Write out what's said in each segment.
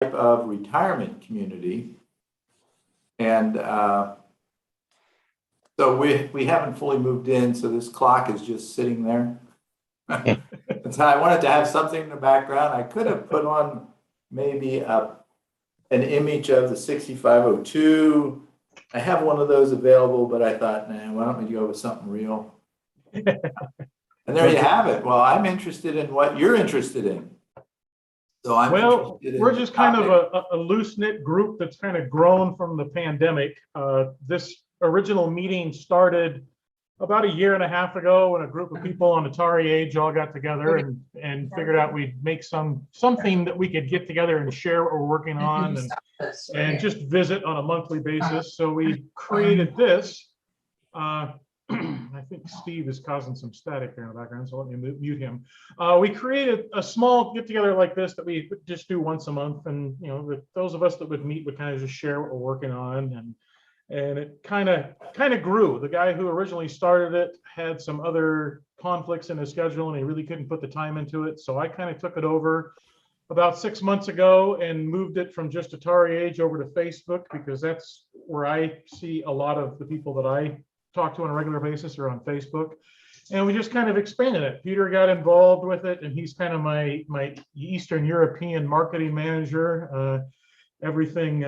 of retirement community. And so we haven't fully moved in, so this clock is just sitting there. And so I wanted to have something in the background. I could have put on maybe an image of the 6502. I have one of those available, but I thought, nah, why don't we go with something real? And there you have it. Well, I'm interested in what you're interested in. So we're just kind of a loose-knit group that's kind of grown from the pandemic. This original meeting started about a year and a half ago when a group of people on Atari age all got together and figured out we'd make something that we could get together and share what we're working on and just visit on a monthly basis. So we created this. I think Steve is causing some static there in the background, so let me mute him. We created a small get-together like this that we would just do once a month, and those of us that would meet would kind of just share what we're working on, and it kind of grew. The guy who originally started it had some other conflicts in his schedule, and he really couldn't put the time into it, so I kind of took it over about 6 months ago and moved it from just Atari Age over to Facebook, because that's where I see a lot of the people that I talk to on a regular basis or on Facebook, and we just kind of expanded it. Peter got involved with it, and he's kind of my Eastern European marketing manager. Everything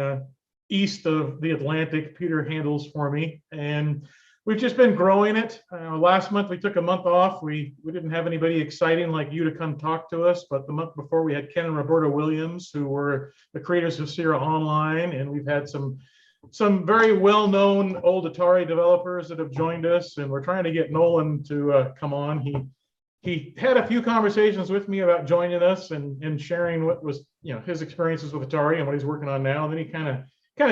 east of the Atlantic, Peter handles for me, and we've just been growing it. Last month we took a month off. We didn't have anybody exciting like you to come talk to us, but the month before we had Ken and Roberta Williams, who were the creators of Sierra Online, and we've had some very well-known old Atari developers that have joined us, and we're trying to get Nolan to come on. He had a few conversations with me about joining us and sharing what was his experiences with Atari and what he's working on now. And then he kind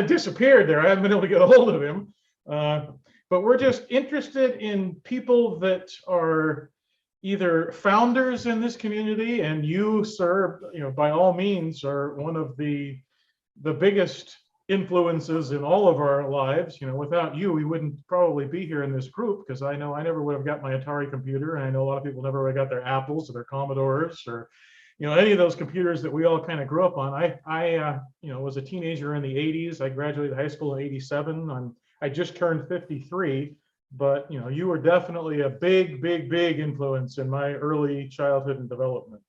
of disappeared there. I haven't been able to get a hold of him, but we're just interested in people that are either founders in this community, and you, sir, by all means are one of the biggest influences in all of our lives. Without you, we wouldn't probably be here in this group, because I know I never would have got my Atari computer, and I know a lot of people never would have got their Apples or their Commodores or any of those computers that we all kind of grew up on. I was a teenager in the 80s. I graduated high school in 87. I just turned 53, but you were definitely a big influence in my early childhood and development.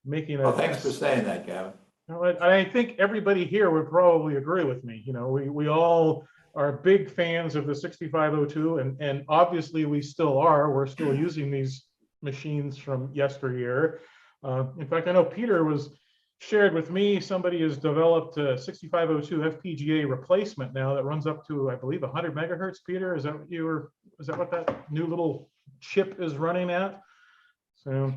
Making a. Well, thanks for saying that, Gavin. I think everybody here would probably agree with me. We all are big fans of the 6502, and obviously we still are. We're still using these machines from yesteryear. In fact, I know Peter shared with me, somebody has developed a 6502 FPGA replacement now that runs up to, I believe, 100 megahertz. Peter, is that what that new little chip is running at? So.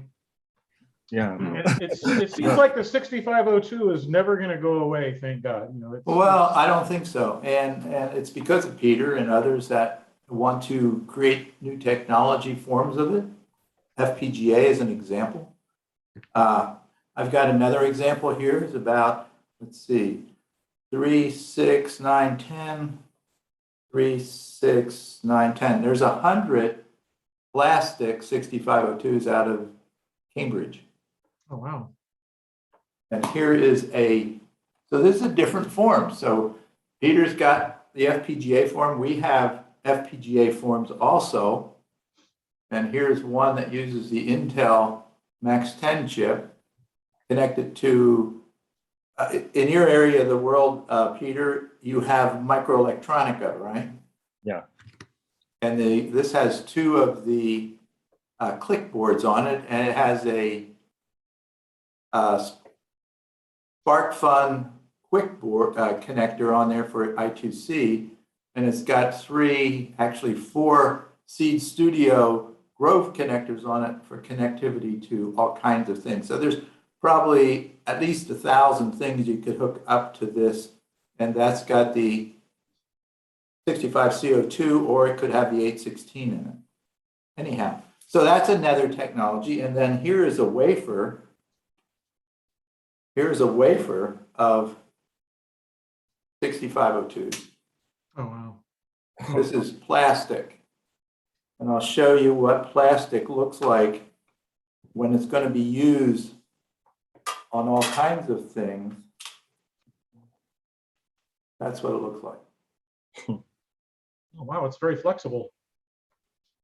Yeah. It seems like the 6502 is never going to go away, thank God. Well, I don't think so. And it's because of Peter and others that want to create new technology forms of it. FPGA is an example. I've got another example here. It's about, let's see, 3, 6, 9, 10. 3, 6, 9, 10. There's 100 plastic 6502s out of Cambridge. Oh, wow. And here is so this is a different form. So Peter's got the FPGA form. We have FPGA forms also. And here's one that uses the Intel Max 10 chip connected to, in your area of the world, Peter, you have microelectronica, right? Yeah. And this has 2 of the click boards on it, and it has a SparkFun quick board connector on there for I2C, and it's got 4 Seed Studio Grove connectors on it for connectivity to all kinds of things. So there's probably at least 1,000 things you could hook up to this, and that's got the 65CO2, or it could have the 816 in it. Anyhow, so that's another technology, and then here is a wafer. Here's a wafer of 6502s. Oh, wow. This is plastic. And I'll show you what plastic looks like when it's going to be used on all kinds of things. That's what it looks like. Oh, wow, it's very flexible.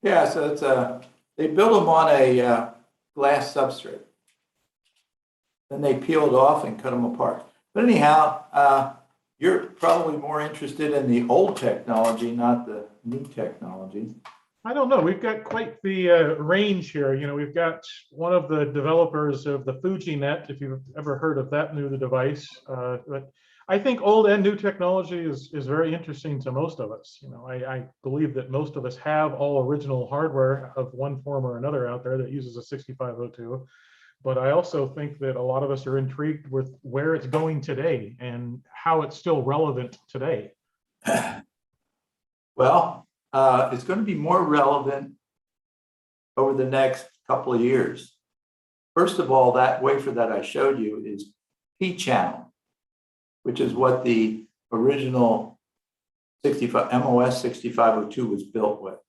Yeah, so it's they build them on a glass substrate. Then they peel it off and cut them apart. But anyhow, you're probably more interested in the old technology, not the new technology. I don't know. We've got quite the range here. You know, we've got one of the developers of the FujiNet, if you've ever heard of that new device. But I think old and new technology is very interesting to most of us. You know, I believe that most of us have all original hardware of one form or another out there that uses a 6502. But I also think that a lot of us are intrigued with where it's going today and how it's still relevant today. Well, it's going to be more relevant over the next couple of years. First of all, that wafer that I showed you is P-channel, which is what the original MOS 6502 was built with.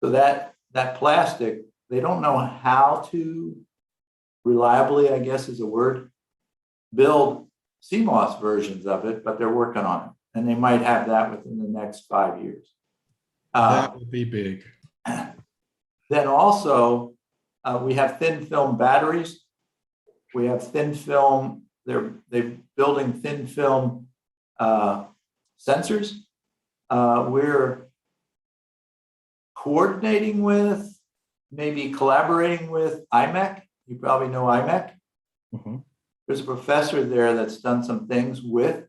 So that plastic, they don't know how to reliably, I guess is a word, build CMOS versions of it, but they're working on it. And they might have that within the next 5 years. That would be big. Then also, we have thin film batteries. We have thin film, they're building thin film sensors. We're coordinating with, maybe collaborating with IMEC. You probably know IMEC. Mm-hmm. There's a professor there that's done some things with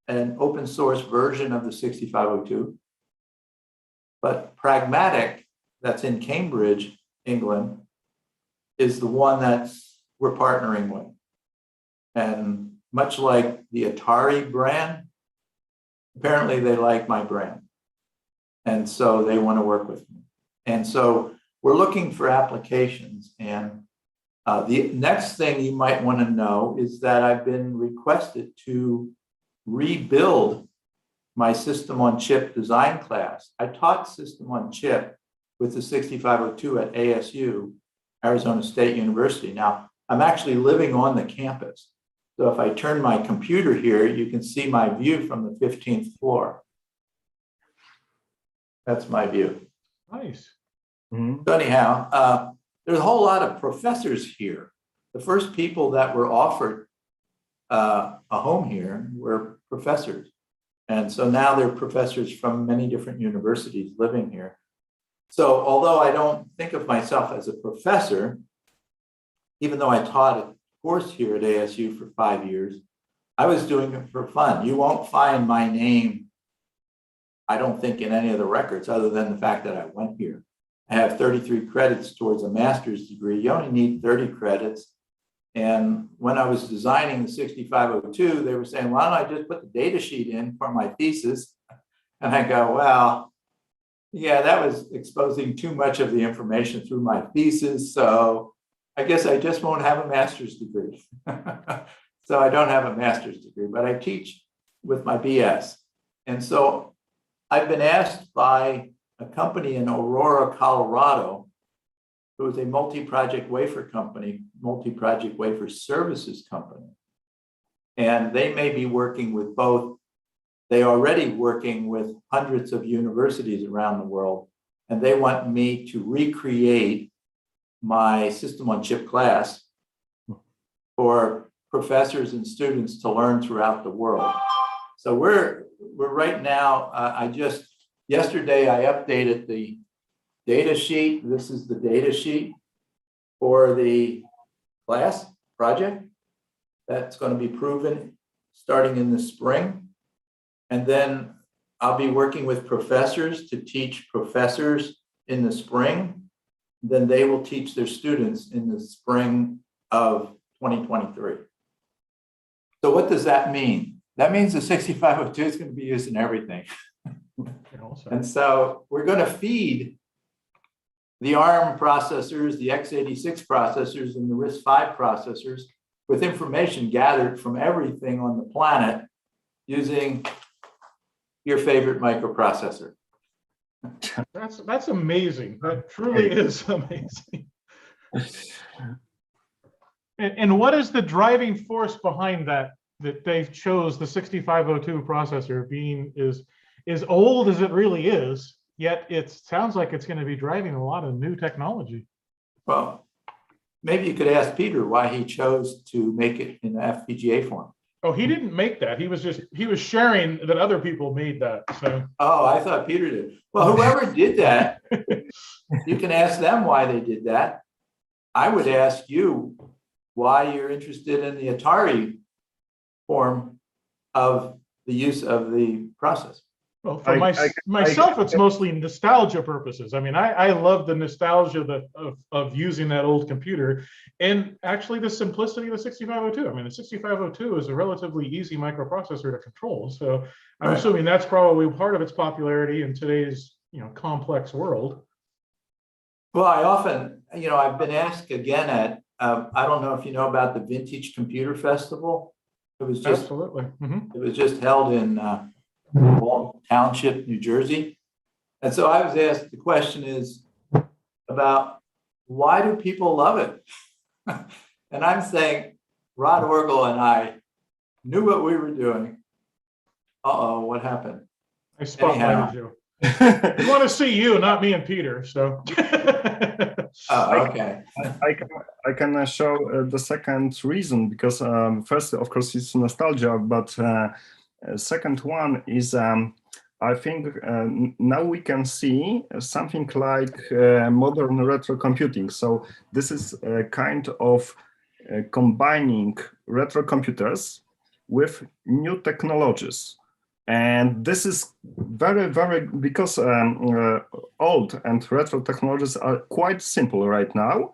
an open source version of the 6502. But Pragmatic, that's in Cambridge, England, is the one that's we're partnering with. And much like the Atari brand, apparently they like my brand. And so they want to work with me. And so we're looking for applications. And the next thing you might want to know is that I've been requested to rebuild my system on chip design class. I taught system on chip with the 6502 at ASU, Arizona State University. Now, I'm actually living on the campus. So if I turn my computer here, you can see my view from the 15th floor. That's my view. Nice. Mm-hmm. So anyhow, there's a whole lot of professors here. The first people that were offered a home here were professors. And so now there are professors from many different universities living here. So although I don't think of myself as a professor, even though I taught a course here at ASU for 5 years, I was doing it for fun. You won't find my name, I don't think, in any of the records other than the fact that I went here. I have 33 credits towards a master's degree. You only need 30 credits. And when I was designing the 6502, they were saying, why don't I just put the data sheet in for my thesis? And I go, well, yeah, that was exposing too much of the information through my thesis. So I guess I just won't have a master's degree. So I don't have a master's degree, but I teach with my BS. And so I've been asked by a company in Aurora, Colorado, who is a multi-project wafer company, multi-project wafer services company. And they may be working with both. They are already working with hundreds of universities around the world, and they want me to recreate my system on chip class for professors and students to learn throughout the world. So we're right now, yesterday I updated the data sheet. This is the data sheet for the class project that's going to be proven starting in the spring. And then I'll be working with professors to teach professors in the spring. Then they will teach their students in the spring of 2023. So what does that mean? That means the 6502 is going to be used in everything. And so we're going to feed the ARM processors, the x86 processors, and the RISC-V processors with information gathered from everything on the planet using your favorite microprocessor. That's amazing. That truly is amazing. And what is the driving force behind that that they chose the 6502 processor being as old as it really is, yet it sounds like it's going to be driving a lot of new technology. Well, maybe you could ask Peter why he chose to make it in FPGA form. Oh, he didn't make that. He was sharing that other people made that. So. Oh, I thought Peter did. Well, whoever did that, you can ask them why they did that. I would ask you why you're interested in the Atari form of the use of the process. Well, for myself, it's mostly nostalgia purposes. I mean, I love the nostalgia of using that old computer, and actually the simplicity of the 6502. I mean, the 6502 is a relatively easy microprocessor to control. So I'm assuming that's probably part of its popularity in today's complex world. Well, I often, I've been asked again at, I don't know if you know about the Vintage Computer Festival. It was just Absolutely. It was just held in Walton Township, New Jersey. And so I was asked, the question is about why do people love it? And I'm saying, Rod Orgel and I knew what we were doing. Uh-oh, what happened? I spotlighted you. We want to see you, not me and Peter. So. Oh, okay. I can show the second reason, because first, of course, it's nostalgia, but second one is I think now we can see something like modern retro computing. So this is a kind of combining retro computers with new technologies. And this is very, very, because old and retro technologies are quite simple right now.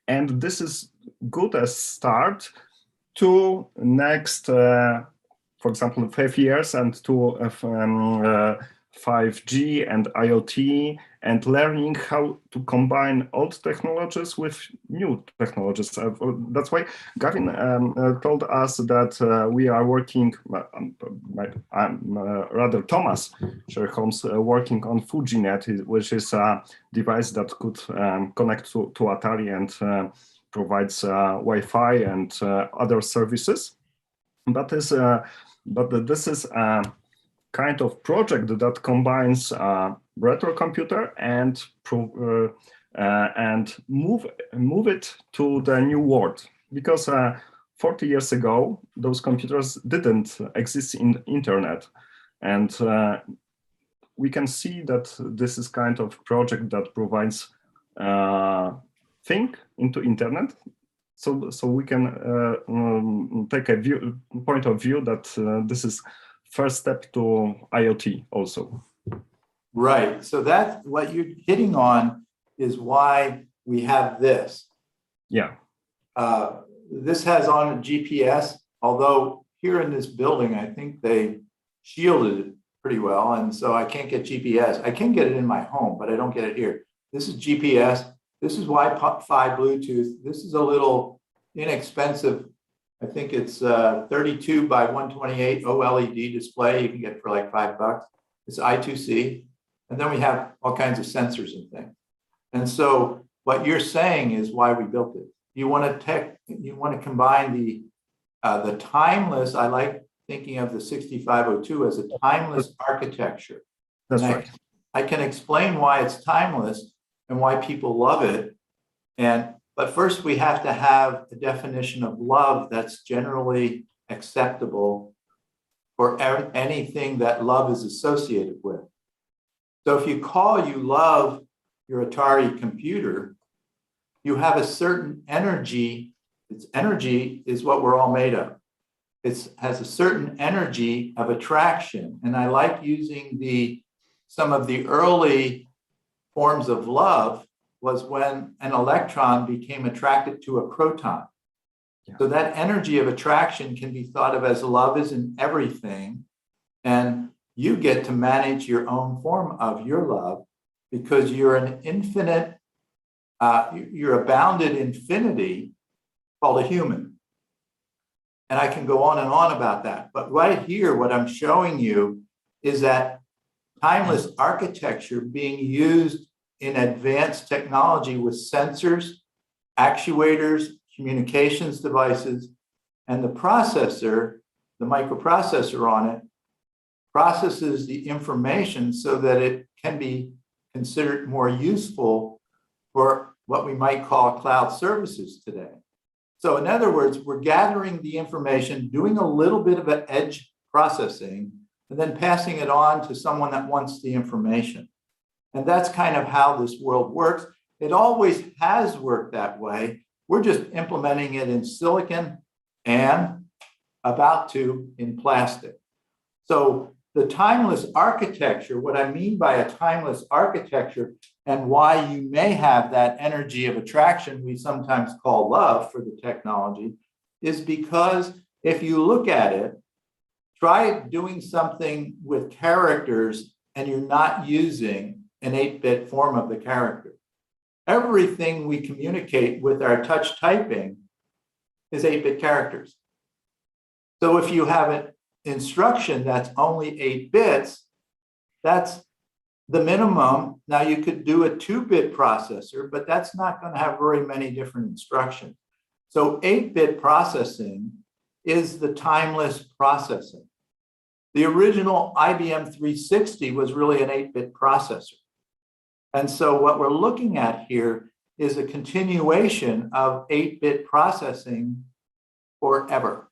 And this is good as start to next, for example, 5 years and to 5G and IoT, and learning how to combine old technologies with new technologies. That's why Gavin told us that we are working, rather Thomas Sherholmes working on FujiNet, which is a device that could connect to Atari and provides Wi-Fi and other services. But this is a kind of project that combines retro computer and move it to the new world, because 40 years ago those computers didn't exist in internet, and we can see that this is kind of project that provides thing into internet. So we can take a point of view that this is first step to IoT also. Right. So that's what you're hitting on, is why we have this. Yeah. This has on a GPS, although here in this building, I think they shielded it pretty well. And so I can't get GPS. I can get it in my home, but I don't get it here. This is GPS. This is Wi-Fi Bluetooth. This is a little inexpensive, I think it's 32 by 128 OLED display. You can get it for like $5. It's I2C. And then we have all kinds of sensors and things. And so what you're saying is why we built it. You want to combine the timeless, I like thinking of the 6502 as a timeless architecture. That's right. I can explain why it's timeless and why people love it. But first, we have to have a definition of love that's generally acceptable for anything that love is associated with. So if you love your Atari computer, you have a certain energy. Its energy is what we're all made of. It has a certain energy of attraction. And I like using some of the early forms of love was when an electron became attracted to a proton. Yeah. So that energy of attraction can be thought of as love is in everything. And you get to manage your own form of your love because you're an infinite, you're a bounded infinity called a human. And I can go on and on about that. But right here, what I'm showing you is that timeless architecture being used in advanced technology with sensors, actuators, communications devices, and the processor the microprocessor on it processes the information so that it can be considered more useful for what we might call cloud services today. So in other words, we're gathering the information, doing a little bit of an edge processing, and then passing it on to someone that wants the information. And that's kind of how this world works. It always has worked that way. We're just implementing it in silicon and about to in plastic. So the timeless architecture, what I mean by a timeless architecture and why you may have that energy of attraction we sometimes call love for the technology is because if you look at it, try doing something with characters and you're not using an 8-bit form of the character. Everything we communicate with our touch typing is 8-bit characters. So if you have an instruction that's only 8 bits, that's the minimum. Now you could do a 2-bit processor, but that's not going to have very many different instructions. So 8-bit processing is the timeless processing. The original IBM 360 was really an 8-bit processor. And so what we're looking at here is a continuation of 8-bit processing forever.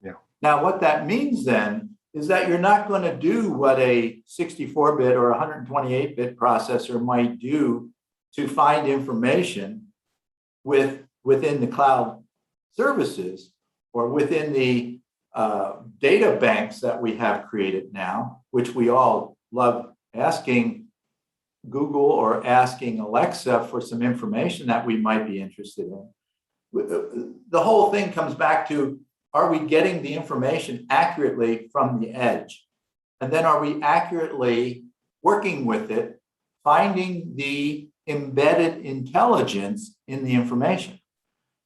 Yeah. Now, what that means then is that you're not going to do what a 64-bit or 128-bit processor might do to find information within the cloud services or within the data banks that we have created now, which we all love asking Google or asking Alexa for some information that we might be interested in. The whole thing comes back to, are we getting the information accurately from the edge? And then are we accurately working with it, finding the embedded intelligence in the information?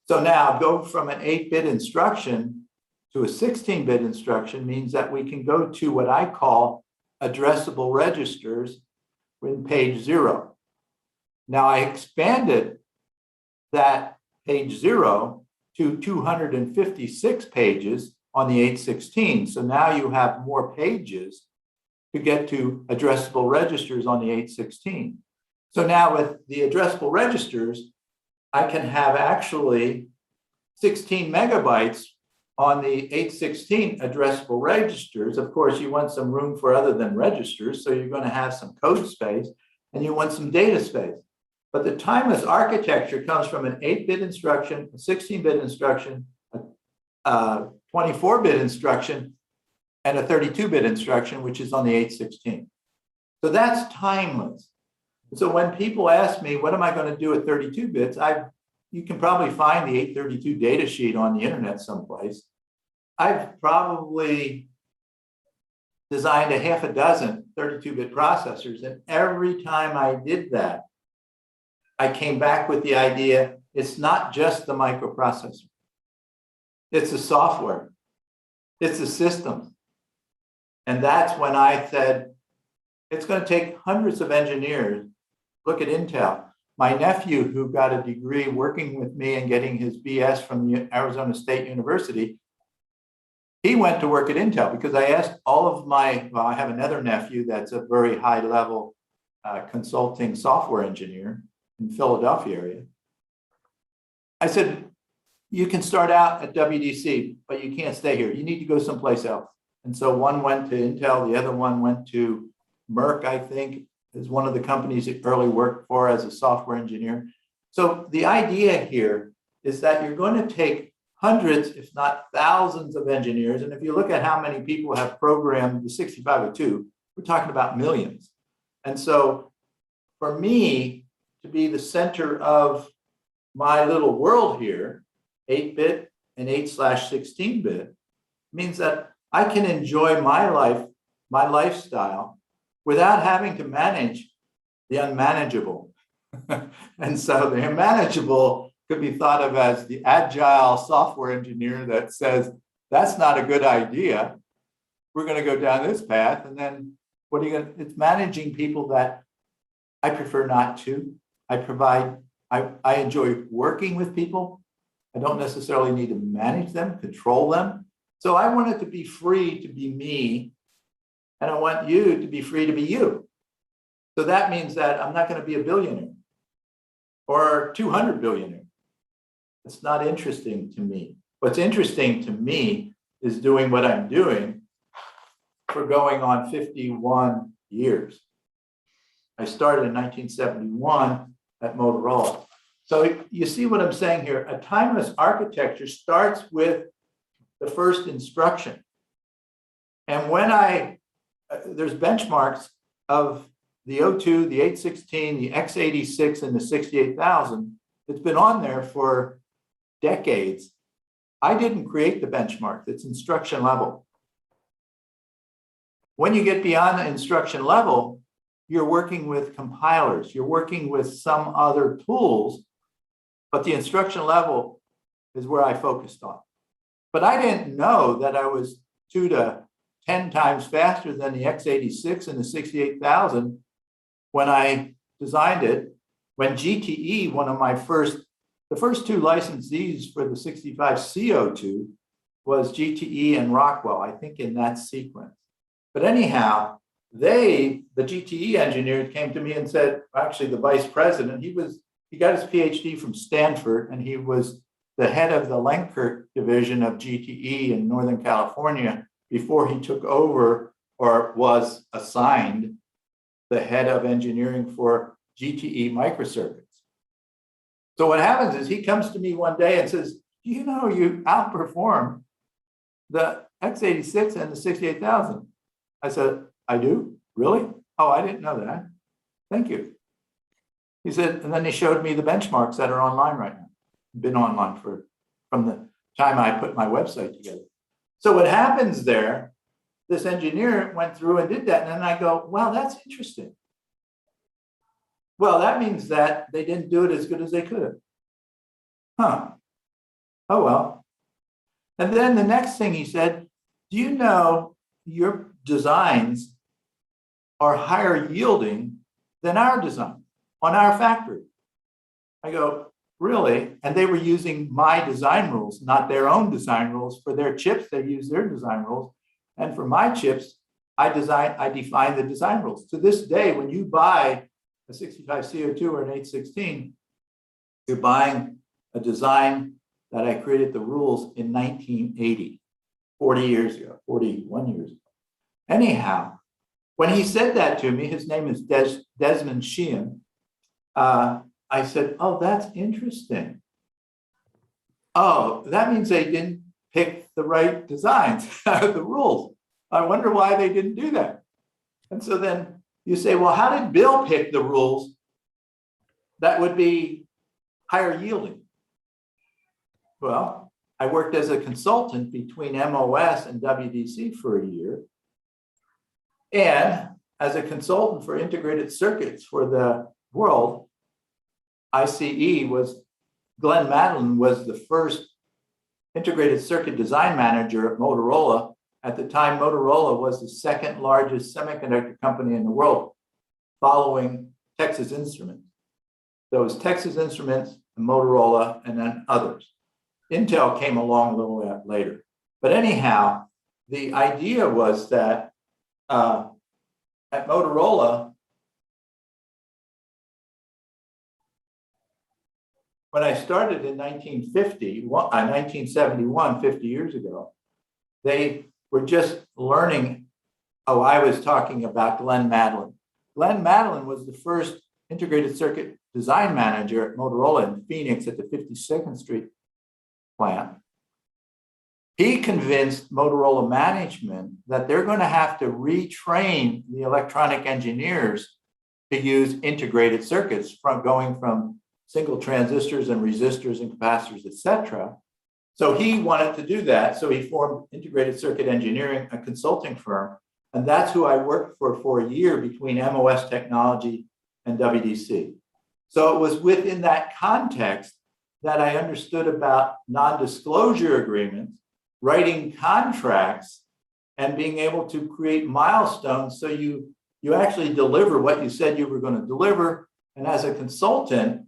So now go from an 8-bit instruction to a 16-bit instruction means that we can go to what I call addressable registers in page 0. Now I expanded that page 0 to 256 pages on the 816. So now you have more pages to get to addressable registers on the 816. So now with the addressable registers, I can have actually 16 megabytes on the 816 addressable registers. Of course, you want some room for other than registers, so you're going to have some code space, and you want some data space. But the timeless architecture comes from an 8-bit instruction, a 16-bit instruction, a 24-bit instruction, and a 32-bit instruction, which is on the 816. So that's timeless. So when people ask me, what am I going to do at 32 bits? You can probably find the 832 data sheet on the internet someplace. I've probably designed a half a dozen 32-bit processors, and every time I did that, I came back with the idea, it's not just the microprocessor. It's the software. It's the system. And that's when I said, it's going to take hundreds of engineers. Look at Intel. My nephew, who got a degree working with me and getting his BS from Arizona State University, he went to work at Intel because I asked all of I have another nephew that's a very high level consulting software engineer in Philadelphia area. I said, you can start out at WDC, but you can't stay here. You need to go someplace else. And so one went to Intel, the other one went to Merck, I think, is one of the companies that early worked for as a software engineer. So the idea here is that you're going to take hundreds, if not thousands of engineers. And if you look at how many people have programmed the 6502, we're talking about millions. And so for me to be the center of my little world here, 8-bit and 8/16-bit, means that I can enjoy my life, my lifestyle, without having to manage the unmanageable. And so the unmanageable could be thought of as the agile software engineer that says, that's not a good idea. We're going to go down this path. And then what are you going to, it's managing people that I prefer not to. I enjoy working with people. I don't necessarily need to manage them, control them. So I want it to be free to be me, and I want you to be free to be you. So that means that I'm not going to be a billionaire or 200 billionaire. It's not interesting to me. What's interesting to me is doing what I'm doing for going on 51 years. I started in 1971 at Motorola. So you see what I'm saying here? A timeless architecture starts with the first instruction. And when there's benchmarks of the O2, the 816, the X86, and the 68000, it's been on there for decades. I didn't create the benchmark, it's instruction level. When you get beyond the instruction level, you're working with compilers, you're working with some other tools, but the instruction level is where I focused on. But I didn't know that I was 2 to 10 times faster than the X86 and the 68000 when I designed it. When GTE, the first two licensees for the 65C02 was GTE and Rockwell, I think in that sequence. But anyhow, the GTE engineers came to me and said, actually the vice president, he got his PhD from Stanford, and he was the head of the Lenkert division of GTE in Northern California before he took over or was assigned the head of engineering for GTE microcircuits. So what happens is he comes to me one day and says, do you know you outperformed the X86 and the 68000? I said, I do? Really? Oh, I didn't know that. Thank you. He said, and then he showed me the benchmarks that are online right now. Been online from the time I put my website together. So what happens there, this engineer went through and did that. And then I go, wow, that's interesting. Well, that means that they didn't do it as good as they could have. Huh. Oh, well. And then the next thing he said, do you know your designs are higher yielding than our design on our factory? I go, really? And they were using my design rules, not their own design rules. For their chips, they use their design rules. And for my chips, I define the design rules. To this day, when you buy a 65C02 or an 816, you're buying a design that I created the rules in 1980, 40 years ago, 41 years ago. Anyhow, when he said that to me, his name is Desmond Sheehan, I said, oh, that's interesting. Oh, that means they didn't pick the right designs out of the rules. I wonder why they didn't do that. And so then you say, well, how did Bill pick the rules that would be higher yielding? Well, I worked as a consultant between MOS and WDC for a year. And as a consultant for integrated circuits for the world, Glenn Madeline was the first integrated circuit design manager at Motorola. At the time, Motorola was the second largest semiconductor company in the world, following Texas Instruments. There was Texas Instruments, Motorola, and then others. Intel came along a little bit later. But anyhow, the idea was that at Motorola, when I started in 1971, 50 years ago, they were just learning. Oh, I was talking about Glenn Madeline. Glenn Madeline was the first integrated circuit design manager at Motorola in Phoenix at the 52nd Street plant. He convinced Motorola management that they're going to have to retrain the electronic engineers to use integrated circuits going from single transistors and resistors and capacitors, etc. So he wanted to do that. So he formed Integrated Circuit Engineering, a consulting firm. And that's who I worked for a year between MOS Technology and WDC. So it was within that context that I understood about non-disclosure agreements, writing contracts, and being able to create milestones so you actually deliver what you said you were going to deliver. And as a consultant,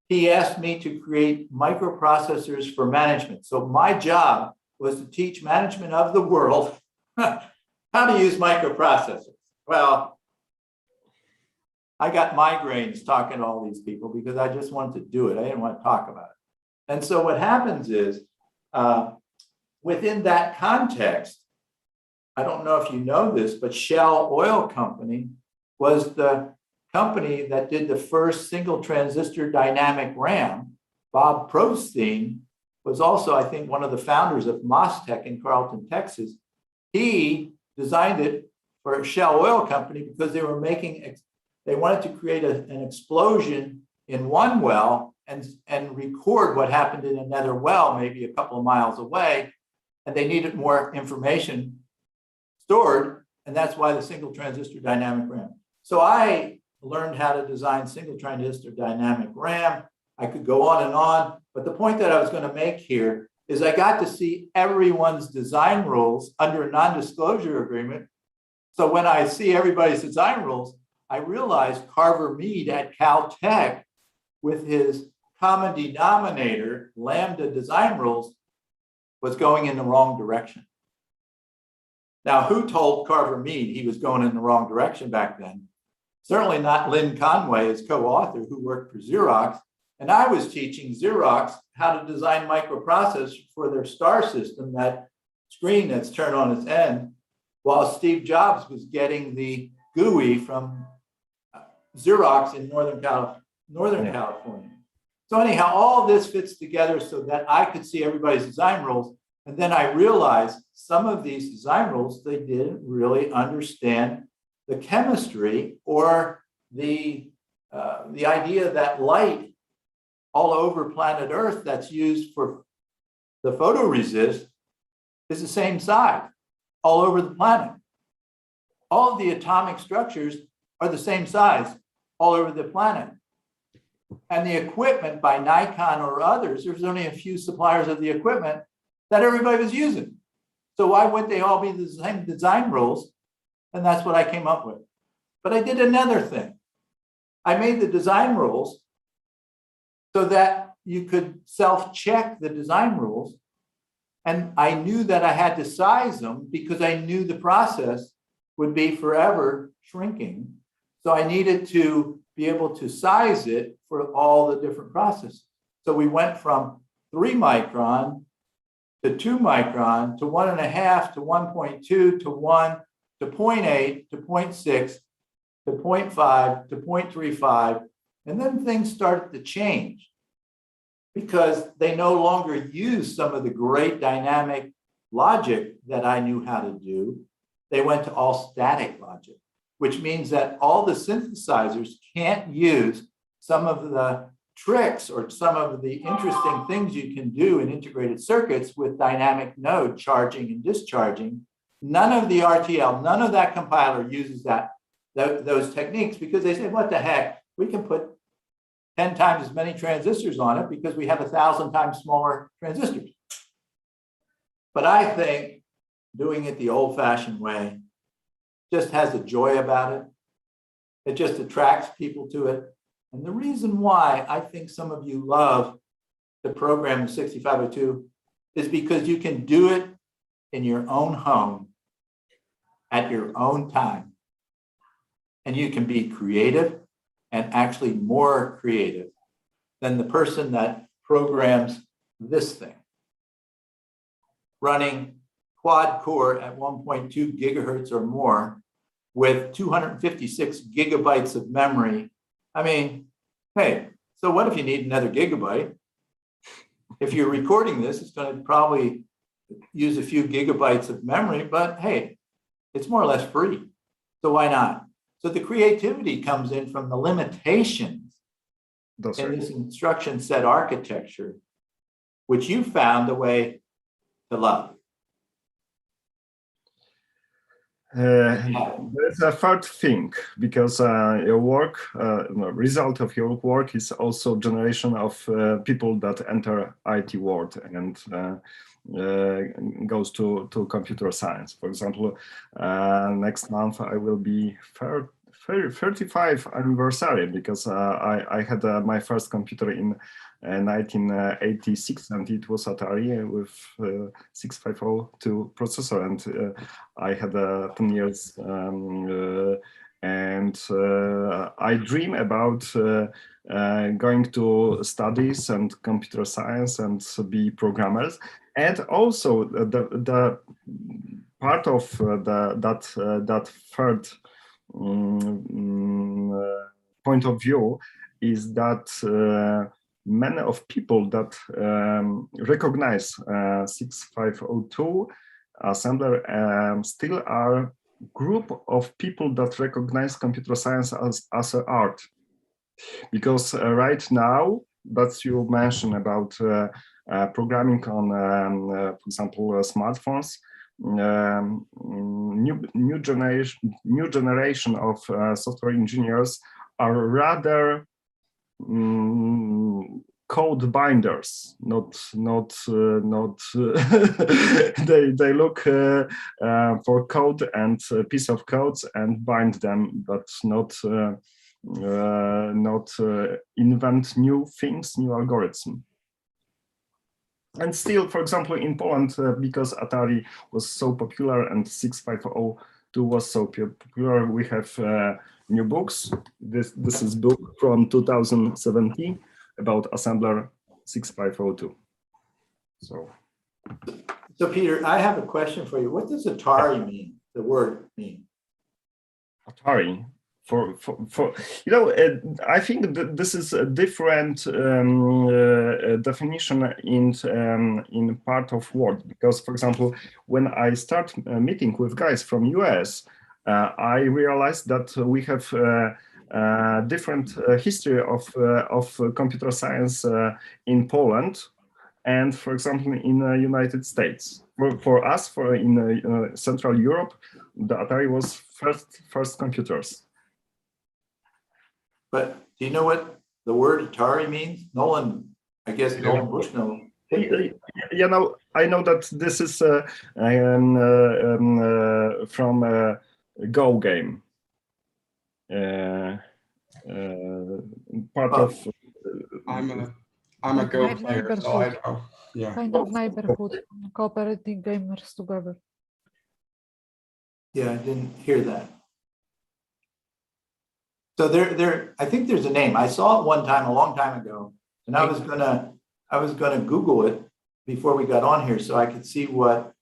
he asked me to create microprocessors for management. So my job was to teach management of the world how to use microprocessors. Well, I got migraines talking to all these people because I just wanted to do it. I didn't want to talk about it. And so what happens is, within that context, I don't know if you know this, but Shell Oil Company was the company that did the first single transistor dynamic RAM. Bob Prostein was also, I think, one of the founders of MOSTEC in Carlton, Texas. He designed it for Shell Oil Company because they were they wanted to create an explosion in one well and record what happened in another well, maybe a couple of miles away. And they needed more information stored. And that's why the single transistor dynamic RAM. So I learned how to design single transistor dynamic RAM. I could go on, but the point that I was going to make here is I got to see everyone's design rules under a non-disclosure agreement. So when I see everybody's design rules, I realized Carver Mead at Caltech with his common denominator, Lambda design rules, was going in the wrong direction. Now, who told Carver Mead he was going in the wrong direction back then? Certainly not Lynn Conway, his co-author, who worked for Xerox. And I was teaching Xerox how to design microprocessors for their STAR system, that screen that's turned on its end, while Steve Jobs was getting the GUI from Xerox in Northern California. So anyhow, all this fits together so that I could see everybody's design rules. And then I realized some of these design rules, they didn't really understand the chemistry or the idea that light all over planet Earth that's used for the photoresist is the same size all over the planet. All of the atomic structures are the same size all over the planet. And the equipment by Nikon or others, there's only a few suppliers of the equipment that everybody was using. So why wouldn't they all be the same design rules? And that's what I came up with. But I did another thing. I made the design rules so that you could self-check the design rules. And I knew that I had to size them because I knew the process would be forever shrinking. So I needed to be able to size it for all the different processes. So we went from 3 micron to 2 micron to 1.5 to 1.2 to 1 to 0.8 to 0.6 to 0.5 to 0.35. And then things started to change because they no longer use some of the great dynamic logic that I knew how to do. They went to all static logic, which means that all the synthesizers can't use some of the tricks or some of the interesting things you can do in integrated circuits with dynamic node charging and discharging. None of the RTL, none of that compiler uses those techniques because they say, what the heck, we can put 10 times as many transistors on it because we have 1,000 times smaller transistors. But I think doing it the old-fashioned way just has a joy about it. It just attracts people to it. And the reason why I think some of you love the program 6502 is because you can do it in your own home at your own time. And you can be creative and actually more creative than the person that programs this thing. Running quad core at 1.2 gigahertz or more with 256 gigabytes of memory. I mean, hey, so what if you need another gigabyte? If you're recording this, it's going to probably use a few gigabytes of memory, but hey, it's more or less free. So why not? So the creativity comes in from the limitations in this instruction set architecture, which you found a way to love. There's a third thing, because your work, result of your work is also generation of people that enter IT world and goes to computer science. For example, next month I will be 35 anniversary, because I had my first computer in 1986, and it was Atari with 6502 processor, and I had 10 years, and I dream about going to studies and computer science and be programmers, and also the part of that third point of view is that many of people that recognize 6502 assembler still are group of people that recognize computer science as an art, because right now that you mentioned about programming on, for example, smartphones. New generation of software engineers are rather code binders, not they look for code and a piece of codes and bind them, but not invent new things, new algorithm. And still, for example, in Poland, because Atari was so popular and 6502 was so popular, we have new books. This is book from 2017 about assembler 6502. So Peter, I have a question for you. What does Atari mean? The word mean? Atari. For I think that this is a different definition in part of word, because, for example, when I start meeting with guys from US, I realized that we have different history of computer science in Poland, and, for example, in the United States. For us, in Central Europe, the Atari was first computers. But do you know what the word Atari means? Nolan, I guess Nolan Bushnell. I know that this is from a Go game. Part of. I'm a Go player, so I know. Yeah. Kind of neighborhood, cooperating gamers together. Yeah, I didn't hear that. So I think there's a name. I saw it one time, a long time ago, and I was gonna Google it before we got on here so I could see what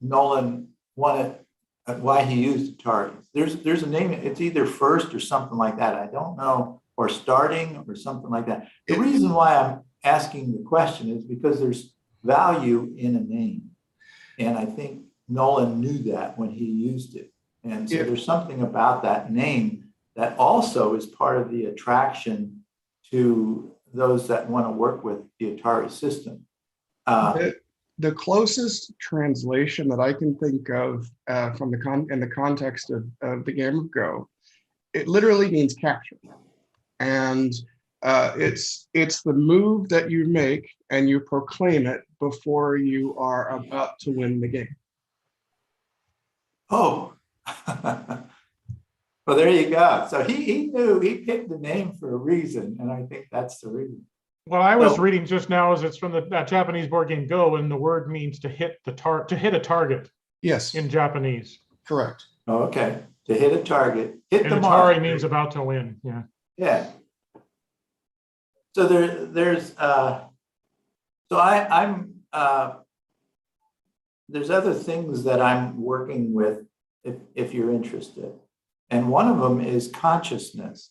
Nolan wanted, why he used Atari. There's a name. It's either first or something like that. I don't know, or starting or something like that. The reason why I'm asking the question is because there's value in a name, and I think Nolan knew that when he used it, and so there's something about that name that also is part of the attraction to those that want to work with the Atari system. The closest translation that I can think of from in the context of the game of Go, it literally means capture, and it's the move that you make and you proclaim it before you are about to win the game. Oh. Well, there you go. So he knew, he picked the name for a reason, and I think that's the reason. Well, I was reading just now is it's from that Japanese board game Go, and the word means to hit a target. Yes. In Japanese. Correct. Oh, okay. To hit a target, hit the mark. Atari means about to win. Yeah. Yeah. So there's other things that I'm working with if you're interested. And one of them is consciousness.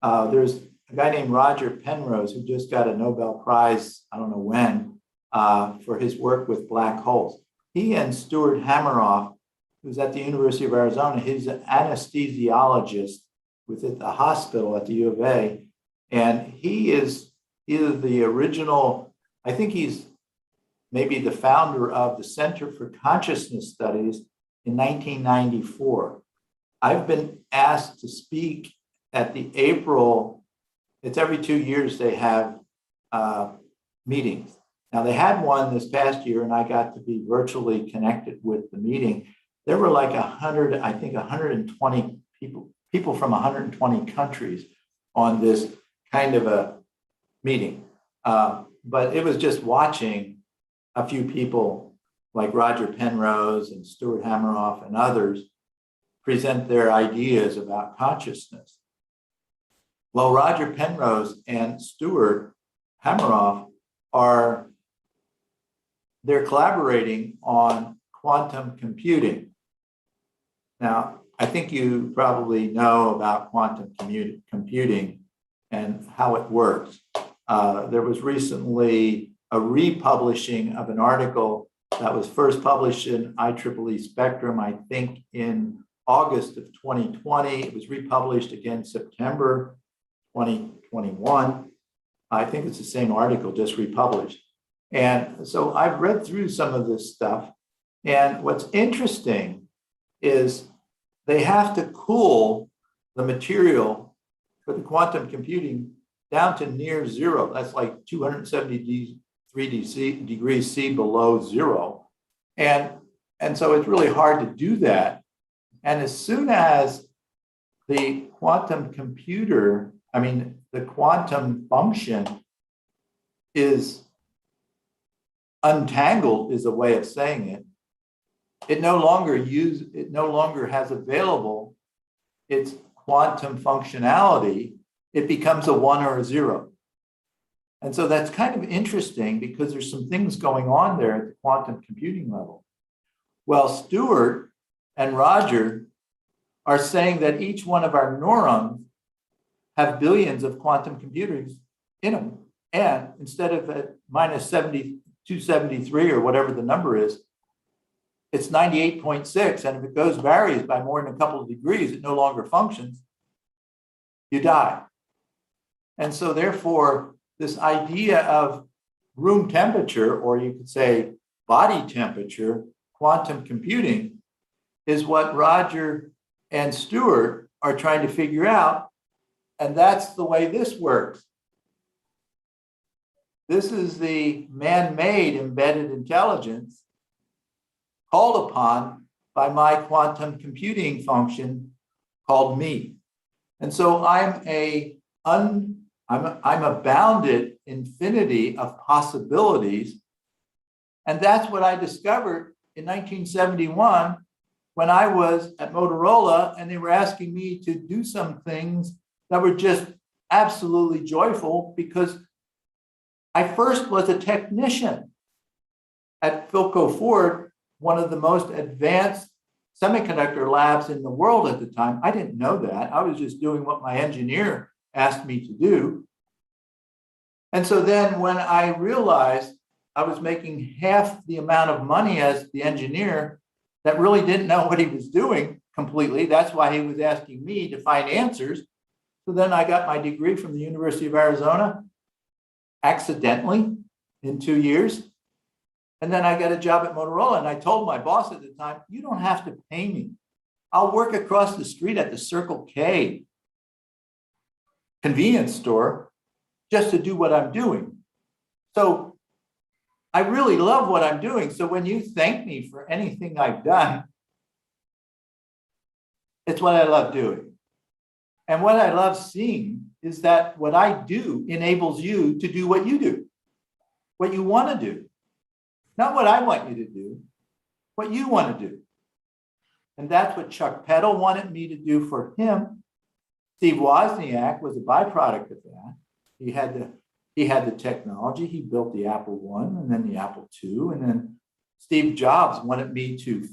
There's a guy named Roger Penrose who just got a Nobel Prize, I don't know when, for his work with black holes. He and Stuart Hameroff, who's at the University of Arizona, he's an anesthesiologist within the hospital at the U of A. And he is either the original, I think he's maybe the founder of the Center for Consciousness Studies in 1994. I've been asked to speak at the April, it's every 2 years they have meetings. Now they had one this past year and I got to be virtually connected with the meeting. There were like 120 people from 120 countries on this kind of a meeting. But it was just watching a few people like Roger Penrose and Stuart Hameroff and others present their ideas about consciousness. Well, Roger Penrose and Stuart Hameroff they're collaborating on quantum computing. Now, I think you probably know about quantum computing and how it works. There was recently a republishing of an article that was first published in IEEE Spectrum, I think in August of 2020. It was republished again September 2021. I think it's the same article, just republished. And so I've read through some of this stuff. And what's interesting is they have to cool the material for the quantum computing down to near zero. That's like 273 degrees C below zero. And so it's really hard to do that. And as soon as the quantum computer, the quantum function is untangled, is a way of saying it, it no longer has available its quantum functionality. It becomes a 1 or a 0. And so that's kind of interesting because there's some things going on there at the quantum computing level. Well, Stuart and Roger are saying that each one of our neurons have billions of quantum computers in them. And instead of at minus 273 or whatever the number is, it's 98.6. And if it varies by more than a couple of degrees, it no longer functions, you die. And so therefore, this idea of room temperature, or you could say body temperature, quantum computing, is what Roger and Stuart are trying to figure out. And that's the way this works. This is the man-made embedded intelligence called upon by my quantum computing function called me. And so I'm a bounded infinity of possibilities. And that's what I discovered in 1971 when I was at Motorola and they were asking me to do some things that were just absolutely joyful because I first was a technician at Philco Ford, one of the most advanced semiconductor labs in the world at the time. I didn't know that. I was just doing what my engineer asked me to do. And so then when I realized I was making half the amount of money as the engineer that really didn't know what he was doing completely, that's why he was asking me to find answers. So then I got my degree from the University of Arizona accidentally in 2 years. And then I got a job at Motorola and I told my boss at the time, you don't have to pay me. I'll work across the street at the Circle K convenience store just to do what I'm doing. So I really love what I'm doing. So when you thank me for anything I've done, it's what I love doing. And what I love seeing is that what I do enables you to do what you do, what you want to do. Not what I want you to do, what you want to do. And that's what Chuck Peddle wanted me to do for him. Steve Wozniak was a byproduct of that. He had the technology. He built the Apple I and then the Apple II. And then Steve Jobs wanted me to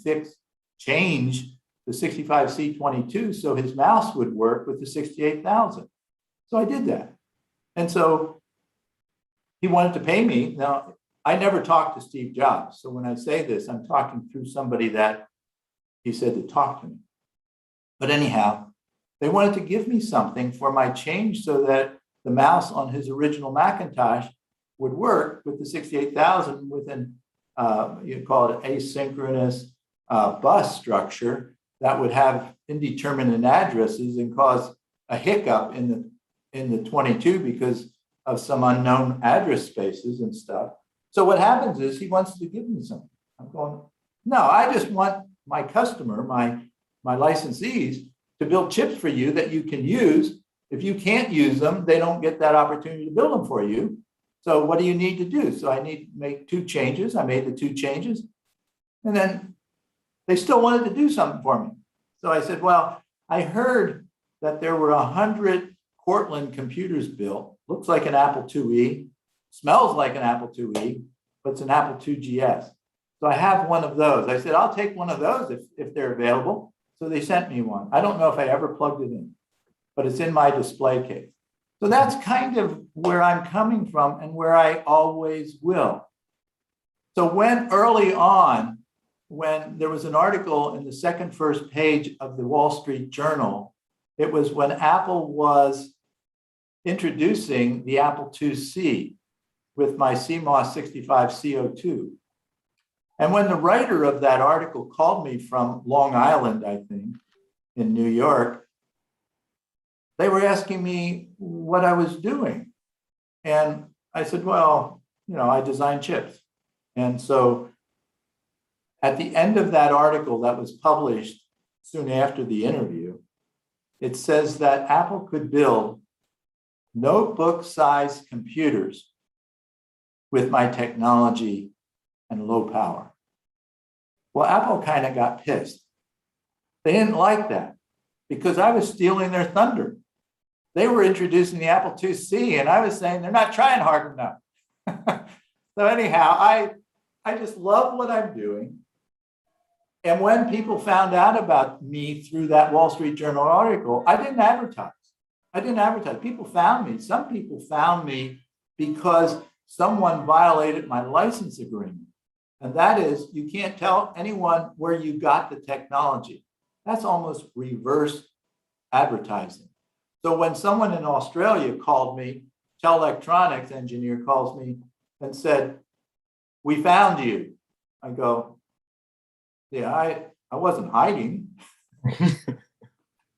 change the 65C22 so his mouse would work with the 68,000. So I did that. And so he wanted to pay me. Now, I never talked to Steve Jobs. So when I say this, I'm talking through somebody that he said to talk to me. But anyhow, they wanted to give me something for my change so that the mouse on his original Macintosh would work with the 68,000 with an, you call it asynchronous bus structure that would have indeterminate addresses and cause a hiccup in the 22 because of some unknown address spaces and stuff. So what happens is he wants to give me something. I'm going, no, I just want my customer, my licensees to build chips for you that you can use. If you can't use them, they don't get that opportunity to build them for you. So what do you need to do? So I need to make 2 changes. I made the 2 changes. And then they still wanted to do something for me. So I said, well, I heard that there were 100 Cortland computers built. Looks like an Apple IIe, smells like an Apple IIe, but it's an Apple IIgs. So I have one of those. I said, I'll take one of those if they're available. So they sent me one. I don't know if I ever plugged it in, but it's in my display case. So that's kind of where I'm coming from and where I always will. So when early on, when there was an article in the first page of the Wall Street Journal, it was when Apple was introducing the Apple IIc with my CMOS 65 CO2. And when the writer of that article called me from Long Island, I think, in New York, they were asking me what I was doing. And I said, well, I design chips. And so at the end of that article that was published soon after the interview, it says that Apple could build notebook-sized computers with my technology and low power. Well, Apple kind of got pissed. They didn't like that because I was stealing their thunder. They were introducing the Apple IIc, and I was saying they're not trying hard enough. So anyhow, I just love what I'm doing. And when people found out about me through that Wall Street Journal article, I didn't advertise. People found me. Some people found me because someone violated my license agreement. And that is, you can't tell anyone where you got the technology. That's almost reverse advertising. So when someone in Australia called me, telelectronics engineer calls me and said, we found you. I go, yeah, I wasn't hiding.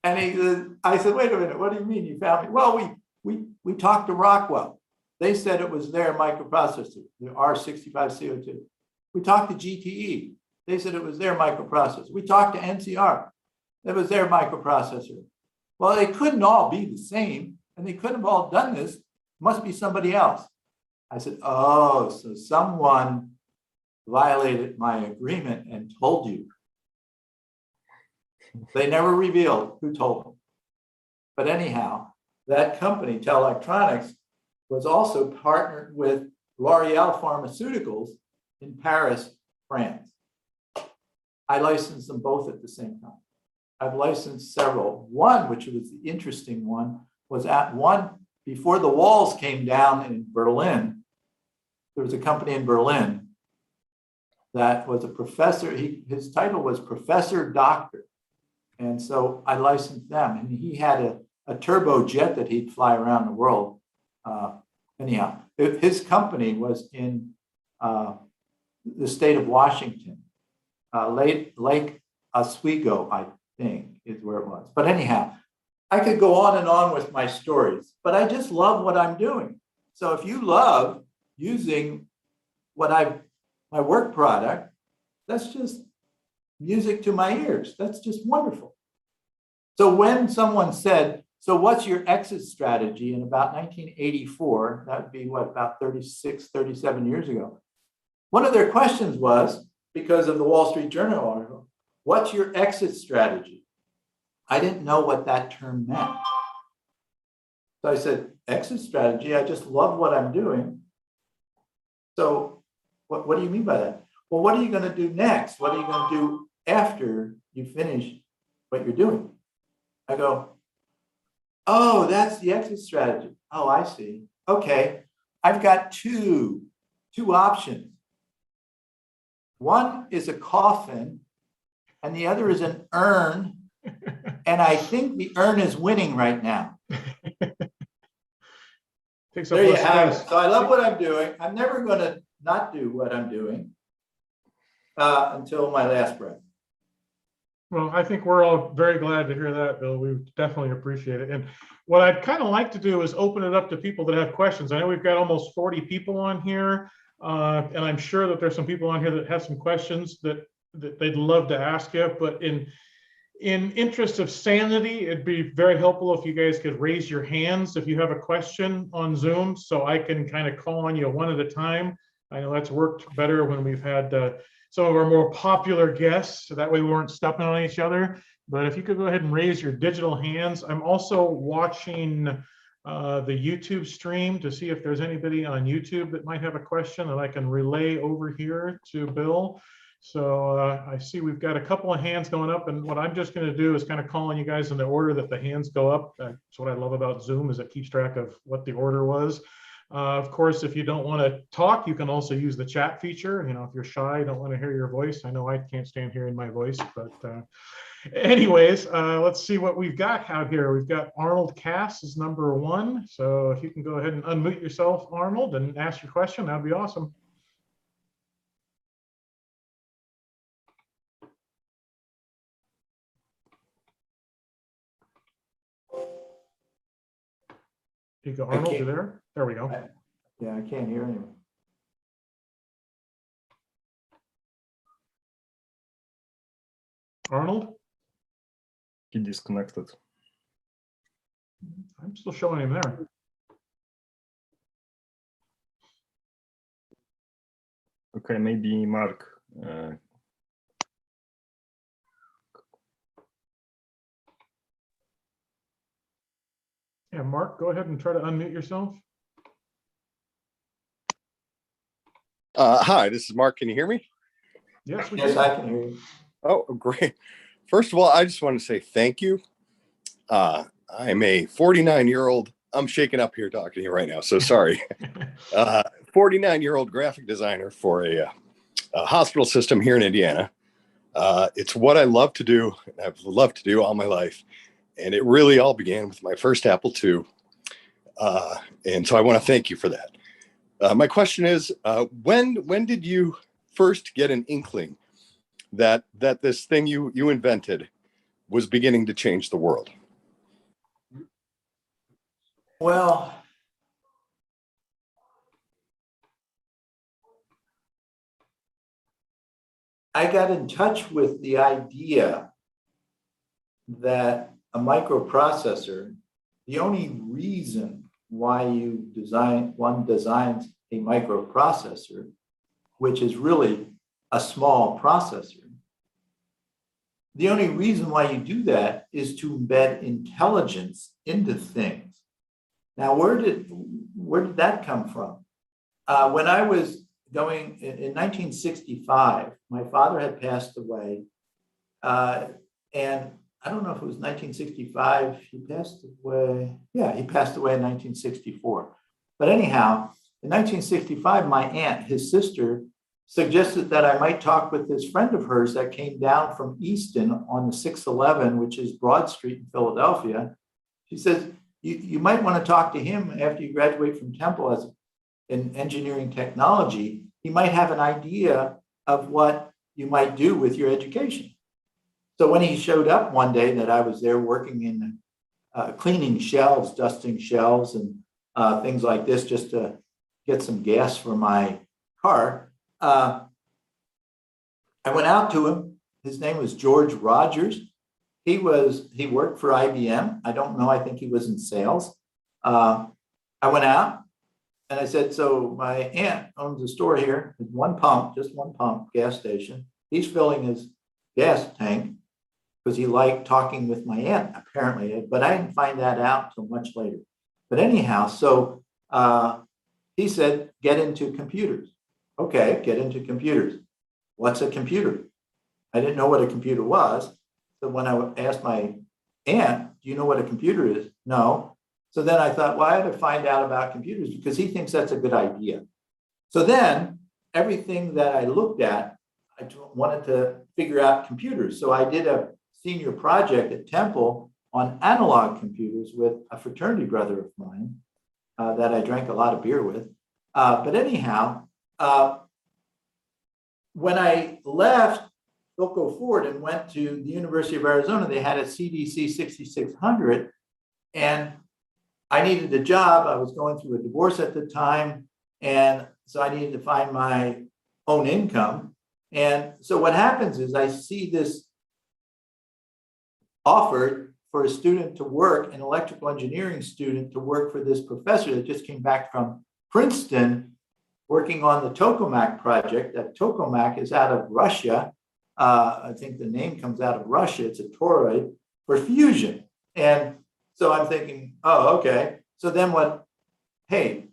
And I said, wait a minute, what do you mean you found me? Well, we talked to Rockwell. They said it was their microprocessor, the R65CO2. We talked to GTE. They said it was their microprocessor. We talked to NCR. It was their microprocessor. Well, they couldn't all be the same, and they couldn't have all done this. Must be somebody else. I said, oh, so someone violated my agreement and told you. They never revealed who told them. But anyhow, that company, Telelectronics, was also partnered with L'Oreal Pharmaceuticals in Paris, France. I licensed them both at the same time. I've licensed several. One, which was the interesting one, was at one before the walls came down in Berlin. There was a company in Berlin that was a professor. His title was Professor Doctor. And so I licensed them. And he had a turbo jet that he'd fly around the world. Anyhow, his company was in the state of Washington. Lake Oswego, I think, is where it was. But anyhow, I could go on and on with my stories, but I just love what I'm doing. So if you love using my work product, that's just music to my ears. That's just wonderful. So when someone said, so what's your exit strategy in about 1984, that would be what, about 36, 37 years ago. One of their questions was, because of the Wall Street Journal article, what's your exit strategy? I didn't know what that term meant. So I said, exit strategy, I just love what I'm doing. So what do you mean by that? Well, what are you going to do next? What are you going to do after you finish what you're doing? I go, oh, that's the exit strategy. Oh, I see. Okay, I've got two options. One is a coffin, and the other is an urn. And I think the urn is winning right now. There you have it. So I love what I'm doing. I'm never going to not do what I'm doing until my last breath. Well, I think we're all very glad to hear that, Bill. We definitely appreciate it. And what I'd kind of like to do is open it up to people that have questions. I know we've got almost 40 people on here, and I'm sure that there's some people on here that have some questions that they'd love to ask you. But in interest of sanity, it'd be very helpful if you guys could raise your hands if you have a question on Zoom, so I can kind of call on you one at a time. I know that's worked better when we've had some of our more popular guests, so that way we weren't stepping on each other. But if you could go ahead and raise your digital hands. I'm also watching the YouTube stream to see if there's anybody on YouTube that might have a question that I can relay over here to Bill. So I see we've got a couple of hands going up, and what I'm just going to do is kind of call on you guys in the order that the hands go up. That's what I love about Zoom, is it keeps track of what the order was. Of course, if you don't want to talk, you can also use the chat feature. You know, if you're shy, don't want to hear your voice. I know I can't stand hearing my voice, but anyways, let's see what we've got out here. We've got Arnold Cass is number 1. So if you can go ahead and unmute yourself, Arnold, and ask your question, that'd be awesome. You go, Arnold, you there? There we go. Yeah, I can't hear anyone. Arnold? He disconnected. I'm still showing him there. Okay, maybe Mark. Yeah, Mark, go ahead and try to unmute yourself. Hi, this is Mark. Can you hear me? Yes, we Yes, can. I can hear you. Oh, great. First of all, I just want to say thank you. I'm a 49-year-old. I'm shaking up here talking to you right now, so sorry. 49-year-old graphic designer for a hospital system here in Indiana. It's what I love to do, and I've loved to do all my life. And it really all began with my first Apple II. And so I want to thank you for that. My question is, when did you first get an inkling that this thing you invented was beginning to change the world? Well, I got in touch with the idea that a microprocessor, the only reason why one designs a microprocessor, which is really a small processor, the only reason why you do that is to embed intelligence into things. Now, where did that come from? When I was going in 1965, my father had passed away, and I don't know if it was 1965. He passed away. Yeah, he passed away in 1964. But anyhow, in 1965, my aunt, his sister, suggested that I might talk with this friend of hers that came down from Easton on the 611, which is Broad Street in Philadelphia. She says, you might want to talk to him after you graduate from Temple as in engineering technology. He might have an idea of what you might do with your education. So when he showed up one day that I was there working in cleaning shelves, dusting shelves and things like this, just to get some gas for my car, I went out to him. His name was George Rogers. He worked for IBM. I don't know. I think he was in sales. I went out and I said, so my aunt owns a store here. It's one pump, just one pump, gas station. He's filling his gas tank because he liked talking with my aunt, apparently. But I didn't find that out until much later. But anyhow, so he said, get into computers. Okay, get into computers. What's a computer? I didn't know what a computer was. So when I asked my aunt, do you know what a computer is? No. So then I thought, well, I had to find out about computers because he thinks that's a good idea. So then everything that I looked at, I wanted to figure out computers. So I did a senior project at Temple on analog computers with a fraternity brother of mine that I drank a lot of beer with. But anyhow, when I left Philco Ford and went to the University of Arizona, they had a CDC 6600, and I needed a job. I was going through a divorce at the time, and so I needed to find my own income. And so what happens is I see this offered for a student to work, an electrical engineering student to work for this professor that just came back from Princeton working on the tokamak project. That tokamak is out of Russia. I think the name comes out of Russia. It's a toroid for fusion. And so I'm thinking, oh, okay. So then hey,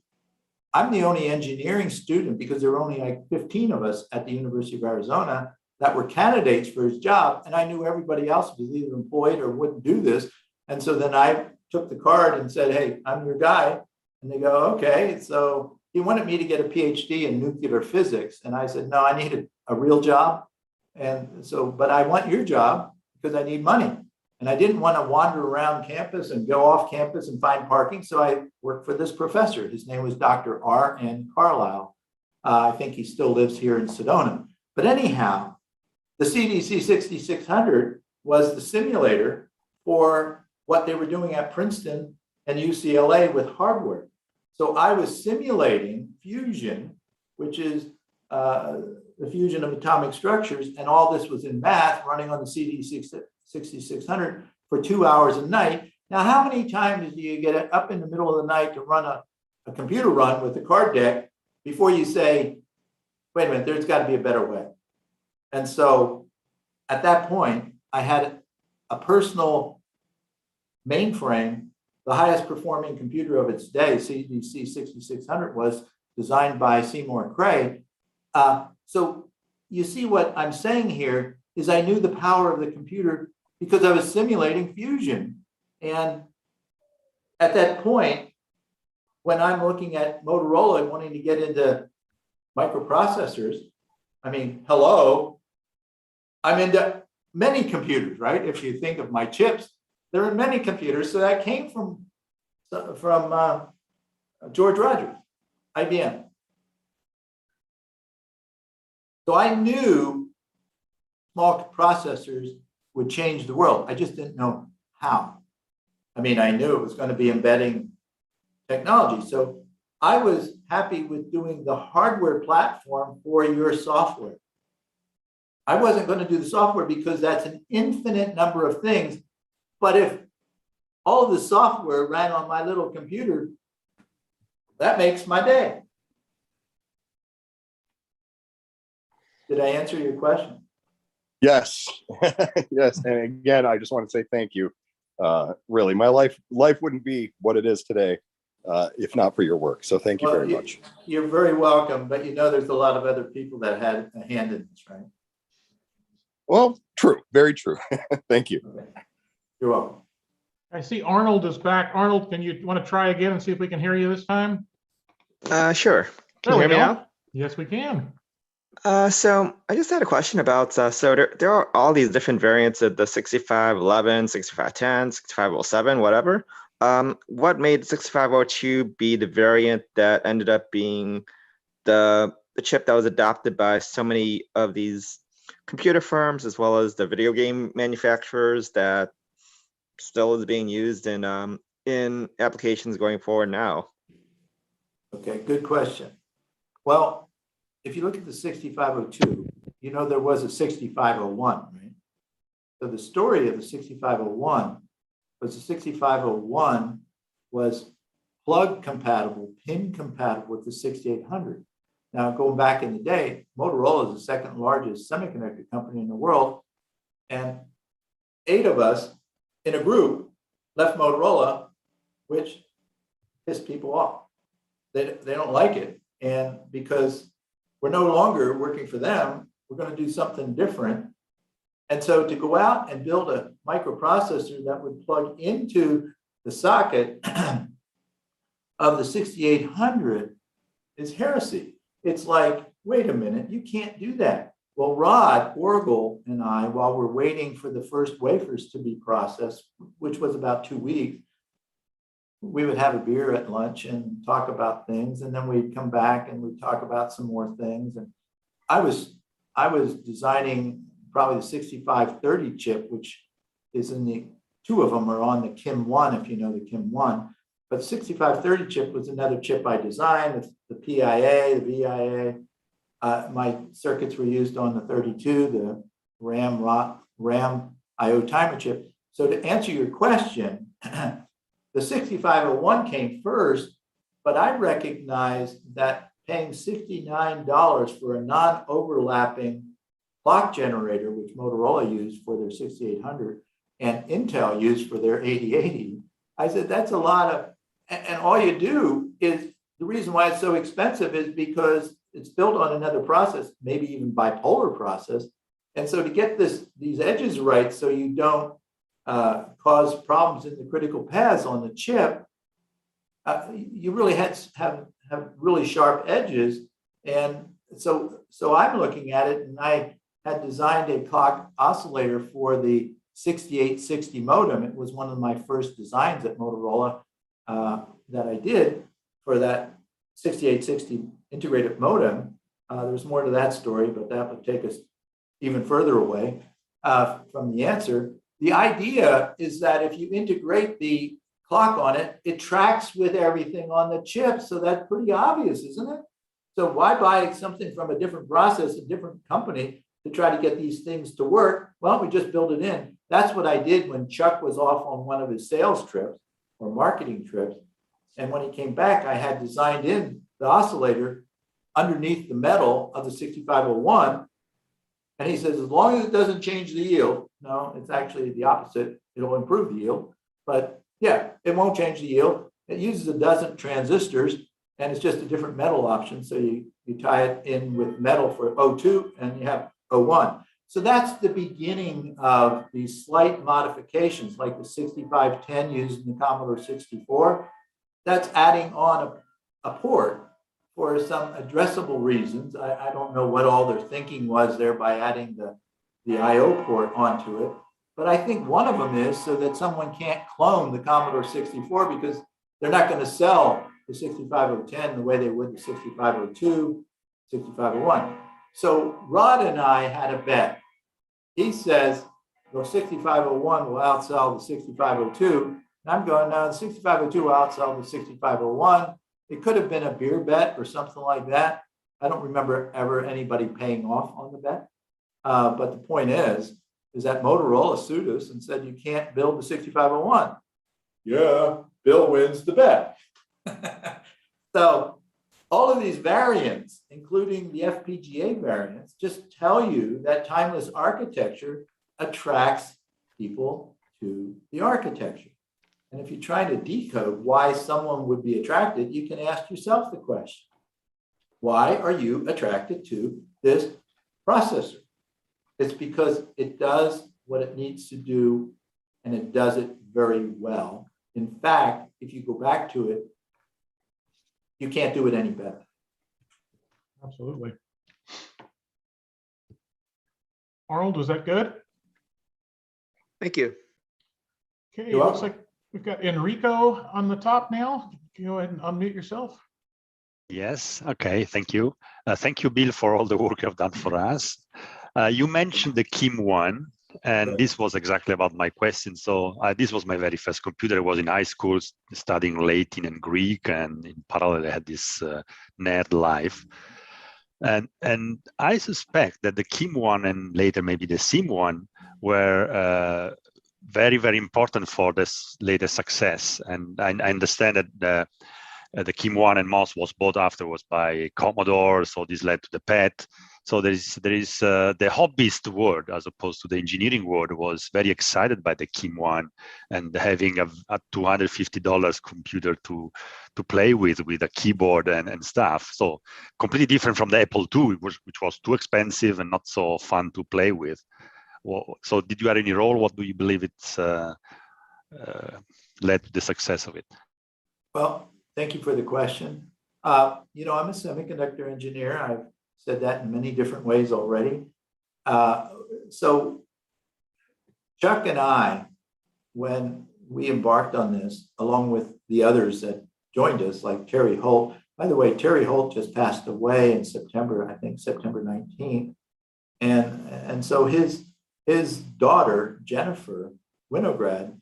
I'm the only engineering student because there were only like 15 of us at the University of Arizona that were candidates for his job. And I knew everybody else was either employed or wouldn't do this. And so then I took the card and said, hey, I'm your guy. And they go, okay. So he wanted me to get a PhD in nuclear physics. And I said, no, I need a real job. And so, but I want your job because I need money. And I didn't want to wander around campus and go off campus and find parking. So I worked for this professor. His name was Dr. R.N. Carlisle. I think he still lives here in Sedona. But anyhow, the CDC 6600 was the simulator for what they were doing at Princeton and UCLA with hardware. So I was simulating fusion, which is the fusion of atomic structures, and all this was in math running on the CDC 6600 for 2 hours a night. Now, how many times do you get up in the middle of the night to run a computer run with a card deck before you say, wait a minute, there's got to be a better way? And so at that point, I had a personal mainframe. The highest performing computer of its day, CDC 6600, was designed by Seymour Cray. So you see what I'm saying here is I knew the power of the computer because I was simulating fusion. And at that point, when I'm looking at Motorola and wanting to get into microprocessors, I mean, hello, I'm into many computers, right? If you think of my chips, there are many computers. So that came from George Rogers, IBM. So I knew small processors would change the world. I just didn't know how. I mean, I knew it was going to be embedding technology. So I was happy with doing the hardware platform for your software. I wasn't going to do the software because that's an infinite number of things. But if all of the software ran on my little computer, that makes my day. Did I answer your question? Yes. Yes. And again, I just want to say thank you. Really, my life wouldn't be what it is today if not for your work. So thank you very much. You're very welcome. But you know, there's a lot of other people that had a hand in this, right? Well, true. Very true. Thank you. Okay. You're welcome. I see Arnold is back. Arnold, can you want to try again and see if we can hear you this time? Sure. Can There you we hear me go. now? Yes, we can. So I just had a question about, so there are all these different variants of the 6511, 6510, 6507, whatever. What made 6502 be the variant that ended up being the chip that was adopted by so many of these computer firms, as well as the video game manufacturers, that still is being used in applications going forward now? Okay, good question. Well, if you look at the 6502, you know there was a 6501, right? So the story of the 6501 was the 6501 was plug compatible, pin compatible with the 6800. Now, going back in the day, Motorola is the second largest semiconductor company in the world. And 8 of us in a group left Motorola, which pissed people off. They don't like it. And because we're no longer working for them, we're going to do something different. And so to go out and build a microprocessor that would plug into the socket of the 6800 is heresy. It's like, wait a minute, you can't do that. Well, Rod Orgel and I, while we're waiting for the first wafers to be processed, which was about 2 weeks, we would have a beer at lunch and talk about things. And then we'd come back and we'd talk about some more things. And I was designing probably the 6530 chip, which is in the, 2 of them are on the Kim 1, if you know the Kim 1. But the 6530 chip was another chip I designed, the PIA, the VIA. My circuits were used on the 32, the RAM IO timer chip. So to answer your question, the 6501 came first, but I recognize that paying $69 for a non-overlapping clock generator, which Motorola used for their 6800 and Intel used for their 8080, I said, that's a lot of, and all you do is, the reason why it's so expensive is because it's built on another process, maybe even bipolar process. And so to get these edges right so you don't cause problems in the critical paths on the chip, you really had to have really sharp edges. And so I'm looking at it, and I had designed a clock oscillator for the 6860 modem. It was one of my first designs at Motorola that I did for that 6860 integrated modem. There's more to that story, but that would take us even further away from the answer. The idea is that if you integrate the clock on it, it tracks with everything on the chip. So that's pretty obvious, isn't it? So why buy something from a different process, a different company, to try to get these things to work? Why don't we just build it in? That's what I did when Chuck was off on one of his sales trips or marketing trips. And when he came back, I had designed in the oscillator underneath the metal of the 6501. And he says, as long as it doesn't change the yield, no, it's actually the opposite. It'll improve the yield. But yeah, it won't change the yield. It uses a dozen transistors, and it's just a different metal option. So you tie it in with metal for O2, and you have O1. So that's the beginning of these slight modifications, like the 6510 used in the Commodore 64. That's adding on a port for some addressable reasons. I don't know what all their thinking was there by adding the I/O port onto it. But I think one of them is so that someone can't clone the Commodore 64, because they're not going to sell the 6510 the way they would the 6502, 6501. So Rod and I had a bet. He says the 6501 will outsell the 6502. And I'm going, no, the 6502 will outsell the 6501. It could have been a beer bet or something like that. I don't remember ever anybody paying off on the bet. But the point is that Motorola sued us and said, you can't build the 6501. Yeah, Bill wins the bet. So all of these variants, including the FPGA variants, just tell you that timeless architecture attracts people to the architecture. And if you're trying to decode why someone would be attracted, you can ask yourself the question, why are you attracted to this processor? It's because it does what it needs to do, and it does it very well. In fact, if you go back to it, you can't do it any better. Absolutely. Arnold, was that good? Thank you. Okay, You're looks welcome. like we've got Enrico on the top now. Can you go ahead and unmute yourself? Yes, okay, thank you. Thank you, Bill, for all the work you've done for us. You mentioned the Kim one, and this was exactly about my question. So this was my very first computer. I was in high school studying Latin and Greek, and in parallel I had this nerd life. And I suspect that the Kim one and later maybe the Sim one were very, very important for this later success. And I understand that the Kim 1 and MOS was bought afterwards by Commodore, so this led to the PET. So there is the hobbyist world, as opposed to the engineering world, was very excited by the Kim 1 and having a $250 computer to play with a keyboard and stuff. So completely different from the Apple II, which was too expensive and not so fun to play with. Well, so did you have any role? What do you believe it's led to the success of it? Well, thank you for the question. I'm a semiconductor engineer. I've said that in many different ways already. So Chuck and I, when we embarked on this, along with the others that joined us, like Terry Holt. By the way, Terry Holt just passed away in September, I think September 19th. And so his daughter, Jennifer Winograd,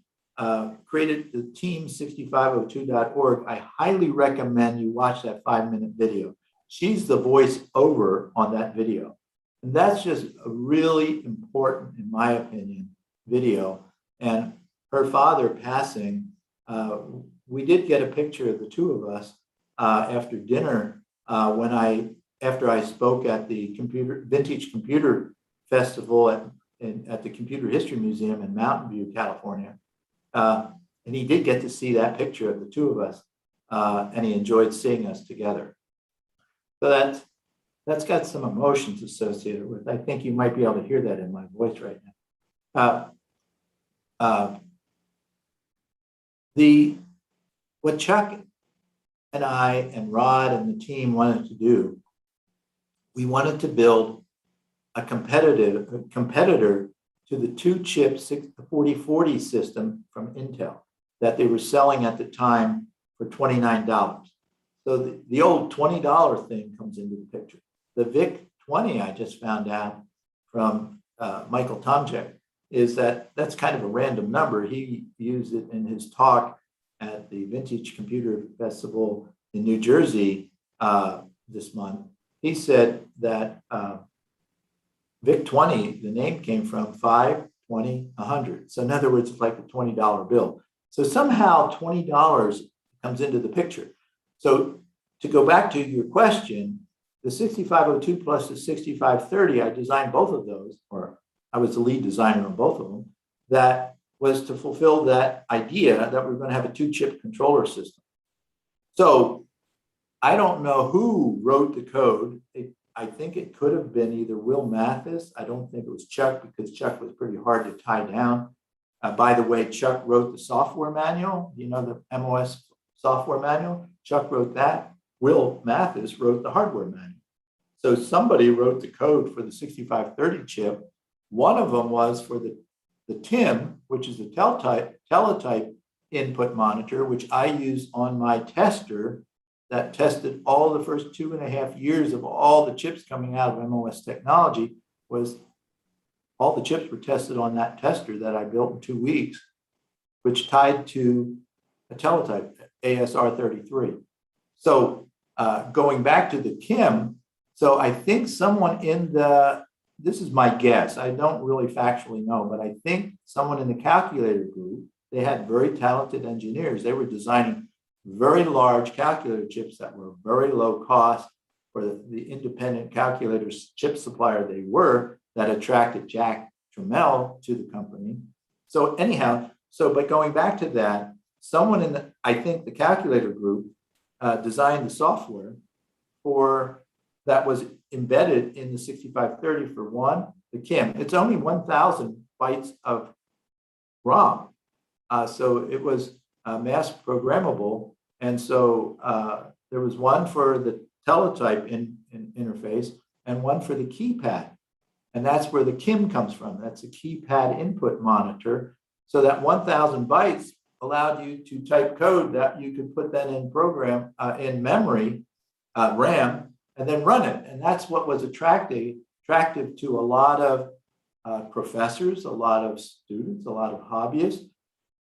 created the team6502.org. I highly recommend you watch that 5-minute video. She's the voiceover on that video. And that's just a really important, in my opinion, video. And her father passing, we did get a picture of the two of us after dinner after I spoke at the Vintage Computer Festival at the Computer History Museum in Mountain View, California. And he did get to see that picture of the two of us, and he enjoyed seeing us together. So that's got some emotions associated with it. I think you might be able to hear that in my voice right now. What Chuck and I and Rod and the team wanted to do, we wanted to build a competitor to the two-chip 4040 system from Intel that they were selling at the time for $29. So the old $20 thing comes into the picture. The VIC-20, I just found out from Michael Tomczyk, is that's kind of a random number. He used it in his talk at the Vintage Computer Festival in New Jersey this month. He said that VIC-20, the name came from 5, 20, 100. So in other words, it's like a $20 bill. So somehow $20 comes into the picture. So to go back to your question, the 6502 plus the 6530, I designed both of those, or I was the lead designer on both of them. That was to fulfill that idea that we're going to have a two-chip controller system. So I don't know who wrote the code. I think it could have been either Will Mathis. I don't think it was Chuck, because Chuck was pretty hard to tie down. By the way, Chuck wrote the software manual, you know, the MOS software manual. Chuck wrote that. Will Mathis wrote the hardware manual. So somebody wrote the code for the 6530 chip. One of them was for the TIM, which is the teletype input monitor, which I use on my tester that tested all the first 2.5 years of all the chips coming out of MOS technology. Was all the chips were tested on that tester that I built in 2 weeks, which tied to a teletype, ASR33. So going back to the KIM, so I think someone in this is my guess, I don't really factually know, but I think someone in the calculator group, they had very talented engineers. They were designing very large calculator chips that were very low cost for the independent calculator chip supplier they were, that attracted Jack Trammell to the company. So anyhow, but going back to that, someone in I think the calculator group designed the software that was embedded in the 6530 for the KIM. It's only 1,000 bytes of ROM. So it was mass programmable. And so there was one for the teletype interface and one for the keypad. And that's where the KIM comes from. That's a keypad input monitor. So that 1,000 bytes allowed you to type code that you could put then in program, in memory, RAM, and then run it. And that's what was attractive to a lot of professors, a lot of students, a lot of hobbyists.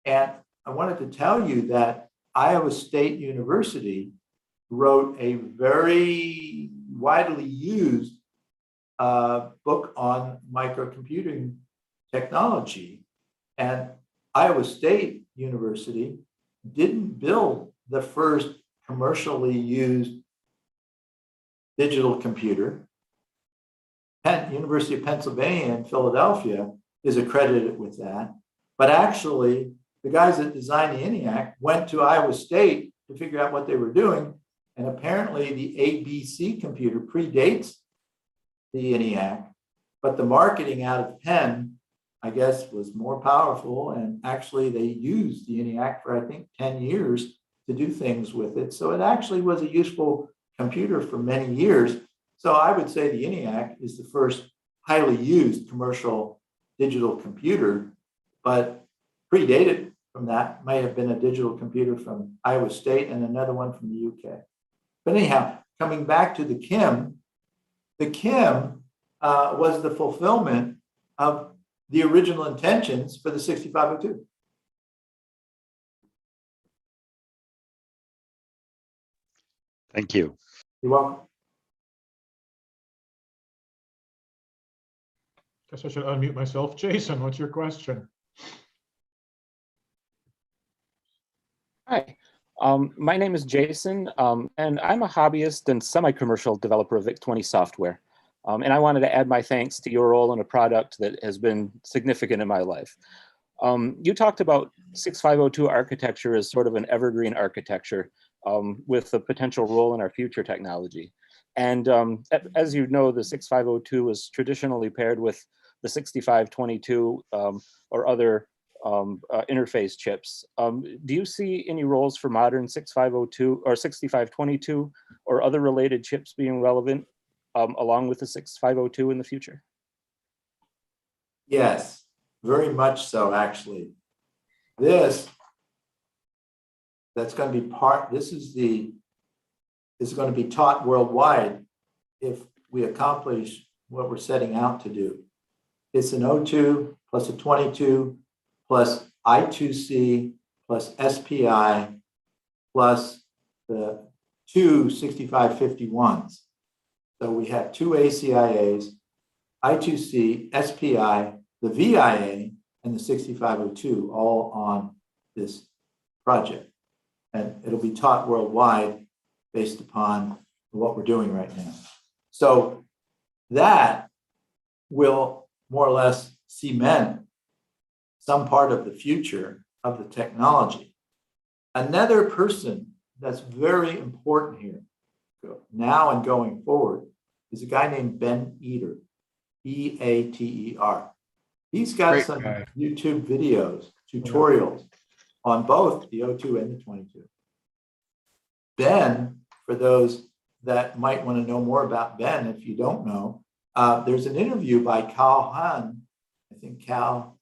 And I wanted to tell you that Iowa State University wrote a very widely used book on microcomputing technology. And Iowa State University didn't build the first commercially used digital computer. University of Pennsylvania in Philadelphia is accredited with that. But actually, the guys that designed the ENIAC went to Iowa State to figure out what they were doing. And apparently the ABC computer predates the ENIAC, but the marketing out of Penn, I guess, was more powerful. And actually they used the ENIAC for, I think, 10 years to do things with it. So it actually was a useful computer for many years. So I would say the ENIAC is the first highly used commercial digital computer, but predated from that might have been a digital computer from Iowa State and another one from the UK. But anyhow, coming back to the KIM was the fulfillment of the original intentions for the 6502. Thank you. You're welcome. Guess I should unmute myself. Jason, what's your question? Hi, my name is Jason, and I'm a hobbyist and semi-commercial developer of VIC-20 software. And I wanted to add my thanks to your role in a product that has been significant in my life. You talked about 6502 architecture as sort of an evergreen architecture with a potential role in our future technology. And as you know, the 6502 is traditionally paired with the 6522 or other interface chips. Do you see any roles for modern 6502 or 6522 or other related chips being relevant along with the 6502 in the future? Yes, very much so, actually. That's going to be this is going to be taught worldwide if we accomplish what we're setting out to do. It's an O2 plus a 22 plus I2C plus SPI plus the two 6551s. So we have two ACIAs, I2C, SPI, the VIA, and the 6502 all on this project. And it'll be taught worldwide based upon what we're doing right now. So that will more or less cement some part of the future of the technology. Another person that's very important here now and going forward is a guy named Ben Eater, E-A-T-E-R. He's got Great some guy. YouTube videos, tutorials on both the O2 and the 22. Ben, for those that might want to know more about Ben, if you don't know, there's an interview by Cal Hahn, I think Cal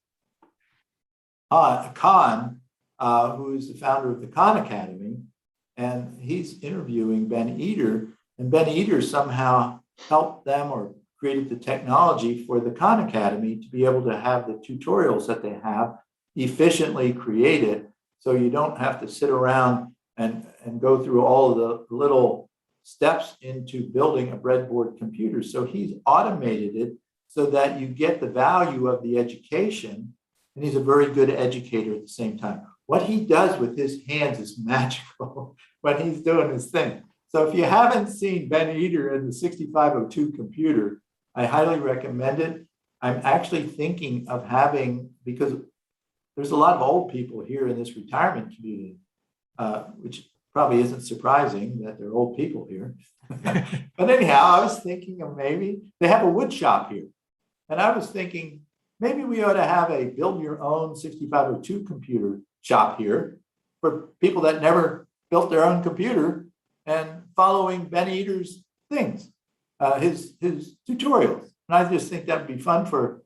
Khan, who's the founder of the Khan Academy, and he's interviewing Ben Eater, and Ben Eater somehow helped them or created the technology for the Khan Academy to be able to have the tutorials that they have efficiently created, so you don't have to sit around and go through all of the little steps into building a breadboard computer. So he's automated it so that you get the value of the education, and he's a very good educator at the same time. What he does with his hands is magical when he's doing his thing. So if you haven't seen Ben Eater in the 6502 computer, I highly recommend it. I'm actually thinking of having, because there's a lot of old people here in this retirement community, which probably isn't surprising that there are old people here. But anyhow, I was thinking of maybe, they have a wood shop here. And I was thinking, maybe we ought to have a build your own 6502 computer shop here for people that never built their own computer and following Ben Eater's things, his tutorials. And I just think that would be fun for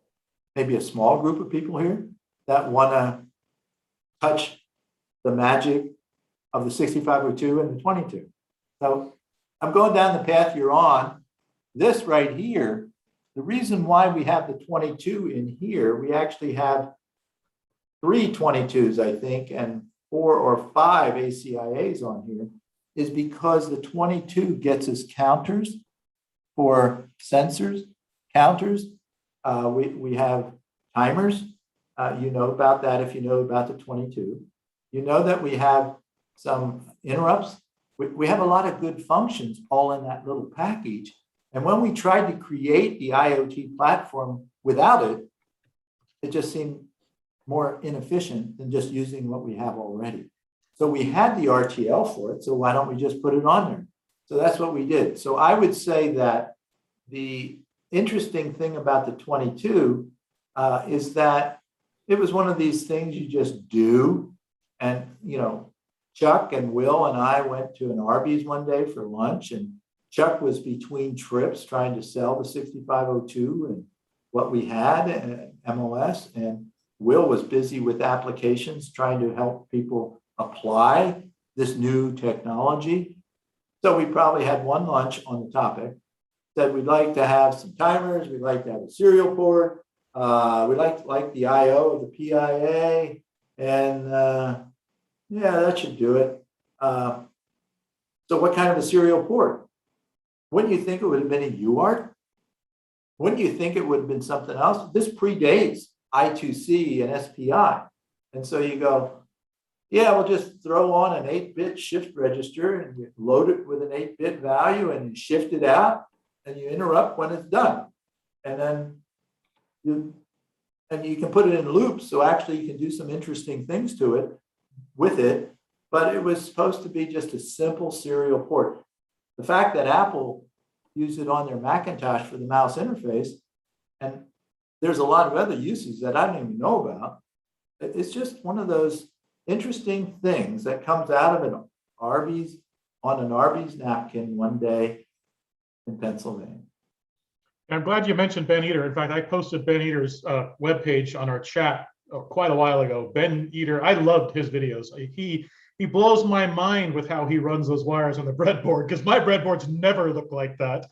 maybe a small group of people here that want to touch the magic of the 6502 and the 22. So I'm going down the path you're on. This right here, the reason why we have the 22 in here, we actually have 3 22s, I think, and 4 or 5 ACIAs on here, is because the 22 gets us counters for sensors, counters. We have timers. You know about that if you know about the 22. You know that we have some interrupts. We have a lot of good functions all in that little package. And when we tried to create the IoT platform without it, it just seemed more inefficient than just using what we have already. So we had the RTL for it, so why don't we just put it on there? So that's what we did. So I would say that the interesting thing about the 22 is that it was one of these things you just do. And, you know, Chuck and Will and I went to an Arby's one day for lunch, and Chuck was between trips trying to sell the 6502 and what we had at MOS, and Will was busy with applications trying to help people apply this new technology. So we probably had one lunch on the topic, said we'd like to have some timers, we'd like to have a serial port, we like the IO of the PIA, and yeah, that should do it. So what kind of a serial port? Wouldn't you think it would have been a UART? Wouldn't you think it would have been something else? This predates I2C and SPI. And so you go, Yeah, we'll just throw on an 8-bit shift register and you load it with an 8-bit value and you shift it out and you interrupt when it's done. And then you can put it in loops. So actually you can do some interesting things to it with it, but it was supposed to be just a simple serial port. The fact that Apple used it on their Macintosh for the mouse interface, and there's a lot of other uses that I don't even know about. It's just one of those interesting things that comes out of an Arby's napkin one day in Pennsylvania. I'm glad you mentioned Ben Eater. In fact, I posted Ben Eater's webpage on our chat quite a while ago. Ben Eater, I loved his videos. He blows my mind with how he runs those wires on the breadboard, because my breadboards never look like that.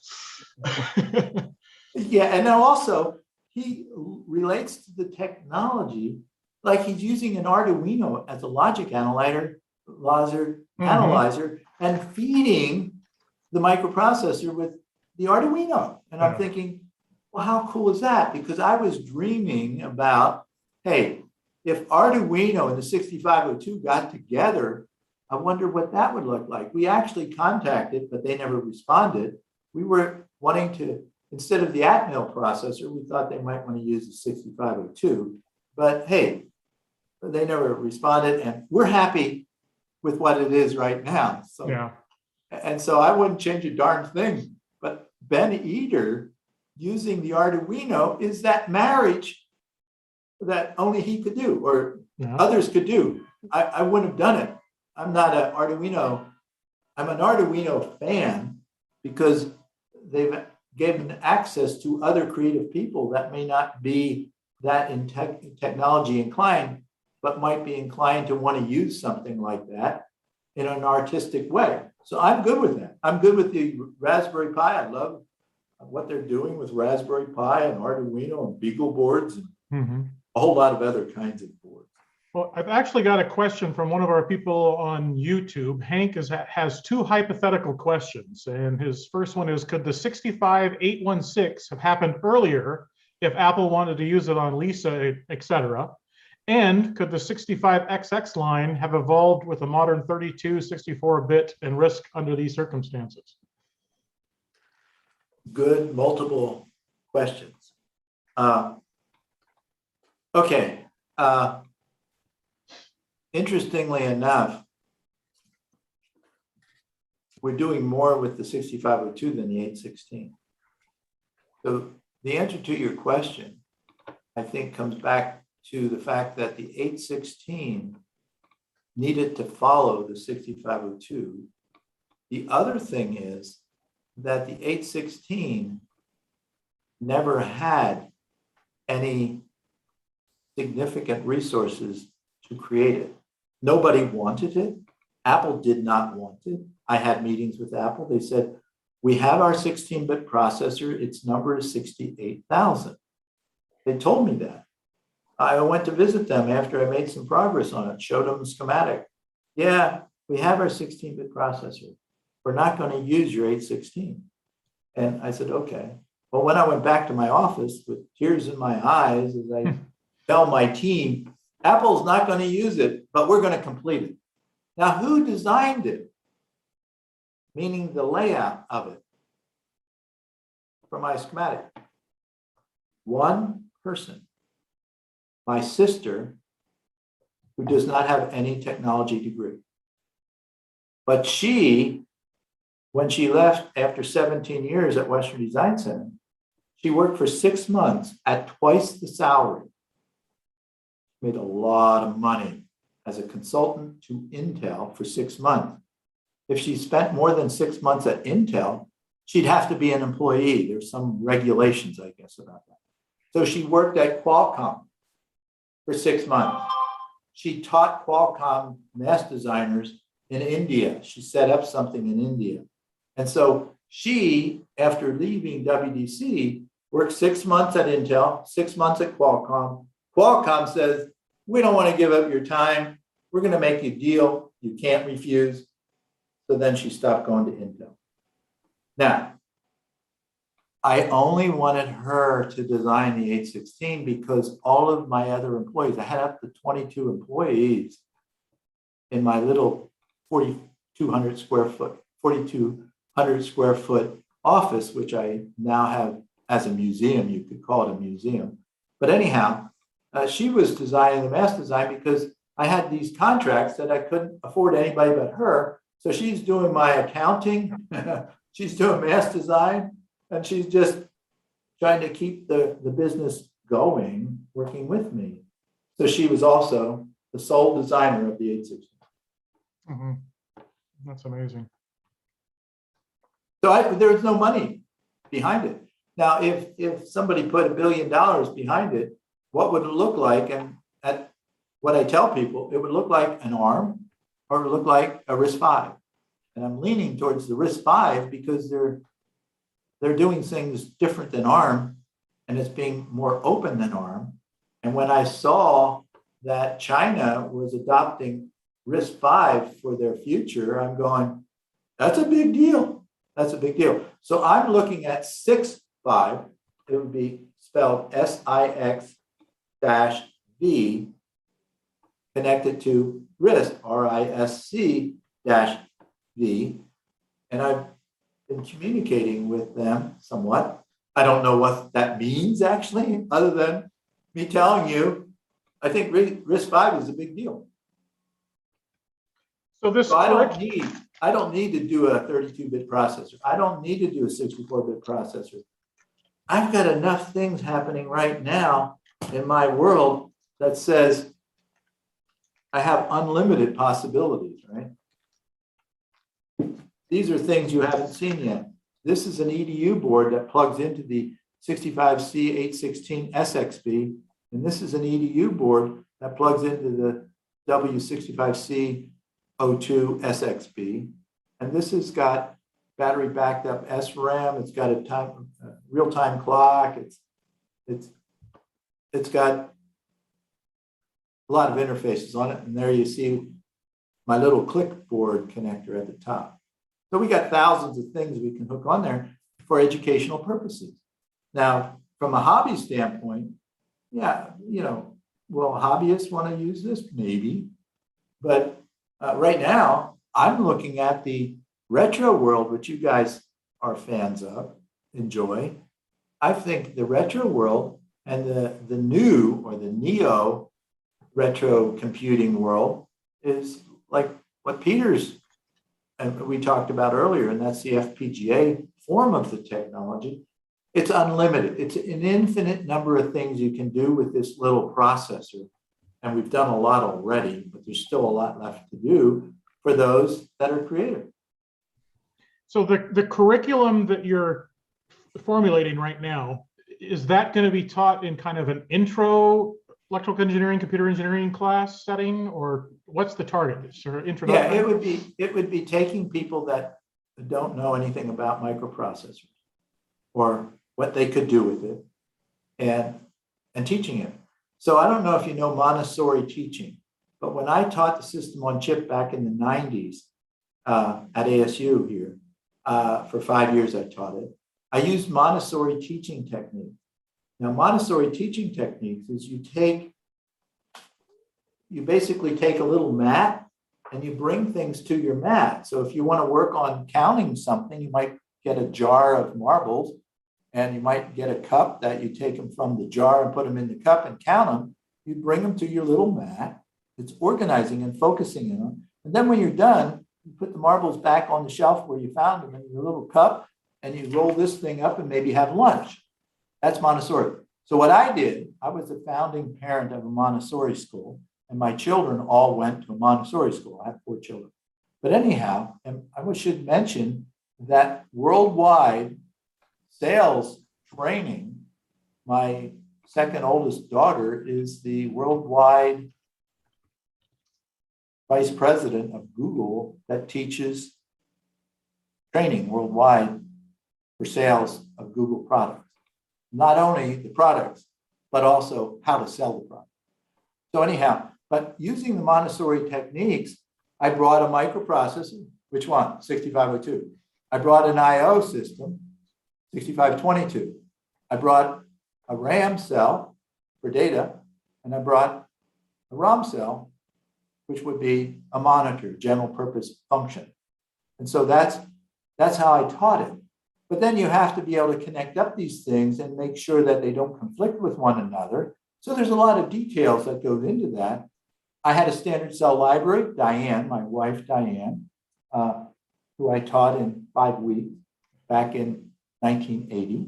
Yeah, and then also he relates to the technology like he's using an Arduino as a logic analyzer and feeding the microprocessor with the Arduino. And I'm thinking, well, how cool is that? Because I was dreaming about, hey, if Arduino and the 6502 got together, I wonder what that would look like. We actually contacted, but they never responded. We were wanting to, instead of the Atmel processor, we thought they might want to use the 6502. But hey, they never responded, and we're happy with what it is right now. So, yeah. And so I wouldn't change a darn thing. But Ben Eater using the Arduino is that marriage that only he could do, or others could do. I wouldn't have done it. I'm not an Arduino. I'm an Arduino fan because they've given access to other creative people that may not be that in technology inclined, but might be inclined to want to use something like that in an artistic way. So I'm good with that. I'm good with the Raspberry Pi. I love what they're doing with Raspberry Pi and Arduino and Beagle boards and a whole lot of other kinds of boards. Well, I've actually got a question from one of our people on YouTube. Hank has two hypothetical questions. And his first one is, could the 65816 have happened earlier if Apple wanted to use it on Lisa, etc.? And could the 65XX line have evolved with a modern 32, 64-bit and RISC under these circumstances? Good, multiple questions. Okay. Interestingly enough, we're doing more with the 6502 than the 816. So the answer to your question, I think, comes back to the fact that the 816 needed to follow the 6502. The other thing is that the 816 never had any significant resources to create it. Nobody wanted it. Apple did not want it. I had meetings with Apple. They said, we have our 16-bit processor. Its number is 68,000. They told me that. I went to visit them after I made some progress on it, showed them the schematic. Yeah, we have our 16-bit processor. We're not going to use your 816. And I said, okay. Well, when I went back to my office with tears in my eyes as I tell my team, Apple's not going to use it, but we're going to complete it. Now, who designed it? Meaning the layout of it for my schematic. One person. My sister, who does not have any technology degree. But she, when she left after 17 years at Western Design Center, she worked for 6 months at twice the salary. Made a lot of money as a consultant to Intel for 6 months. If she spent more than 6 months at Intel, she'd have to be an employee. There's some regulations, I guess, about that. So she worked at Qualcomm for 6 months. She taught Qualcomm mask designers in India. She set up something in India. And so she, after leaving WDC, worked 6 months at Intel, 6 months at Qualcomm. Qualcomm says, we don't want to give up your time. We're going to make you a deal you can't refuse. So then she stopped going to Intel. Now, I only wanted her to design the 816 because all of my other employees, I had up to 22 employees, in my little 4,200 square foot office, which I now have as a museum. You could call it a museum. But anyhow, she was designing the mass design because I had these contracts that I couldn't afford anybody but her. So she's doing my accounting, she's doing mass design, and she's just trying to keep the business going, working with me. So she was also the sole designer of the 860. Mhm. That's amazing. So there was no money behind it. Now, if somebody put $1 billion behind it, what would it look like? And at what I tell people, it would look like an arm or it would look like a RISC-V. And I'm leaning towards the RISC-V because they're doing things different than ARM, and it's being more open than ARM. And when I saw that China was adopting RISC-V for their future, I'm going, that's a big deal. That's a big deal. So I'm looking at 6.5. It would be spelled SIX-V connected to RISC, RISC-V. And I've been communicating with them somewhat. I don't know what that means actually, other than me telling you, I think RISC-V is a big deal. So this So I don't need to do a 32-bit processor. I don't need to do a 64-bit processor. I've got enough things happening right now in my world that says I have unlimited possibilities, right? These are things you haven't seen yet. This is an EDU board that plugs into the 65C816 SXB, and this is an EDU board that plugs into the W65C02 SXB. And this has got battery backed up SRAM. It's got a real-time clock. It's got a lot of interfaces on it. And there you see my little clipboard connector at the top. So we got thousands of things we can hook on there for educational purposes. Now, from a hobby standpoint, yeah, will hobbyists want to use this? Maybe. But right now, I'm looking at the retro world, which you guys are fans of, enjoy. I think the retro world and the new or the neo retro computing world is like what Peter's and we talked about earlier, and that's the FPGA form of the technology. It's unlimited. It's an infinite number of things you can do with this little processor. And we've done a lot already, but there's still a lot left to do for those that are creative. So the curriculum that you're formulating right now, is that going to be taught in kind of an intro electrical engineering, computer engineering class setting, or what's the target? Introduction? Yeah, it would be taking people that don't know anything about microprocessors or what they could do with it and teaching it. So I don't know if you know Montessori teaching, but when I taught the system on chip back in the 90s at ASU here, for 5 years I taught it, I used Montessori teaching techniques. Now, Montessori teaching techniques is you basically take a little mat and you bring things to your mat. So if you want to work on counting something, you might get a jar of marbles and you might get a cup that you take them from the jar and put them in the cup and count them. You bring them to your little mat. It's organizing and focusing in them. And then when you're done, you put the marbles back on the shelf where you found them in your little cup and you roll this thing up and maybe have lunch. That's Montessori. So what I did, I was a founding parent of a Montessori school, and my children all went to a Montessori school. I have 4 children. But anyhow, and I should mention that worldwide sales training, my second oldest daughter is the worldwide vice president of Google that teaches training worldwide for sales of Google products. Not only the products, but also how to sell the product. So anyhow, but using the Montessori techniques, I brought a microprocessor. Which one? 6502. I brought an I/O system, 6522. I brought a RAM cell for data, and I brought a ROM cell which would be a monitor, general purpose function. And so that's how I taught it. But then you have to be able to connect up these things and make sure that they don't conflict with one another. So there's a lot of details that go into that. I had a standard cell library, Diane, my wife, Diane, who I taught in 5 weeks back in 1980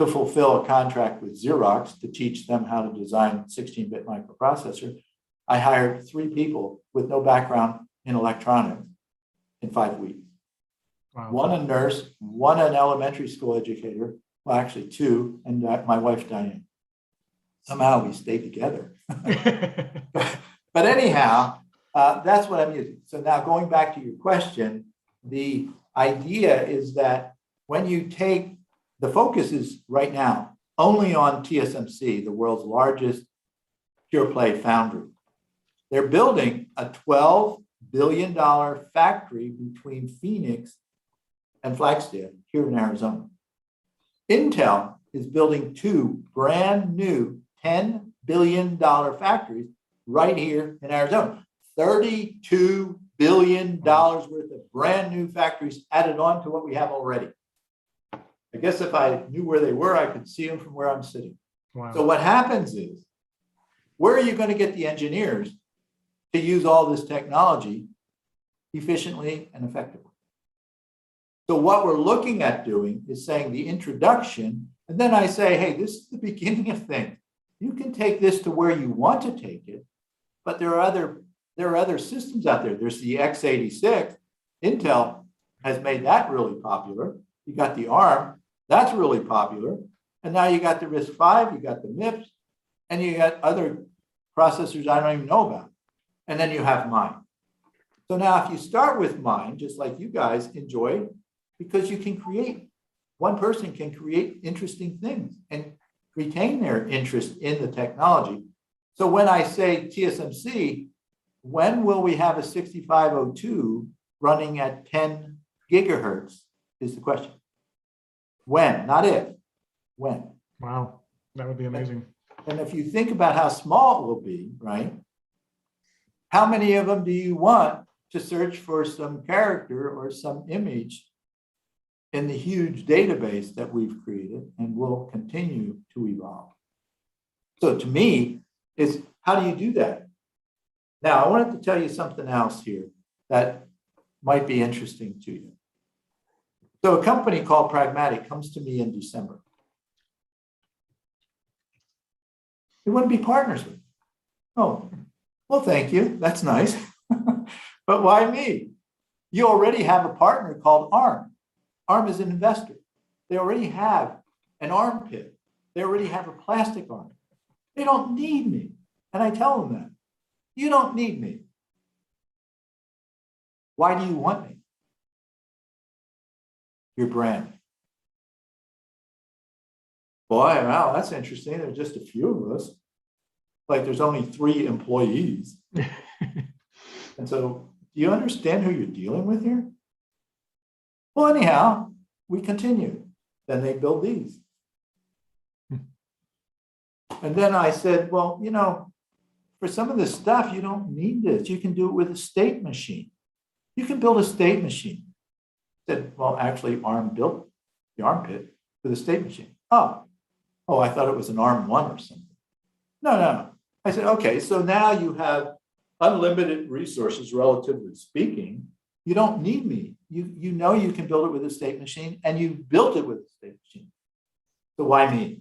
to fulfill a contract with Xerox to teach them how to design 16-bit microprocessor. I hired 3 people with no background in electronics in 5 weeks. Wow. One a nurse, one an elementary school educator, well, actually 2, and my wife, Diane. Somehow we stayed together. But anyhow, that's what I'm using. So now going back to your question, the idea is that when you take, the focus is right now only on TSMC, the world's largest pure play foundry. They're building a $12 billion factory between Phoenix and Flagstaff here in Arizona. Intel is building 2 brand new $10 billion factories right here in Arizona. $32 billion worth of brand new factories added on to what we have already. I guess if I knew where they were, I could see them from where I'm sitting. Wow. So what happens is, where are you going to get the engineers to use all this technology efficiently and effectively? So what we're looking at doing is saying the introduction, and then I say, hey, this is the beginning of things. You can take this to where you want to take it, but there are other systems out there. There's the x86. Intel has made that really popular. You got the ARM, that's really popular. And now you got the RISC-V, you got the MIPS, and you got other processors I don't even know about. And then you have mine. So now if you start with mine, just like you guys enjoy, because you can create, one person can create interesting things and retain their interest in the technology. So when I say TSMC, when will we have a 6502 running at 10 gigahertz is the question. When, not if, when. Wow, that would be amazing. And if you think about how small it will be, right? How many of them do you want to search for some character or some image in the huge database that we've created and will continue to evolve? So to me, it's how do you do that? Now, I wanted to tell you something else here that might be interesting to you. So a company called Pragmatic comes to me in December. They wouldn't be partners with me. Oh, well, thank you. That's nice. But why me? You already have a partner called ARM. ARM is an investor. They already have an ARM pit. They already have a plastic arm. They don't need me. And I tell them that. You don't need me. Why do you want me? Your brand. Boy, wow, that's interesting. There's just a few of us. Like there's only 3 employees. And so, do you understand who you're dealing with here? Well, anyhow, we continue. Then they build these. And then I said, well, you know, for some of this stuff, you don't need this. You can do it with a state machine. You can build a state machine. I said, well, actually, ARM built the ARM pit with a state machine. Oh, I thought it was an ARM 1 or something. No. I said, okay, so now you have unlimited resources, relatively speaking. You don't need me. You know you can build it with a state machine, and you built it with a state machine. So why me?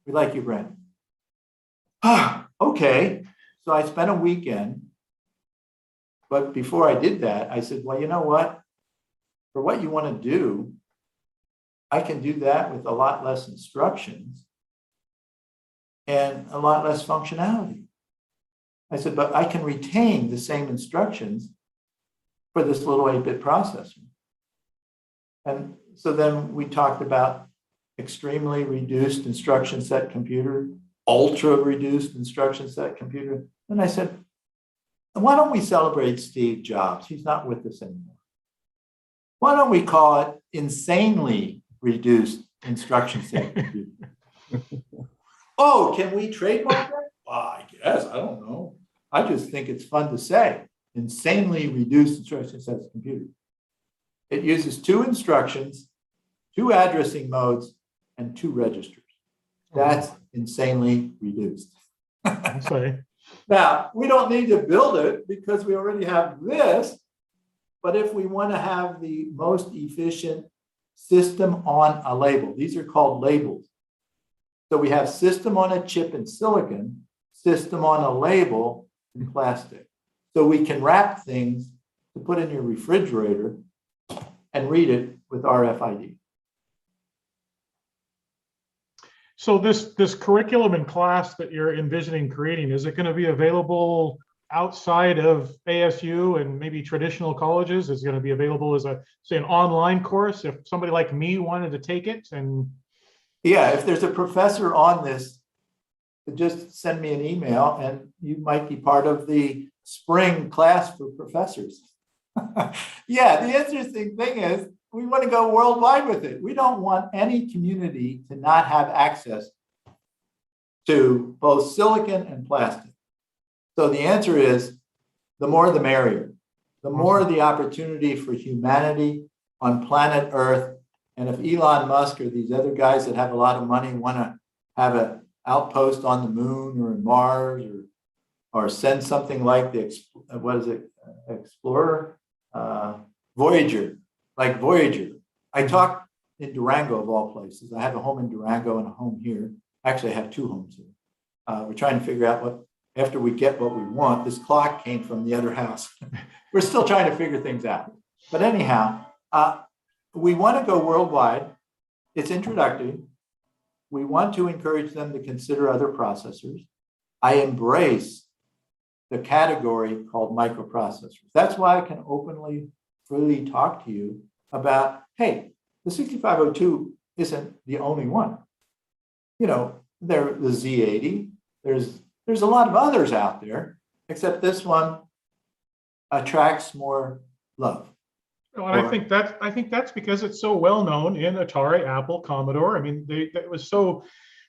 We like you, Brent. Okay. So I spent a weekend. But before I did that, I said, well, you know what? For what you want to do, I can do that with a lot less instructions and a lot less functionality. I said, but I can retain the same instructions for this little 8-bit processor. And so then we talked about extremely reduced instruction set computer, ultra reduced instruction set computer. And I said, why don't we celebrate Steve Jobs? He's not with us anymore. Why don't we call it insanely reduced instruction set computer? Oh, can we trademark that? Well, I guess, I don't know. I just think it's fun to say. insanely reduced instruction set as a computer. It uses 2 instructions, 2 addressing modes, and 2 registers. That's insanely reduced. I'm sorry. Now, we don't need to build it because we already have this, but if we want to have the most efficient system on a label, these are called labels. So we have system on a chip in silicon, system on a label in plastic. So we can wrap things to put in your refrigerator and read it with RFID. So this curriculum and class that you're envisioning creating, is it going to be available outside of ASU and maybe traditional colleges? Is it going to be available as say an online course if somebody like me wanted to take it? And yeah, if there's a professor on this, just send me an email and you might be part of the spring class for professors. Yeah, the interesting thing is we want to go worldwide with it. We don't want any community to not have access to both silicon and plastic. So the answer is the more the merrier. The more the opportunity for humanity on planet Earth. And if Elon Musk or these other guys that have a lot of money want to have an outpost on the moon or in Mars or send something like the, what is it, Explorer? Voyager, like Voyager. I talk in Durango of all places. I have a home in Durango and a home here. Actually, I have 2 homes here. We're trying to figure out what, after we get what we want, this clock came from the other house. We're still trying to figure things out. But anyhow, we want to go worldwide. It's introductory. We want to encourage them to consider other processors. I embrace the category called microprocessors. That's why I can openly, freely talk to you about, hey, the 6502 isn't the only one. You know, the Z80, there's a lot of others out there, except this one attracts more love. Well, I think that's because it's so well known in Atari, Apple, Commodore. I mean, that was so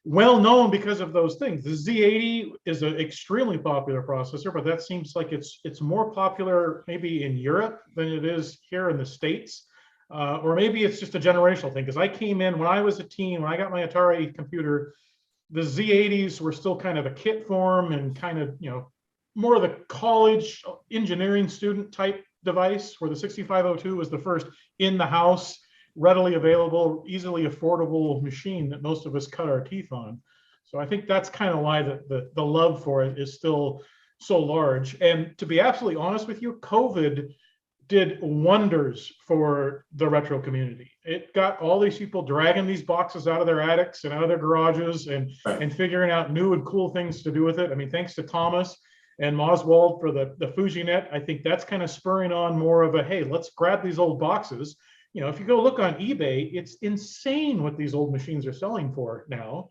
well known because of those things. The Z80 is an extremely popular processor, but that seems like it's more popular maybe in Europe than it is here in the States. Or maybe it's just a generational thing, because I came in when I was a teen, when I got my Atari computer, the Z80s were still kind of a kit form and kind of, you know, more of the college engineering student type device, where the 6502 was the first in the house, readily available, easily affordable machine that most of us cut our teeth on. So I think that's kind of why the love for it is still so large. And to be absolutely honest with you, COVID did wonders for the retro community. It got all these people dragging these boxes out of their attics and out of their garages and figuring out new and cool things to do with it. I mean, thanks to Thomas and Moswald for the FujiNet, I think that's kind of spurring on more of a, hey, let's grab these old boxes. You know, if you go look on eBay, it's insane what these old machines are selling for now.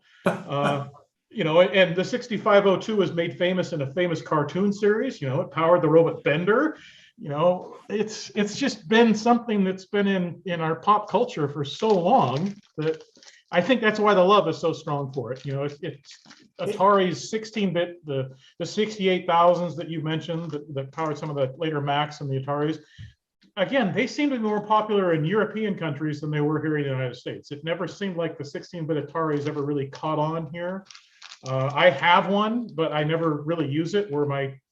You know, and the 6502 was made famous in a famous cartoon series. You know, it powered the robot Bender. You know, it's just been something that's been in our pop culture for so long that I think that's why the love is so strong for it. You know, it's Atari's 16-bit, the 68000s that you mentioned that powered some of the later Macs and the Ataris. Again, they seem to be more popular in European countries than they were here in the United States. It never seemed like the 16-bit Ataris ever really caught on here. I have one, but I never really use it, where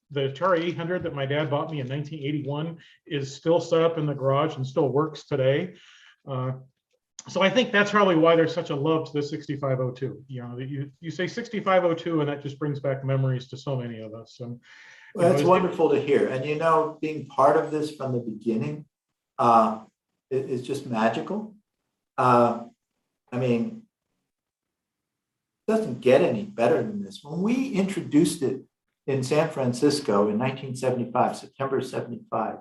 the Atari 800 that my dad bought me in 1981 is still set up in the garage and still works today. So I think that's probably why there's such a love to the 6502. You know, you say 6502 and that just brings back memories to so many of us. And well, that's wonderful to hear. And you know, being part of this from the beginning is just magical. I mean, it doesn't get any better than this. When we introduced it in San Francisco in 1975, September 75,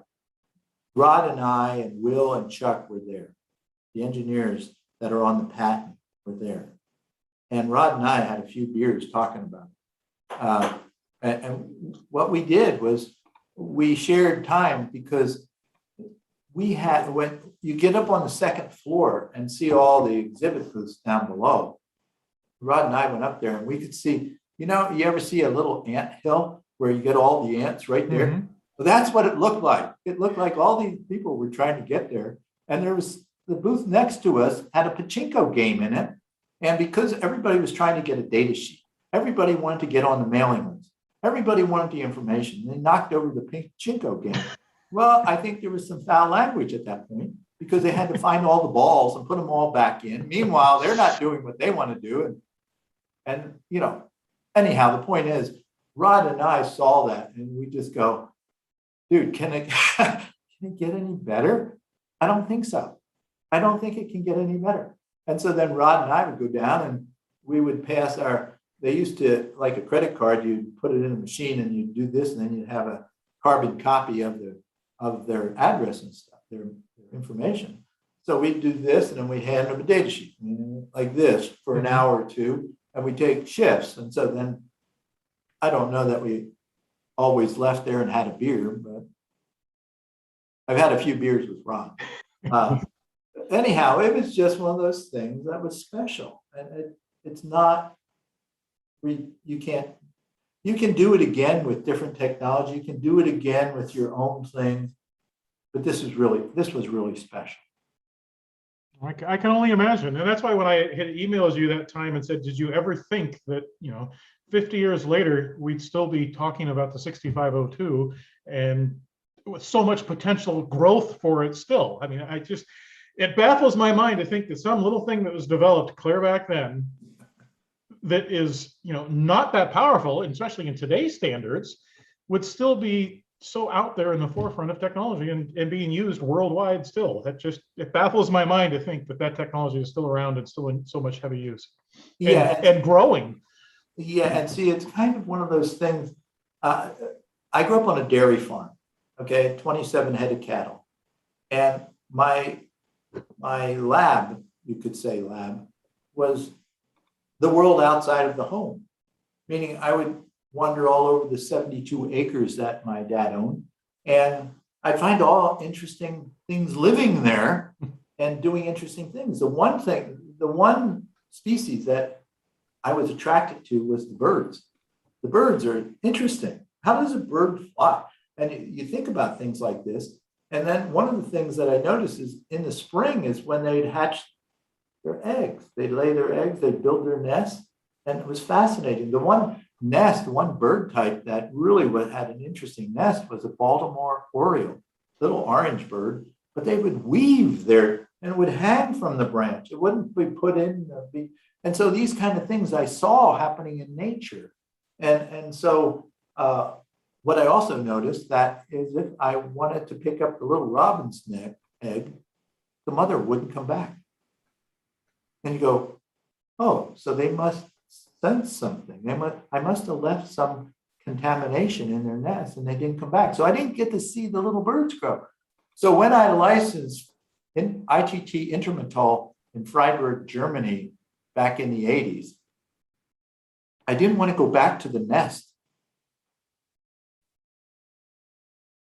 Rod and I and Will and Chuck were there. The engineers that are on the patent were there. And Rod and I had a few beers talking about it. And what we did was we shared time, because we had, when you get up on the second floor and see all the exhibit booths down below, Rod and I went up there and we could see, you know, you ever see a little ant hill where you get all the ants right there? Mm-hmm. Well, that's what it looked like. It looked like all these people were trying to get there. And there was the booth next to us had a pachinko game in it. And because everybody was trying to get a data sheet, everybody wanted to get on the mailing list. Everybody wanted the information. They knocked over the pachinko game. Well, I think there was some foul language at that point because they had to find all the balls and put them all back in. Meanwhile, they're not doing what they want to do. And you know, anyhow, the point is, Rod and I saw that and we just go, dude, can it get any better? I don't think so. I don't think it can get any better. And so then Rod and I would go down and we would pass they used to, like a credit card, you'd put it in a machine and you'd do this and then you'd have a carbon copy of their address and stuff, their information. So we'd do this and then we'd hand them a data sheet like this for an hour or two and we take shifts. And so then I don't know that we always left there and had a beer, but I've had a few beers with Ron. Anyhow, it was just one of those things that was special. And it's not, you can do it again with different technology. You can do it again with your own things. But this was really special. I can only imagine. And that's why when I had emailed you that time and said, did you ever think that, 50 years later, we'd still be talking about the 6502 and with so much potential growth for it still. I mean, it baffles my mind to think that some little thing that was developed clear back then that is, not that powerful, especially in today's standards, would still be so out there in the forefront of technology and being used worldwide still. It baffles my mind to think that technology is still around and still in so much heavy use. And growing. Yeah, and see, it's kind of one of those things. I grew up on a dairy farm, 27 head of cattle. And my lab, you could say lab, was the world outside of the home. Meaning I would wander all over the 72 acres that my dad owned. And I'd find all interesting things living there and doing interesting things. The one species that I was attracted to was the birds. The birds are interesting. How does a bird fly? And you think about things like this. And then one of the things that I noticed is in the spring is when they'd hatch their eggs. They'd lay their eggs, they'd build their nest. And it was fascinating. The one bird type that really had an interesting nest was a Baltimore oriole, little orange bird, but they would weave and it would hang from the branch. It wouldn't be put in. And so these kind of things I saw happening in nature. And so what I also noticed that is if I wanted to pick up the little robin's egg, the mother wouldn't come back. And you go, oh, so they must sense something. I must have left some contamination in their nest and they didn't come back. So I didn't get to see the little birds grow. So when I licensed in ITT Intermetall in Freiburg, Germany, back in the 80s, I didn't want to go back to the nest.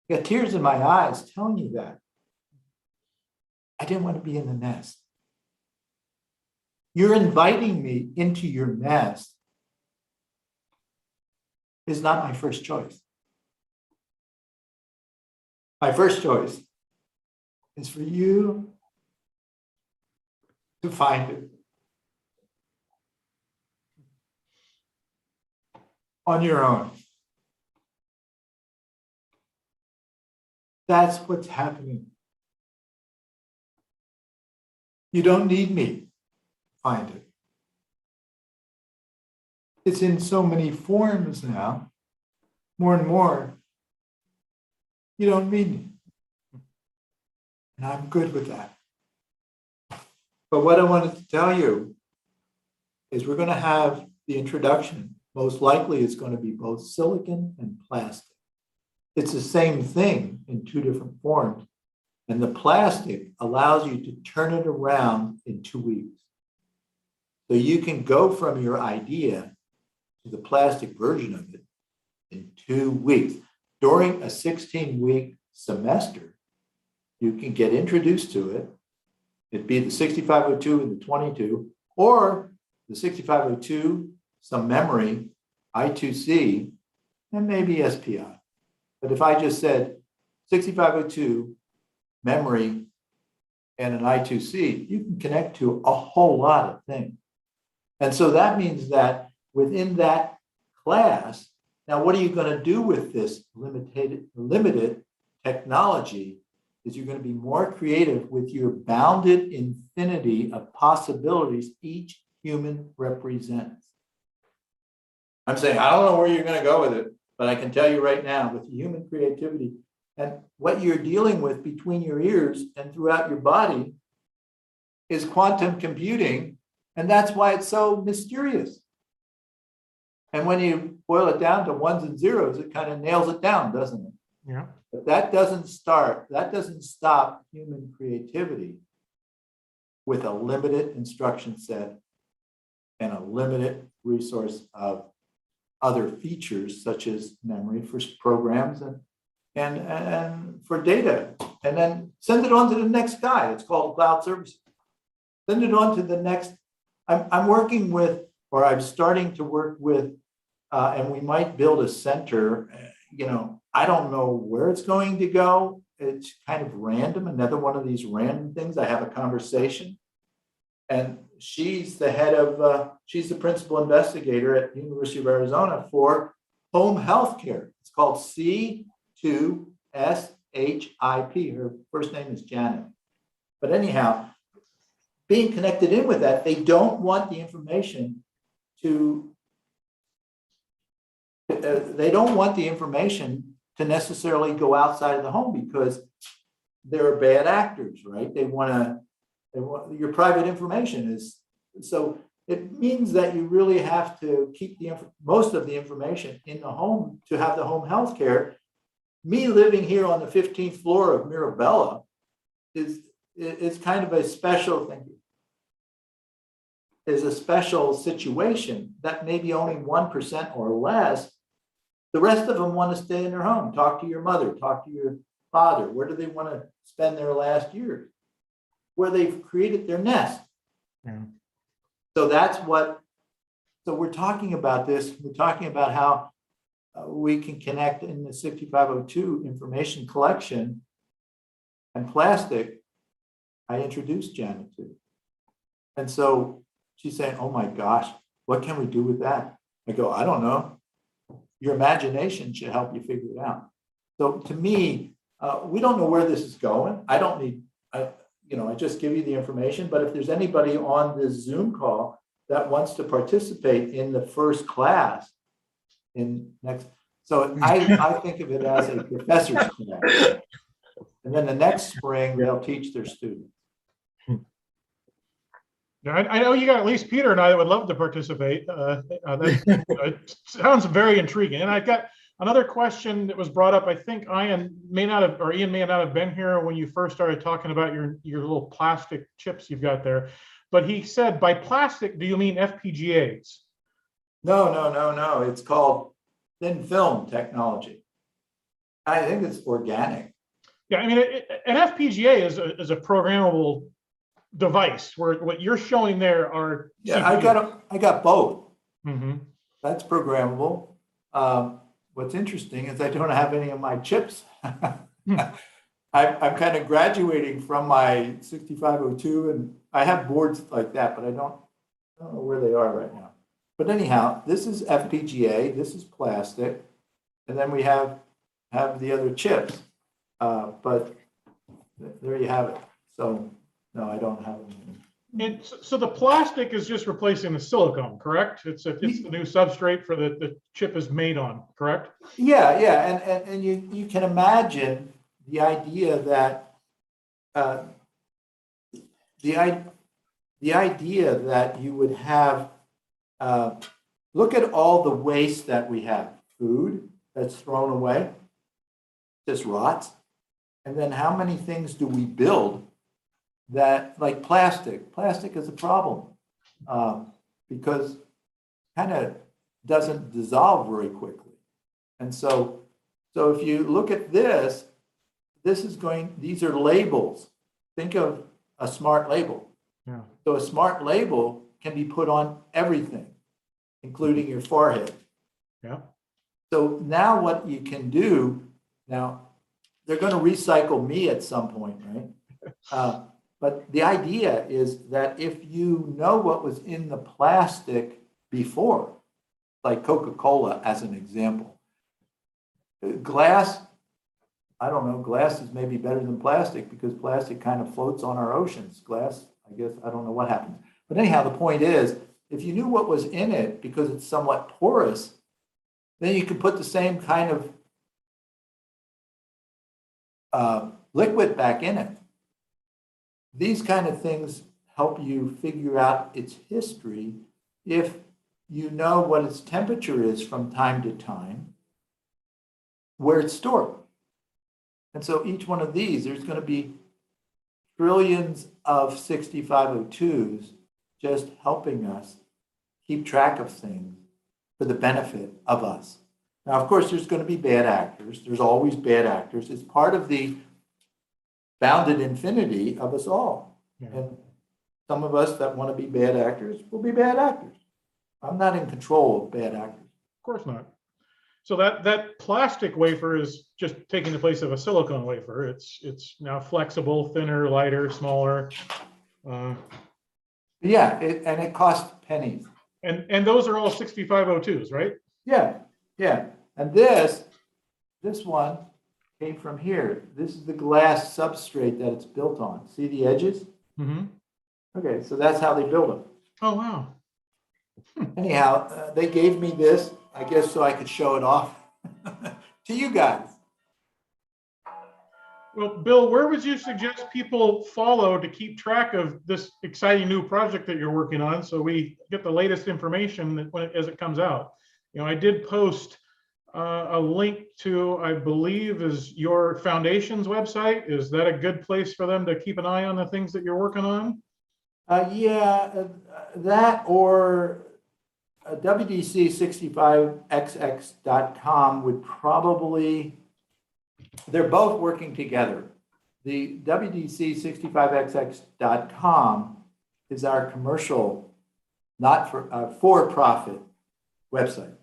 I got tears in my eyes telling you that. I didn't want to be in the nest. You're inviting me into your nest is not my first choice. My first choice is for you to find it on your own. That's what's happening. You don't need me. Find it. It's in so many forms now, more and more. You don't need me. And I'm good with that. But what I wanted to tell you is we're going to have the introduction. Most likely it's going to be both silicon and plastic. It's the same thing in two different forms. And the plastic allows you to turn it around in 2 weeks. So you can go from your idea to the plastic version of it in 2 weeks. During a 16-week semester, you can get introduced to it. It'd be the 6502 and the 22, or the 6502, some memory, I2C, and maybe SPI. But if I just said 6502 memory and an I2C, you can connect to a whole lot of things. And so that means that within that class, now what are you going to do with this limited technology? Is you're going to be more creative with your bounded infinity of possibilities each human represents. I'm saying, I don't know where you're going to go with it, but I can tell you right now, with human creativity and what you're dealing with between your ears and throughout your body is quantum computing. And that's why it's so mysterious. And when you boil it down to ones and zeros, it kind of nails it down, doesn't it? Yeah. But that doesn't stop human creativity with a limited instruction set and a limited resource of other features such as memory for programs and for data. And then send it on to the next guy. It's called cloud services. Send it on to the next. I'm working with, or I'm starting to work with, and we might build a center. I don't know where it's going to go. It's kind of random. Another one of these random things. I have a conversation, and she's the head of, she's the principal investigator at the University of Arizona for home health care. It's called C2SHIP. Her first name is Janet. But anyhow, being connected in with that, they don't want the information to necessarily go outside of the home because they're bad actors, right? They want your private information is, so it means that you really have to keep most of the information in the home to have the home health care. Me living here on the 15th floor of Mirabella is kind of a special thing. Is a special situation that maybe only 1% or less. The rest of them want to stay in their home. Talk to your mother, talk to your father. Where do they want to spend their last years? Where they've created their nest. Yeah. So so we're talking about this. We're talking about how we can connect in the 6502 information collection and plastic. I introduced Janet to. And so she's saying, oh my gosh, what can we do with that? I go, I don't know. Your imagination should help you figure it out. So to me, we don't know where this is going. I don't need, I just give you the information, but if there's anybody on this Zoom call that wants to participate in the first class so I think of it as a professor's class. And then the next spring, they'll teach their students. I know you got at least Peter and I that would love to participate. It sounds very intriguing. And I got another question that was brought up. I think Ian may not have been here when you first started talking about your little plastic chips you've got there. But he said, by plastic, do you mean FPGAs? No. It's called thin film technology. I think it's organic. Yeah, I mean, an FPGA is a programmable device where what you're showing there are CPUs. I got both. Mm-hmm. That's programmable. What's interesting is I don't have any of my chips. I'm kind of graduating from my 6502, and I have boards like that, but I don't know where they are right now. But anyhow, this is FPGA, this is plastic, and then we have the other chips. But there you have it. So no, I don't have any. And so the plastic is just replacing the silicone, correct? It's the new substrate for the chip is made on, correct? Yeah, and you can imagine the idea that the idea that you would have look at all the waste that we have, food that's thrown away, just rots, and then how many things do we build that, like plastic is a problem because kind of doesn't dissolve very quickly. And so if you look at this these are labels. Think of a smart label. Yeah. So a smart label can be put on everything, including your forehead. Yeah. So now what you can do Now, they're going to recycle me at some point, right? But the idea is that if you know what was in the plastic before, like Coca-Cola as an example, glass, I don't know, glass is maybe better than plastic because plastic kind of floats on our oceans. Glass, I guess, I don't know what happens. But anyhow, the point is, if you knew what was in it because it's somewhat porous, then you could put the same kind of liquid back in it. These kind of things help you figure out its history if you know what its temperature is from time to time, where it's stored. And so each one of these, there's going to be trillions of 6502s just helping us keep track of things for the benefit of us. Now, of course, there's going to be bad actors. There's always bad actors. It's part of the bounded infinity of us all. Yeah. And some of us that want to be bad actors will be bad actors. I'm not in control of bad actors. Of course not. So that plastic wafer is just taking the place of a silicone wafer. It's now flexible, thinner, lighter, smaller. Yeah, and it costs pennies. And those are all 6502s, right? Yeah, yeah. And this one came from here. This is the glass substrate that it's built on. See the edges? Mm-hmm. Okay, so that's how they build them. Oh, wow. Anyhow, they gave me this, I guess, so I could show it off to you guys. Well, Bill, where would you suggest people follow to keep track of this exciting new project that you're working on so we get the latest information as it comes out? You know, I did post a link to, I believe, is your foundation's website. Is that a good place for them to keep an eye on the things that you're working on? That or WDC65XX.com would probably, they're both working together. The WDC65XX.com is our commercial, not for-profit website.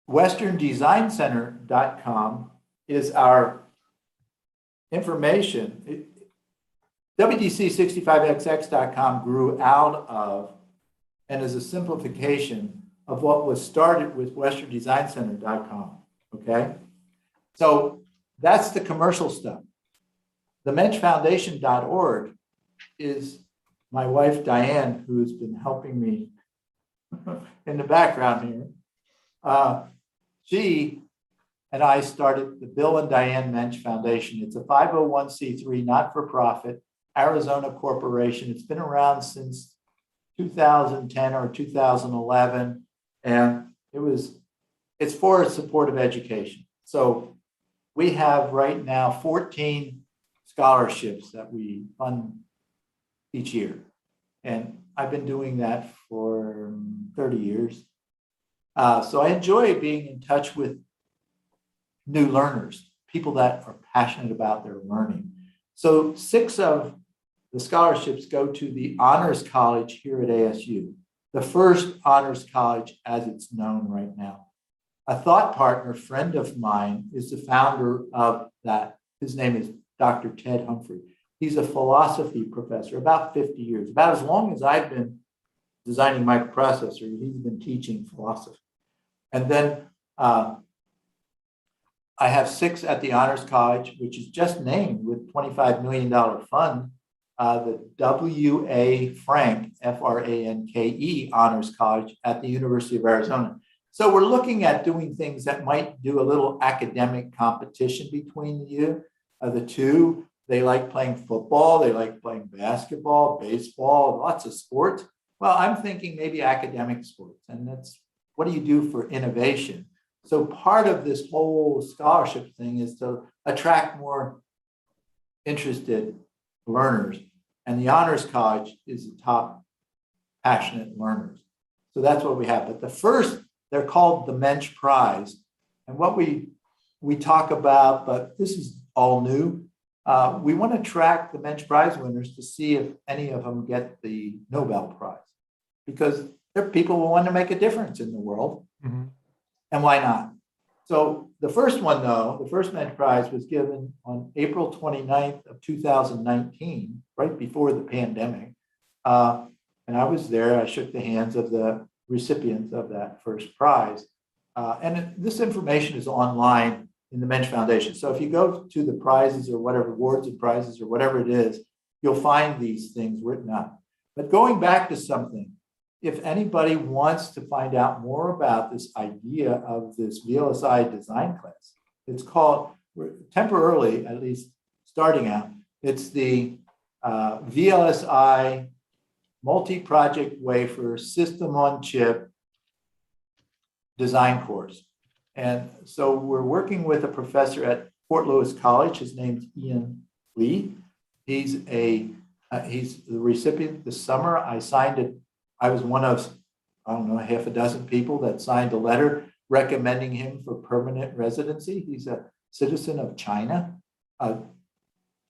WesternDesignCenter.com is our information. WDC65XX.com grew out of and is a simplification of what was started with WesternDesignCenter.com. Okay, so that's the commercial stuff. The MenschFoundation.org is my wife Diane, who's been helping me in the background here. She and I started the Bill and Diane Mensch Foundation. It's a 501c3 not-for-profit Arizona corporation. It's been around since 2010 or 2011, and it's for supportive education. So we have right now 14 scholarships that we fund each year, and I've been doing that for 30 years. So I enjoy being in touch with new learners, people that are passionate about their learning. So 6 of the scholarships go to the Honors College here at ASU, the first honors college as it's known right now. A thought partner, friend of mine, is the founder of that. His name is Dr. Ted Humphrey. He's a philosophy professor, about 50 years, about as long as I've been designing microprocessors, he's been teaching philosophy. And then I have 6 at the Honors College, which is just named with $25 million fund, the W.A. Frank, F-R-A-N-K-E Honors College at the University of Arizona. So we're looking at doing things that might do a little academic competition between the two. They like playing football, they like playing basketball, baseball, lots of sports. Well, I'm thinking maybe academic sports, and that's, what do you do for innovation? So part of this whole scholarship thing is to attract more interested learners. And the Honors College is the top passionate learners. So that's what we have. But the first, they're called the Mensch Prize. And what we talk about, but this is all new, we want to track the Mensch Prize winners to see if any of them get the Nobel Prize. Because they're people who want to make a difference in the world. Mm-hmm. And why not? So the first one, though, the first Mensch Prize was given on April 29th of 2019, right before the pandemic. And I was there. I shook the hands of the recipients of that first prize. This information is online in the Mensch Foundation. So if you go to the prizes or whatever, awards and prizes or whatever it is, you'll find these things written up. But going back to something, if anybody wants to find out more about this idea of this VLSI design class, it's called, temporarily, at least starting out, it's the VLSI multi-project wafer system on chip design course. And so we're working with a professor at Fort Lewis College. His name's Ian Lee. He's the recipient this summer. I signed it. I was one of, I don't know, half a dozen people that signed a letter recommending him for permanent residency. He's a citizen of China.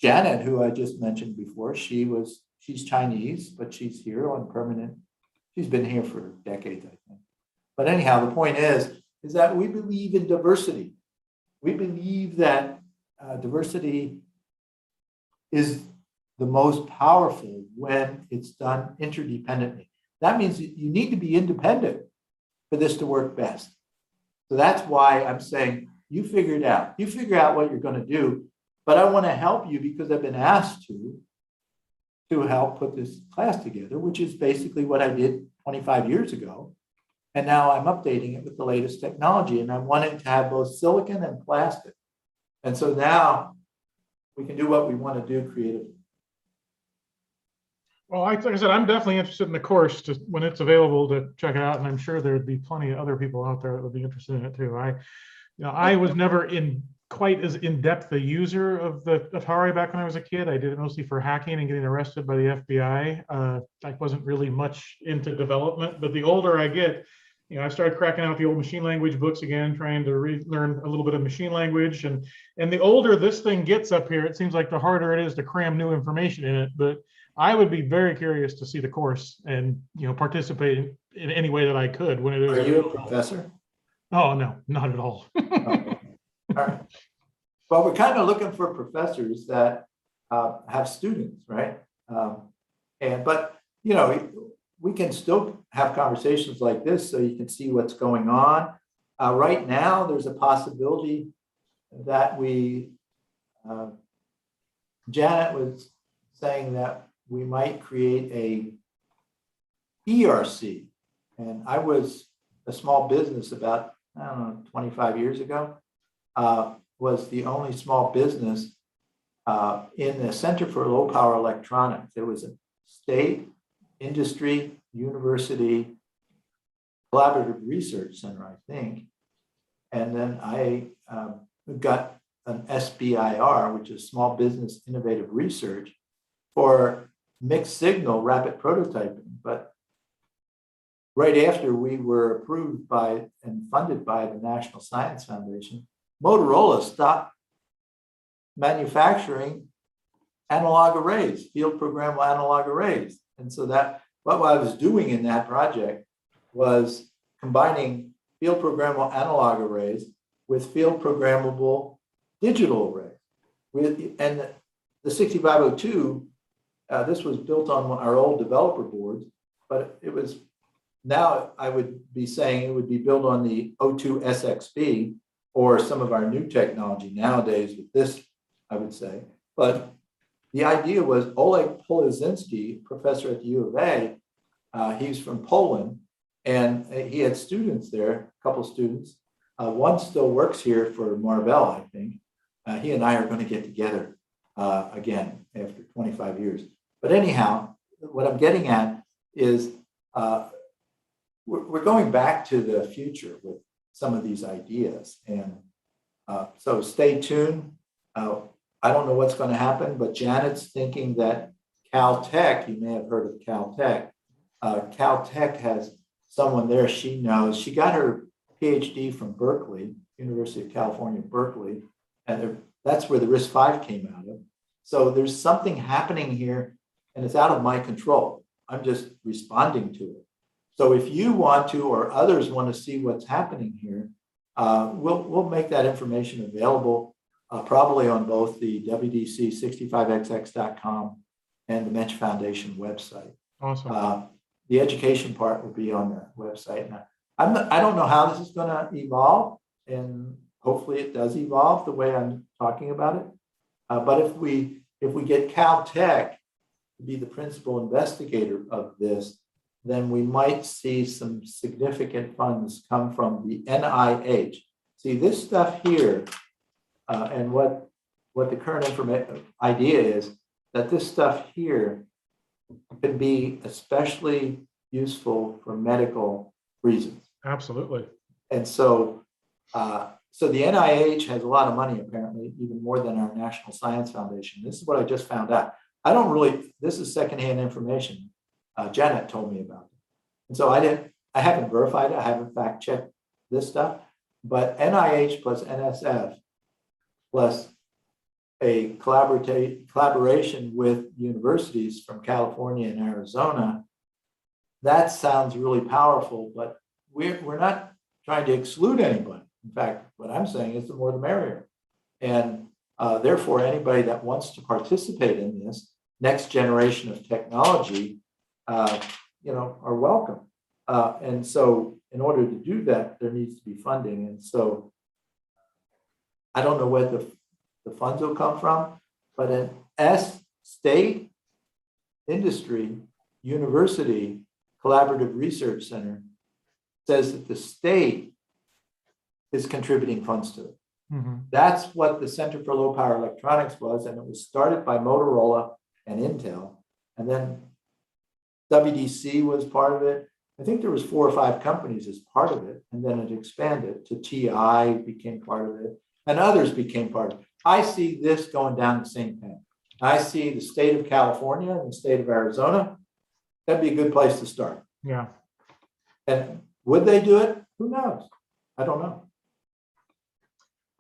Janet, who I just mentioned before, she's Chinese, but she's here on permanent. She's been here for decades, I think. But anyhow, the point is that we believe in diversity. We believe that diversity is the most powerful when it's done interdependently. That means that you need to be independent for this to work best. So that's why I'm saying you figure it out. You figure out what you're going to do, but I want to help you because I've been asked to help put this class together, which is basically what I did 25 years ago. And now I'm updating it with the latest technology, and I'm wanting to have both silicon and plastic. And so now we can do what we want to do creatively. Well, like I said, I'm definitely interested in the course to, when it's available, to check it out, and I'm sure there'd be plenty of other people out there that would be interested in it too. I was never quite as in-depth a user of the Atari back when I was a kid. I did it mostly for hacking and getting arrested by the FBI. I wasn't really much into development, but the older I get, I started cracking out the old machine language books again, trying to relearn a little bit of machine language. And the older this thing gets up here, it seems like the harder it is to cram new information in it. But I would be very curious to see the course and participate in any way that I could when it is. Are you a professor? Oh no, not at all. Okay. All right. Well, we're kind of looking for professors that have students, right? But we can still have conversations like this so you can see what's going on. Right now, there's a possibility that Janet was saying that we might create a ERC. And I was a small business about, 25 years ago, was the only small business in the Center for Low Power Electronics. It was a state, industry, university, collaborative research center, I think. And then I got an SBIR, which is Small Business Innovative Research, for mixed signal rapid prototyping. But right after we were approved by and funded by the National Science Foundation, Motorola stopped manufacturing analog arrays, field programmable analog arrays. And so that what I was doing in that project was combining field programmable analog arrays with field programmable digital arrays. And the 6502, this was built on our old developer boards, but it was, now I would be saying it would be built on the O2 SXB or some of our new technology nowadays with this, I would say. But the idea was Oleg Polizinski, professor at the U of A, he's from Poland, and he had students there, a couple students. One still works here for Marvell, I think. He and I are going to get together again after 25 years. But anyhow, what I'm getting at is we're going back to the future with some of these ideas. And so stay tuned. I don't know what's going to happen, but Janet's thinking that Caltech, you may have heard of Caltech. Caltech has someone there she knows. She got her PhD from Berkeley, University of California, Berkeley, and that's where the RISC-V came out of. So there's something happening here, and it's out of my control. I'm just responding to it. So if you want to, or others want to see what's happening here, We'll make that information available probably on both the WDC65XX.com and the Mensch Foundation website. Awesome. The education part will be on the website. Now, I don't know how this is going to evolve, and hopefully it does evolve the way I'm talking about it. But if we get Caltech to be the principal investigator of this, then we might see some significant funds come from the NIH. See, this stuff here, and what the current idea is that this stuff here could be especially useful for medical reasons. Absolutely. And so, so the NIH has a lot of money, apparently, even more than our National Science Foundation. This is what I just found out. This is secondhand information. Janet told me about it. And so I haven't verified it. I haven't fact checked this stuff, but NIH plus NSF plus a collaboration with universities from California and Arizona, that sounds really powerful, but we're not trying to exclude anybody. In fact, what I'm saying is the more the merrier. And therefore, anybody that wants to participate in this next generation of technology, are welcome. And so in order to do that, there needs to be funding. And so I don't know where the funds will come from, but an state, industry, university, collaborative research center says that the state is contributing funds to it. Mm-hmm. That's what the Center for Low Power Electronics was, and it was started by Motorola and Intel, and then WDC was part of it. I think there was 4 or 5 companies as part of it, and then it expanded to TI became part of it, and others became part of it. I see this going down the same path. I see the state of California and the state of Arizona. That'd be a good place to start. Yeah. And would they do it? Who knows? I don't know.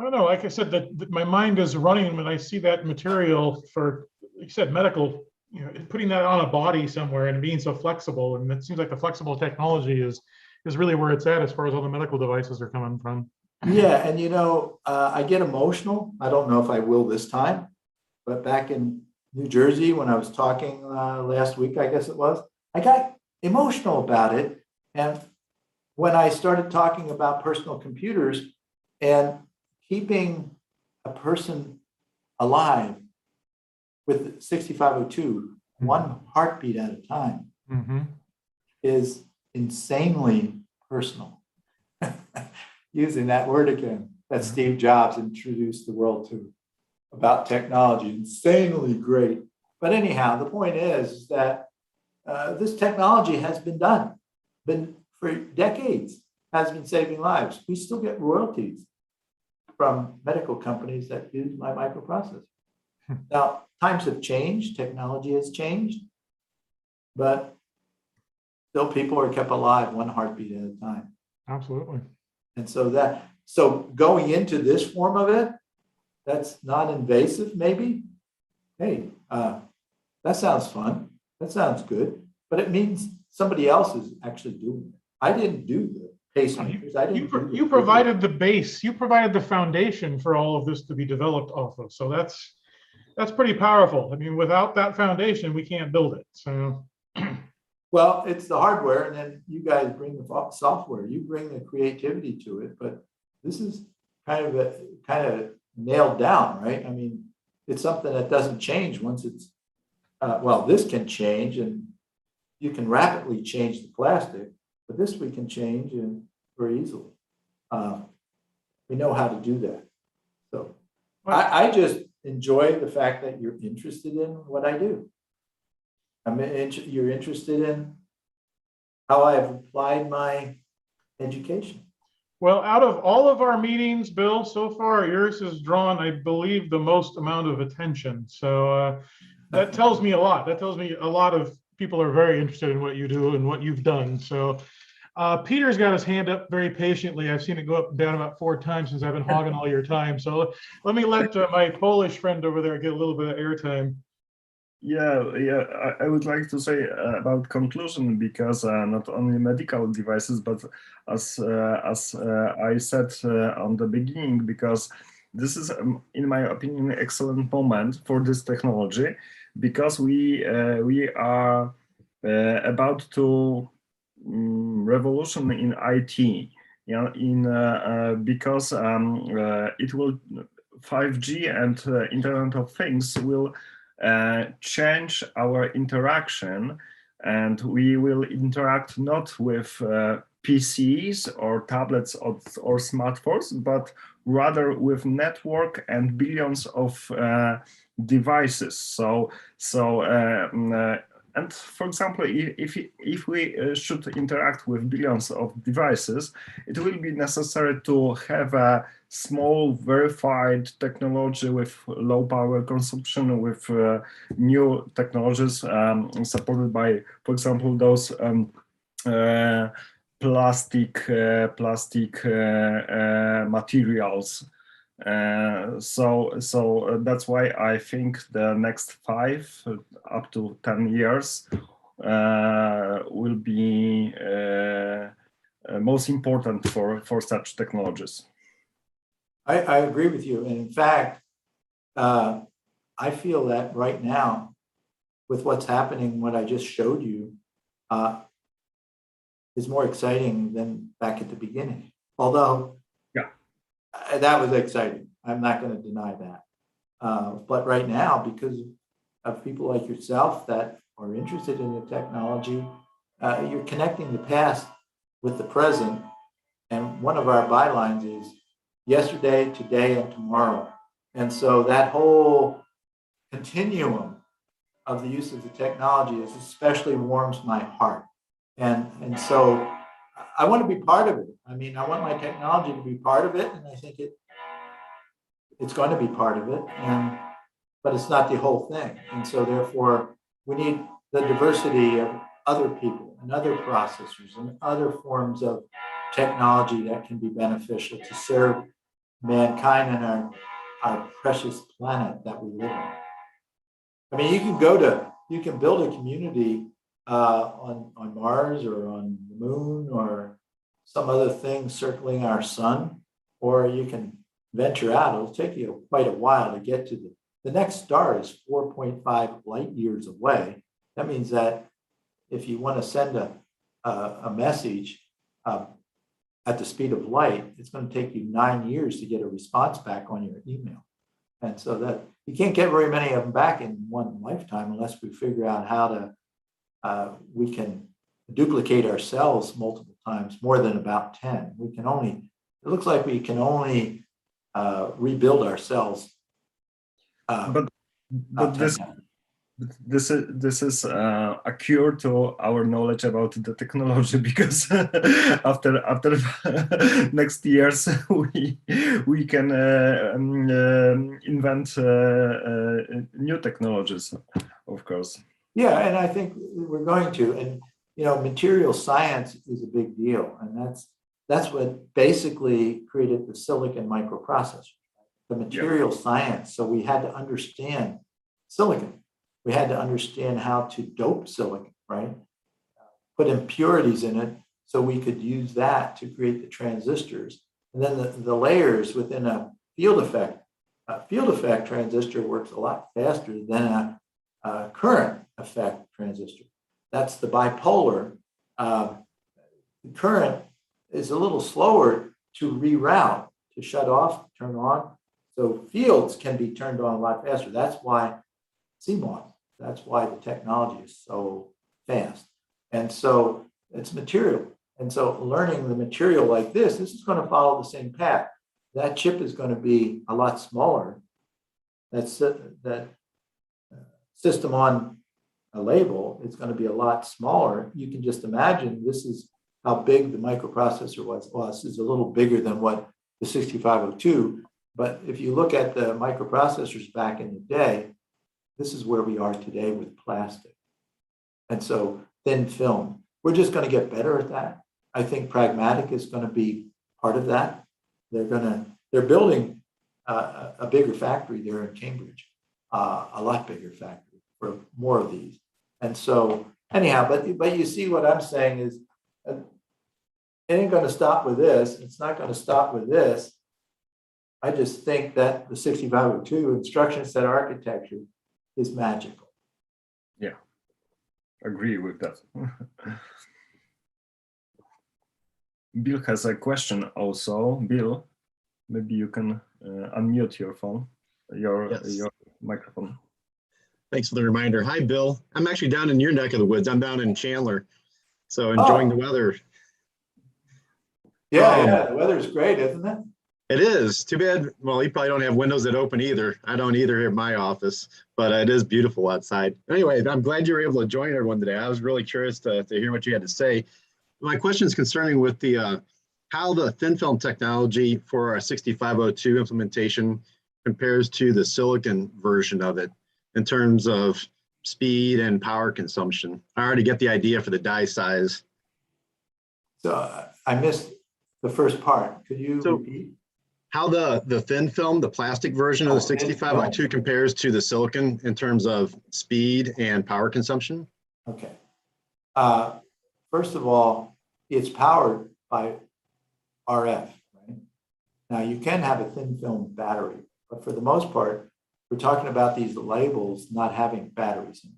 I don't know. Like I said, that my mind is running when I see that material for, like you said, medical, putting that on a body somewhere and being so flexible. And it seems like the flexible technology is really where it's at as far as all the medical devices are coming from. Yeah, and I get emotional. I don't know if I will this time, but back in New Jersey when I was talking last week, I guess it was, I got emotional about it. And when I started talking about personal computers and keeping a person alive with 6502, one heartbeat at a time, is insanely personal. Using that word again, that Steve Jobs introduced the world to about technology, insanely great. But anyhow, the point is that this technology has been for decades, has been saving lives. We still get royalties from medical companies that use my microprocessor. Now, times have changed, technology has changed, but still people are kept alive one heartbeat at a time. Absolutely. And so going into this form of it, that's non-invasive maybe. Hey, that sounds fun. That sounds good. But it means somebody else is actually doing it. I didn't do the pacemakers. You provided the base. You provided the foundation for all of this to be developed off of. So that's pretty powerful. I mean, without that foundation, we can't build it. So. Well, it's the hardware, and then you guys bring the software. You bring the creativity to it, but this is kind of nailed down, right? I mean, it's something that doesn't change once it's. This can change, and you can rapidly change the plastic, but this we can change and very easily. We know how to do that. So I just enjoy the fact that you're interested in what I do. You're interested in how I've applied my education. Well, out of all of our meetings, Bill, so far yours has drawn, I believe, the most amount of attention. So that tells me a lot. That tells me a lot of people are very interested in what you do and what you've done. So Peter's got his hand up very patiently. I've seen it go up and down about 4 times since I've been hogging all your time. So let me let my Polish friend over there get a little bit of airtime. Yeah. I would like to say about conclusion, because not only medical devices, but as I said on the beginning, because this is, in my opinion, an excellent moment for this technology, because we are about to revolution in IT. Because it will 5G and Internet of Things will change our interaction, and we will interact not with PCs or tablets or smartphones, but rather with network and billions of devices. And for example, if we should interact with billions of devices, it will be necessary to have a small verified technology with low power consumption, with new technologies supported by, for example, those plastic materials. So that's why I think the next 5 up to 10 years will be most important for such technologies. I agree with you. And in fact, I feel that right now, with what's happening, what I just showed you, is more exciting than back at the beginning. Although, yeah, that was exciting. I'm not going to deny that. But right now, because of people like yourself that are interested in the technology, you're connecting the past with the present. And one of our bylines is yesterday, today, and tomorrow. And so that whole continuum of the use of the technology is especially warms my heart. And so I want to be part of it. I mean, I want my technology to be part of it, and I think it's going to be part of it, but it's not the whole thing. And so therefore, we need the diversity of other people and other processors and other forms of technology that can be beneficial to serve mankind and our precious planet that we live on. I mean, you can build a community on Mars or on the moon or some other thing circling our sun, or you can venture out. It'll take you quite a while to get to the next star is 4.5 light years away. That means that if you want to send a message at the speed of light, it's going to take you 9 years to get a response back on your email. And so that you can't get very many of them back in one lifetime unless we figure out how to, we can duplicate ourselves multiple times, more than about 10. It looks like we can only rebuild ourselves. But this is a cure to our knowledge about the technology, because after next years we can invent new technologies, of course. Yeah, and I think we're going to. And material science is a big deal, and that's what basically created the silicon microprocessor, the material science. So we had to understand silicon. We had to understand how to dope silicon, right? Put impurities in it so we could use that to create the transistors. And then the layers within a field effect. A field effect transistor works a lot faster than a current effect transistor. That's the bipolar. The current is a little slower to reroute, to shut off, turn on. So fields can be turned on a lot faster. That's why CMOS. That's why the technology is so fast. And so it's material. And so learning the material like this is going to follow the same path. That chip is going to be a lot smaller. That system on a label is going to be a lot smaller. You can just imagine this is how big the microprocessor was. Well, this is a little bigger than what the 6502. But if you look at the microprocessors back in the day, this is where we are today with plastic. And so thin film, we're just going to get better at that. I think pragmatic is going to be part of that. They're building a bigger factory there in Cambridge, a lot bigger factory. for more of these. And so anyhow, but you see what I'm saying is it ain't going to stop with this. It's not going to stop with this. I just think that the 6502 instruction set architecture is magical. Yeah, agree with that. Bill has a question also. Bill, maybe you can unmute your phone, your microphone. Thanks for the reminder. Hi, Bill. I'm actually down in your neck of the woods. I'm down in Chandler, so enjoying the weather. Yeah, the weather's great, isn't it? It is. Too bad. Well, you probably don't have windows that open either. I don't either here at my office, but it is beautiful outside. Anyway, I'm glad you were able to join everyone today. I was really curious to hear what you had to say. My question is concerning with the how the thin film technology for our 6502 implementation compares to the silicon version of it in terms of speed and power consumption. I already get the idea for the die size. So I missed the first part. Could you repeat? How the thin film, the plastic version of the 6502 compares to the silicon in terms of speed and power consumption? Okay. First of all, it's powered by RF, right? Now you can have a thin film battery, but for the most part, we're talking about these labels not having batteries in it.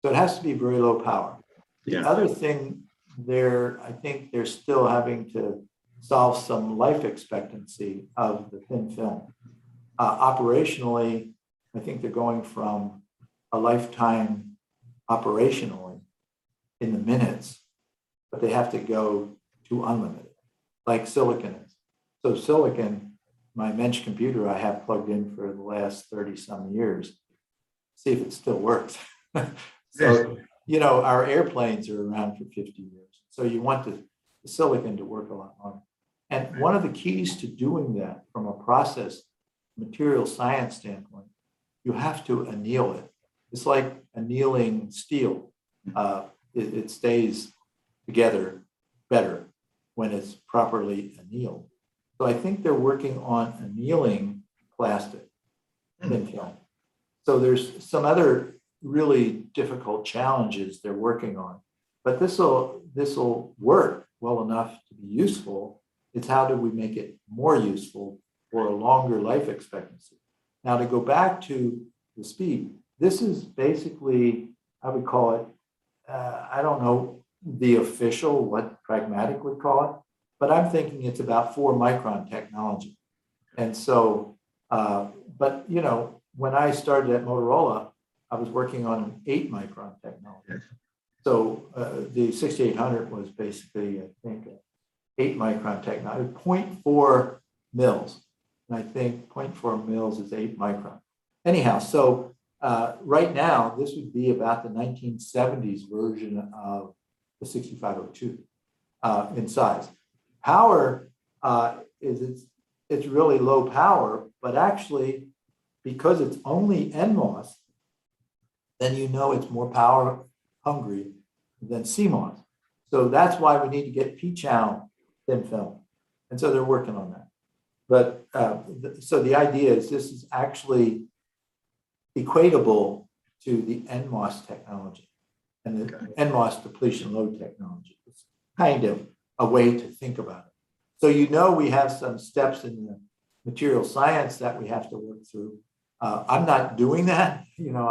So it has to be very low power. The other thing there, I think they're still having to solve some life expectancy of the thin film. Operationally, I think they're going from a lifetime operationally in the minutes, but they have to go to unlimited, like silicon is. So silicon, my Mensch computer I have plugged in for the last 30 some years, see if it still works. So, you know, our airplanes are around for 50 years. So you want the silicon to work a lot longer. And one of the keys to doing that from a process material science standpoint, you have to anneal it. It's like annealing steel. It stays together better when it's properly annealed. So I think they're working on annealing plastic thin film. So there's some other really difficult challenges they're working on, but this will work well enough to be useful. It's how do we make it more useful for a longer life expectancy. Now to go back to the speed, this is basically, I would call it, I don't know the official, what Pragmatic would call it, but I'm thinking it's about 4 micron technology. And so, but you know, when I started at Motorola, I was working on an 8 micron technology. So the 6800 was basically, I think, 8 micron technology, 0.4 mils. And I think 0.4 mils is 8 micron. Anyhow, so right now, this would be about the 1970s version of the 6502 in size. Power it's really low power, but actually, because it's only NMOS, then you know it's more power hungry than CMOS. So that's why we need to get P-channel thin film. And so they're working on that. But so the idea is this is actually equatable to the NMOS technology and the NMOS depletion load technology. It's kind of a way to think about it. So you know we have some steps in the material science that we have to work through. I'm not doing that. You know,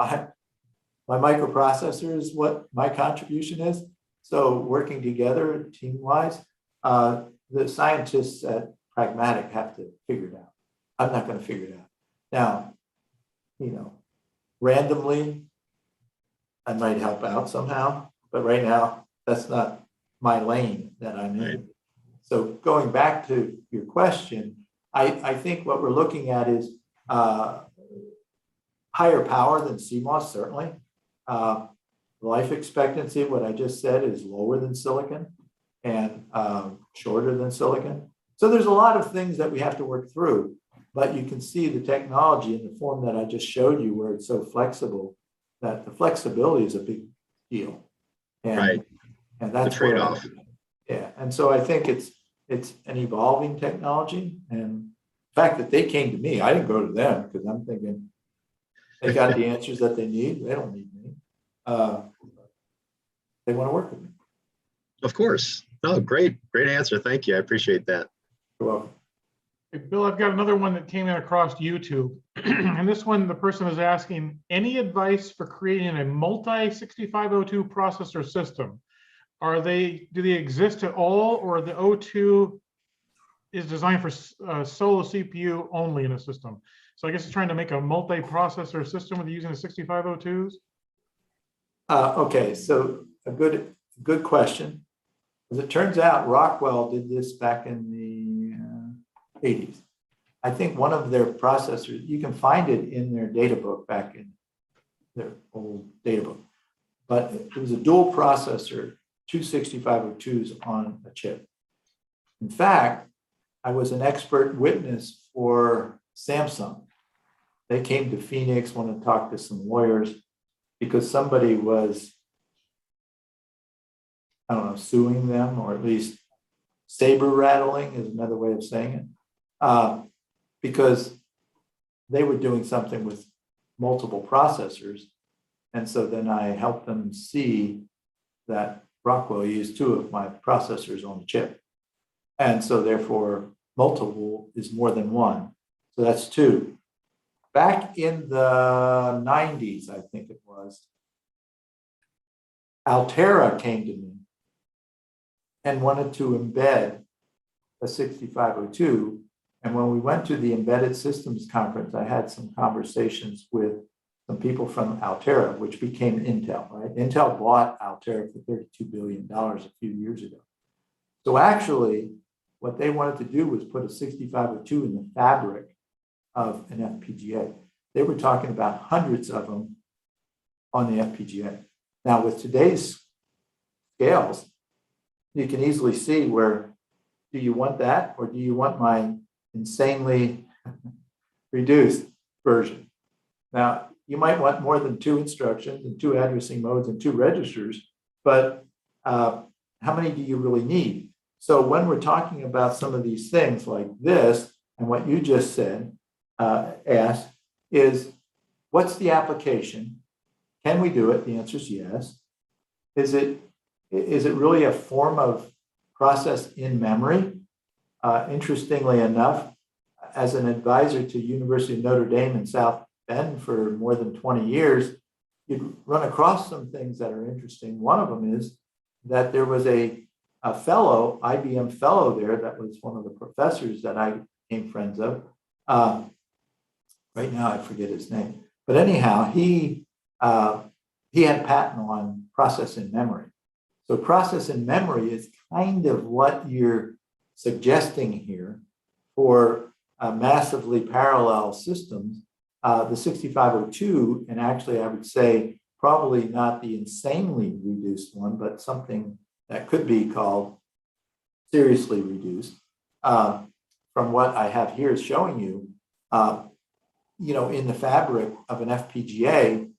my microprocessor is what my contribution is. So working together team-wise, the scientists at Pragmatic have to figure it out. I'm not going to figure it out. Now, you know, randomly, I might help out somehow, but right now, that's not my lane that I'm in. So going back to your question, I think what we're looking at is higher power than CMOS, certainly. Life expectancy, what I just said, is lower than silicon and shorter than silicon. So there's a lot of things that we have to work through, but you can see the technology in the form that I just showed you where it's so flexible that the flexibility is a big deal. And, and that's the trade-off. Yeah, and so I think it's an evolving technology. And the fact that they came to me, I didn't go to them because I'm thinking, They got the answers that they need. They don't need me. They want to work with me. Of course. Oh, great answer. Thank you. I appreciate that. You're welcome. Hey, Bill, I've got another one that came in across YouTube. And this one, the person is asking, any advice for creating a multi-6502 processor system? Do they exist at all, or the O2 is designed for solo CPU only in a system? So I guess it's trying to make a multi-processor system with using the 6502s. Okay, so a good question. As it turns out, Rockwell did this back in the 80s. I think one of their processors, you can find it in their data book back in their old data book, but it was a dual processor, two 6502s on a chip. In fact, I was an expert witness for Samsung. They came to Phoenix, wanted to talk to some lawyers because somebody was, I don't know, suing them, or at least saber rattling is another way of saying it, because they were doing something with multiple processors. And so then I helped them see that Rockwell used two of my processors on the chip. And so therefore, multiple is more than one. So that's two. Back in the 90s, I think it was, Altera came to me and wanted to embed a 6502. And when we went to the Embedded Systems Conference, I had some conversations with some people from Altera, which became Intel, right? Intel bought Altera for $32 billion a few years ago. So actually, what they wanted to do was put a 6502 in the fabric of an FPGA. They were talking about hundreds of them on the FPGA. Now, with today's scales, you can easily see where, do you want that, or do you want my insanely reduced version? Now, you might want more than two instructions and two addressing modes and two registers, but how many do you really need? So when we're talking about some of these things like this, and what you just said, asked, is what's the application? Can we do it? The answer is yes. Is it really a form of process in memory? Interestingly enough, as an advisor to University of Notre Dame in South Bend for more than 20 years, you'd run across some things that are interesting. One of them is that there was a fellow, IBM fellow there, that was one of the professors that I became friends of. Right now, I forget his name. But anyhow, he had a patent on process in memory. So process in memory is kind of what you're suggesting here for massively parallel systems. The 6502, and actually I would say probably not the insanely reduced one, but something that could be called seriously reduced. From what I have here is showing you, in the fabric of an FPGA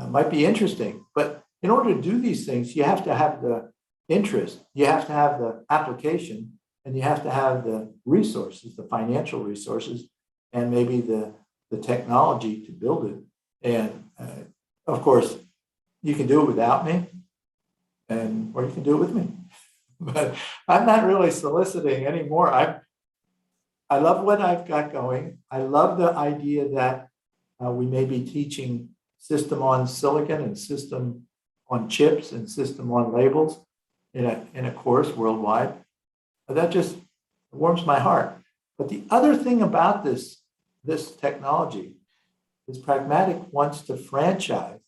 might be interesting. But in order to do these things, you have to have the interest, you have to have the application, and you have to have the resources, the financial resources, and maybe the technology to build it. And of course, you can do it without me, or you can do it with me. But I'm not really soliciting anymore. I love what I've got going. I love the idea that we may be teaching system on silicon and system on chips and system on labels in a course worldwide. That just warms my heart. But the other thing about this technology is Pragmatic wants to franchise.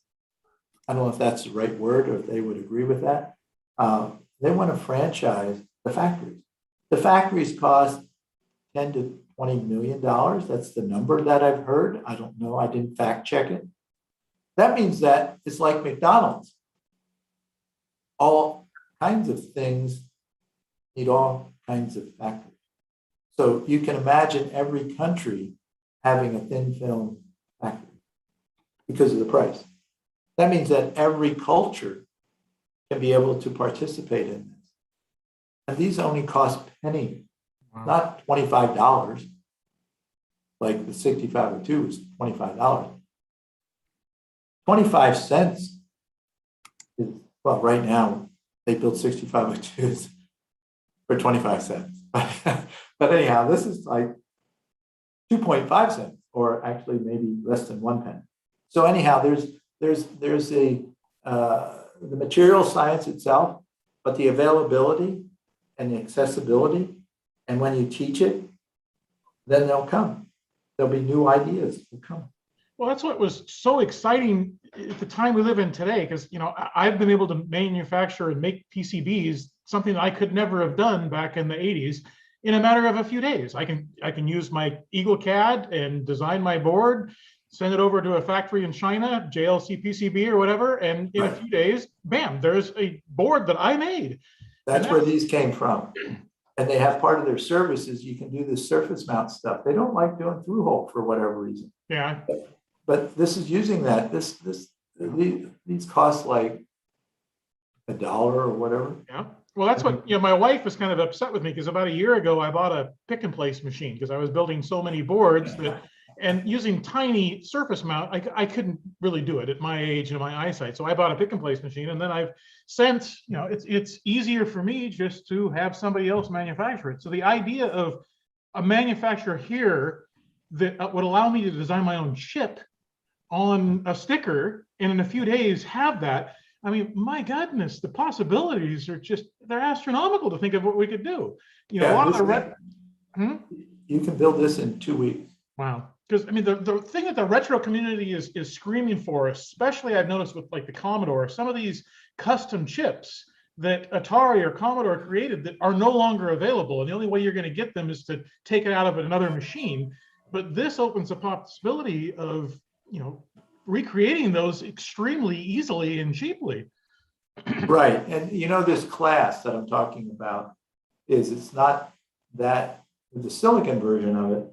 I don't know if that's the right word or if they would agree with that. They want to franchise the factories. The factories cost $10 to $20 million. That's the number that I've heard. I don't know. I didn't fact check it. That means that it's like McDonald's. All kinds of things need all kinds of factories. So you can imagine every country having a thin film factory because of the price. That means that every culture can be able to participate in this. And these only cost pennies, not $25, like the 6502 is $25. 25 cents is, well, right now they build 6502s for 25 cents. But anyhow, this is like 2.5 cents, or actually maybe less than 1 penny. So anyhow, there's the material science itself, but the availability and the accessibility, and when you teach it, then they'll come. There'll be new ideas will come. Well, that's what was so exciting at the time we live in today, because I've been able to manufacture and make PCBs, something that I could never have done back in the 80s, in a matter of a few days. I can use my Eagle CAD and design my board, send it over to a factory in China, JLC PCB or whatever, and in a few days, bam, there's a board that I made. That's where these came from. And they have part of their services, you can do this surface mount stuff. They don't like doing through hole for whatever reason. Yeah. But this is using that. These cost like $1 or whatever. Yeah. Well, that's what, my wife was kind of upset with me, because about a year ago, I bought a pick and place machine because I was building so many boards and using tiny surface mount, I couldn't really do it at my age and my eyesight. So I bought a pick and place machine, and then I've since, it's easier for me just to have somebody else manufacture it. So the idea of a manufacturer here that would allow me to design my own chip on a sticker and in a few days have that. I mean, my goodness, the possibilities are they're astronomical to think of what we could do. A lot of the you can build this in 2 weeks. Wow. Because I mean, the thing that the retro community is screaming for, especially I've noticed with like the Commodore, some of these custom chips that Atari or Commodore created that are no longer available. And the only way you're going to get them is to take it out of another machine. But this opens the possibility of, recreating those extremely easily and cheaply. Right. And this class that I'm talking about it's not that the silicon version of it,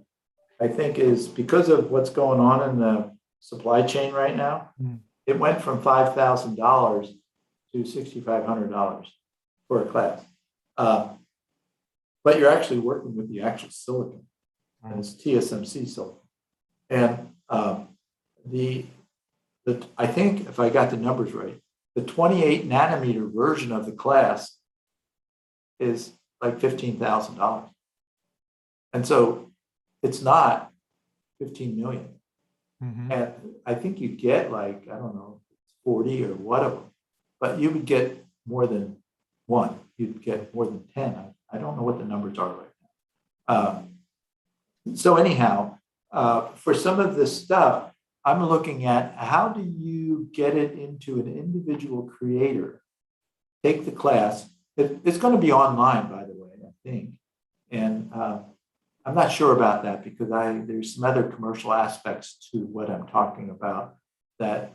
I think, is because of what's going on in the supply chain right now. It went from $5,000 to $6,500 for a class. But you're actually working with the actual silicon, and it's TSMC silicon. And I think if I got the numbers right, the 28 nanometer version of the class is like $15,000. And so it's not 15 million. And I think you get like, I don't know, 40 or whatever, but you would get more than one. You'd get more than 10. I don't know what the numbers are right now. So anyhow, for some of this stuff, I'm looking at how do you get it into an individual creator, take the class. It's going to be online, by the way, I think. And I'm not sure about that because there's some other commercial aspects to what I'm talking about that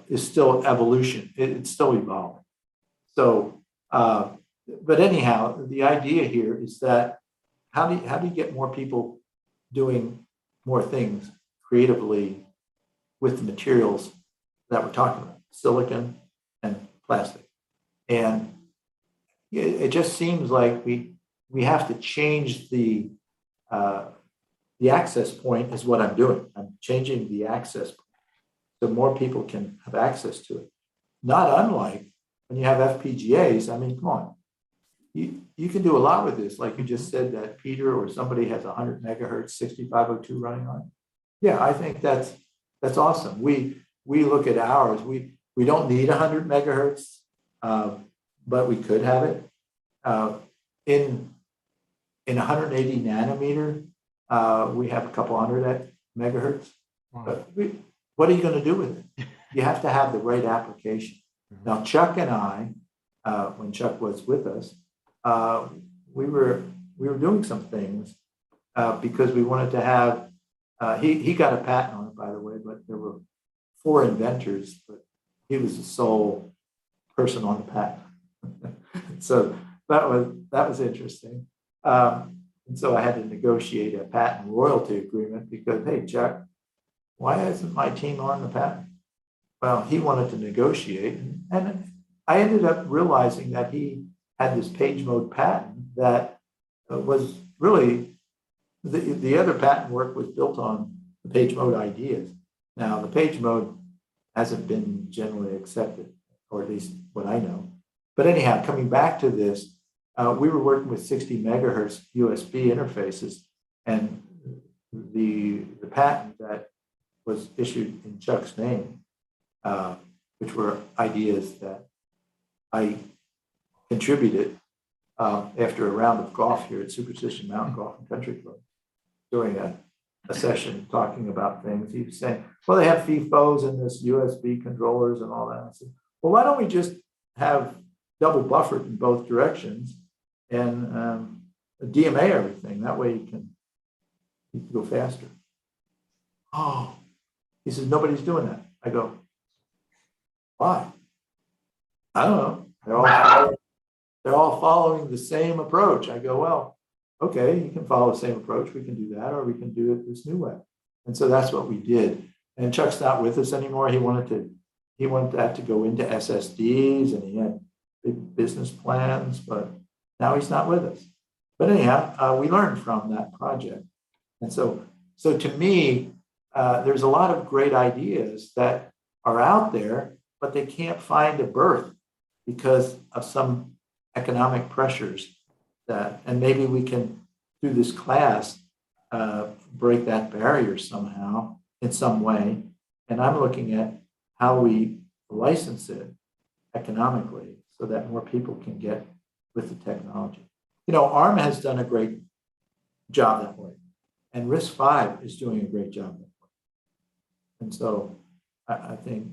is still evolution. It's still evolving. So, but anyhow, the idea here is that how do you get more people doing more things creatively with the materials that we're talking about, silicon and plastic. And it just seems like we have to change the access point is what I'm doing. I'm changing the access point so more people can have access to it. Not unlike when you have FPGAs. I mean, come on. You can do a lot with this. Like you just said that Peter or somebody has 100 megahertz 6502 running on it. Yeah, I think that's awesome. We look at ours. We don't need 100 megahertz, but we could have it. In 180 nanometer, we have a couple hundred megahertz. Wow. But what are you going to do with it? You have to have the right application. Now, Chuck and I, when Chuck was with us, we were doing some things because we wanted to have. He got a patent on it, by the way, but there were 4 inventors, but he was the sole person on the patent. So that was interesting. And so I had to negotiate a patent royalty agreement because, hey, Chuck, why isn't my team on the patent? Well, he wanted to negotiate, and I ended up realizing that he had this page mode patent that was really the other patent work was built on the page mode ideas. Now, the page mode hasn't been generally accepted, or at least what I know. But anyhow, coming back to this, we were working with 60 megahertz USB interfaces, and the patent that was issued in Chuck's name, which were ideas that I contributed after a round of golf here at Superstition Mountain Golf and Country Club during a session talking about things. He was saying, well, they have FIFOs and this USB controllers and all that. I said, well, why don't we just have double buffered in both directions and DMA everything? That way you can go faster. Oh, he says, nobody's doing that. I go, why? I don't know. They're all following the same approach. I go, well, okay, you can follow the same approach. We can do that, or we can do it this new way. And so that's what we did. And Chuck's not with us anymore. He wanted that to go into SSDs, and he had big business plans, but now he's not with us. But anyhow, we learned from that project. And so to me, there's a lot of great ideas that are out there, but they can't find a birth because of some economic pressures that, and maybe we can, through this class, break that barrier somehow in some way. And I'm looking at how we license it economically so that more people can get with the technology. You know, ARM has done a great job that way, and RISC-V is doing a great job that way. And so I think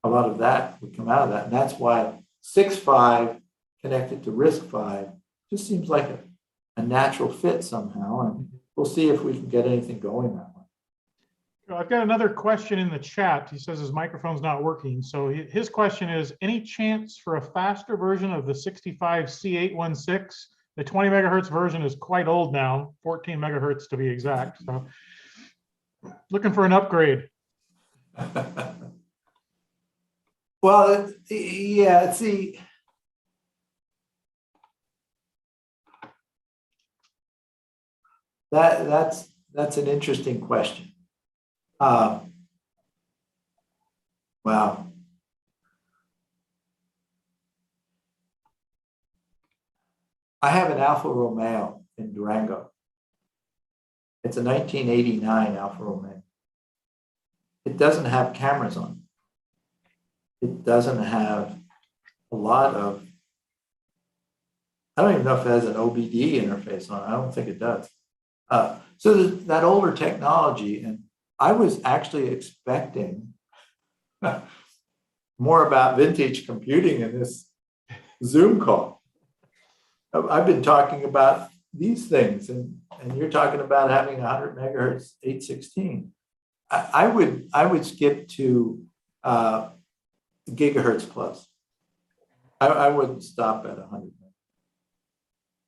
a lot of that would come out of that. And that's why 6.5 connected to RISC-V just seems like a natural fit somehow. And we'll see if we can get anything going that way. I've got another question in the chat. He says his microphone's not working. So his question is, any chance for a faster version of the 65C816? The 20 megahertz version is quite old now, 14 megahertz to be exact. So looking for an upgrade. Well, yeah, see, that's an interesting question. Wow. I have an Alfa Romeo in Durango. It's a 1989 Alfa Romeo. It doesn't have cameras on it. It doesn't have a lot of, I don't even know if it has an OBD interface on it. I don't think it does. So that older technology, and I was actually expecting more about vintage computing in this Zoom call. I've been talking about these things, and you're talking about having 100 megahertz 816. I would skip to gigahertz plus. I wouldn't stop at 100.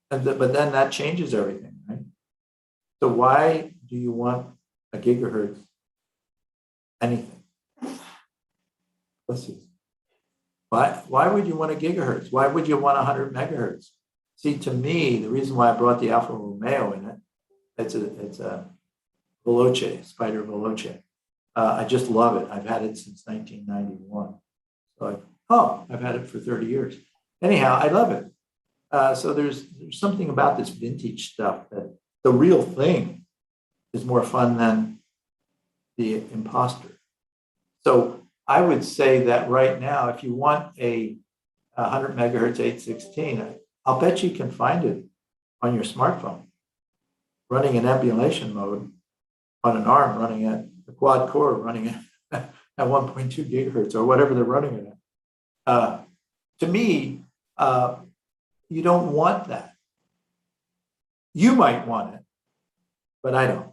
But then that changes everything, right? So why do you want a gigahertz anything? Let's see. Why would you want a gigahertz? Why would you want 100 megahertz? See, to me, the reason why I brought the Alfa Romeo in it, it's a Veloce, Spider Veloce. I just love it. I've had it since 1991. So I've had it for 30 years. Anyhow, I love it. So there's something about this vintage stuff that the real thing is more fun than the imposter. So I would say that right now, if you want a 100 megahertz 816, I'll bet you can find it on your smartphone, running in emulation mode on an ARM, running at the quad core, running at 1.2 gigahertz or whatever they're running it at. To me, you don't want that. You might want it, but I don't.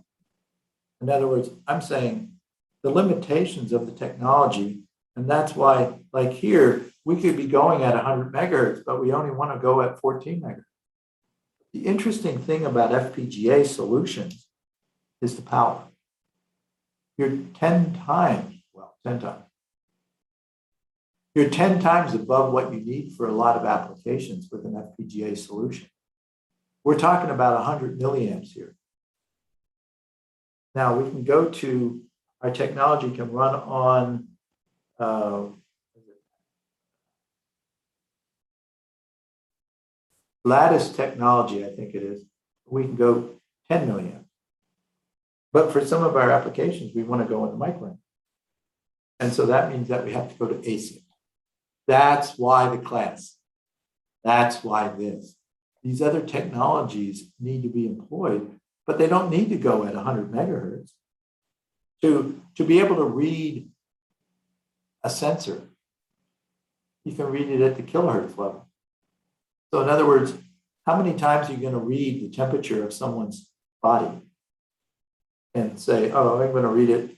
In other words, I'm saying the limitations of the technology, and that's why, like here, we could be going at 100 megahertz, but we only want to go at 14 megahertz. The interesting thing about FPGA solutions is the power. You're 10 times, well, 10 times. You're 10 times above what you need for a lot of applications with an FPGA solution. We're talking about 100 milliamps here. Now we can go to our technology can run on lattice technology, I think it is. We can go 10 million. But for some of our applications, we want to go into microamp. And so that means that we have to go to ASIC. That's why the class. That's why this. These other technologies need to be employed, but they don't need to go at 100 megahertz. To be able to read a sensor, you can read it at the kilohertz level. So in other words, how many times are you going to read the temperature of someone's body and say, oh, I'm going to read it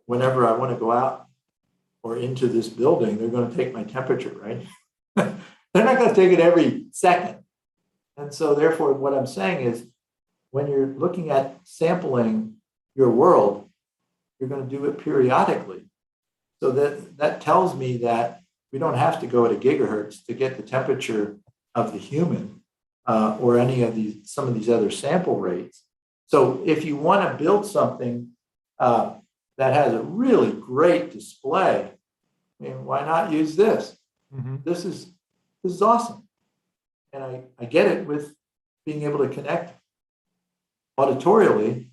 whenever I want to go out or into this building, they're going to take my temperature, right? They're not going to take it every second. And so therefore, what I'm saying is when you're looking at sampling your world, you're going to do it periodically. So that tells me that we don't have to go at a gigahertz to get the temperature of the human or any of some of these other sample rates. So if you want to build something that has a really great display, I mean, why not use this? Mm-hmm. This is awesome. And I get it with being able to connect auditorially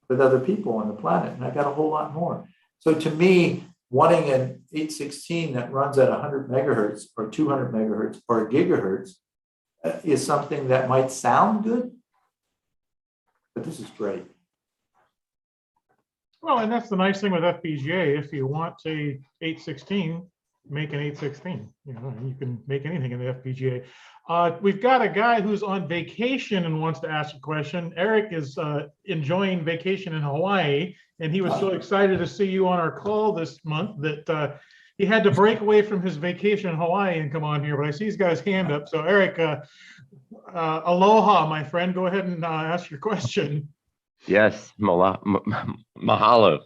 with other people on the planet. And I got a whole lot more. So to me, wanting an 816 that runs at 100 megahertz or 200 megahertz or a gigahertz is something that might sound good, but this is great. Well, and that's the nice thing with FPGA. If you want a 816, make an 816. You know, you can make anything in the FPGA. We've got a guy who's on vacation and wants to ask a question. Eric is enjoying vacation in Hawaii, and he was so excited to see you on our call this month that he had to break away from his vacation in Hawaii and come on here. But I see he's got his hand up. So Eric, aloha, my friend. Go ahead and ask your question. Yes, mahalo.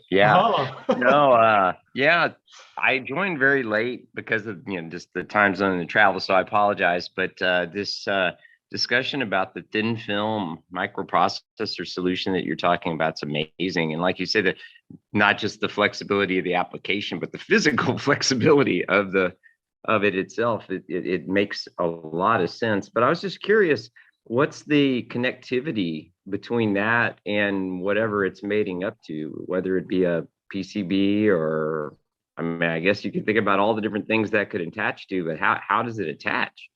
Yeah. Mahalo. No, yeah, I joined very late because of just the time zone and the travel, so I apologize. But this discussion about the thin film microprocessor solution that you're talking about is amazing. And like you said, that not just the flexibility of the application, but the physical flexibility of it itself. It makes a lot of sense. But I was just curious, what's the connectivity between that and whatever it's mating up to, whether it be a PCB or, I mean, I guess you could think about all the different things that could attach to, but how does it attach?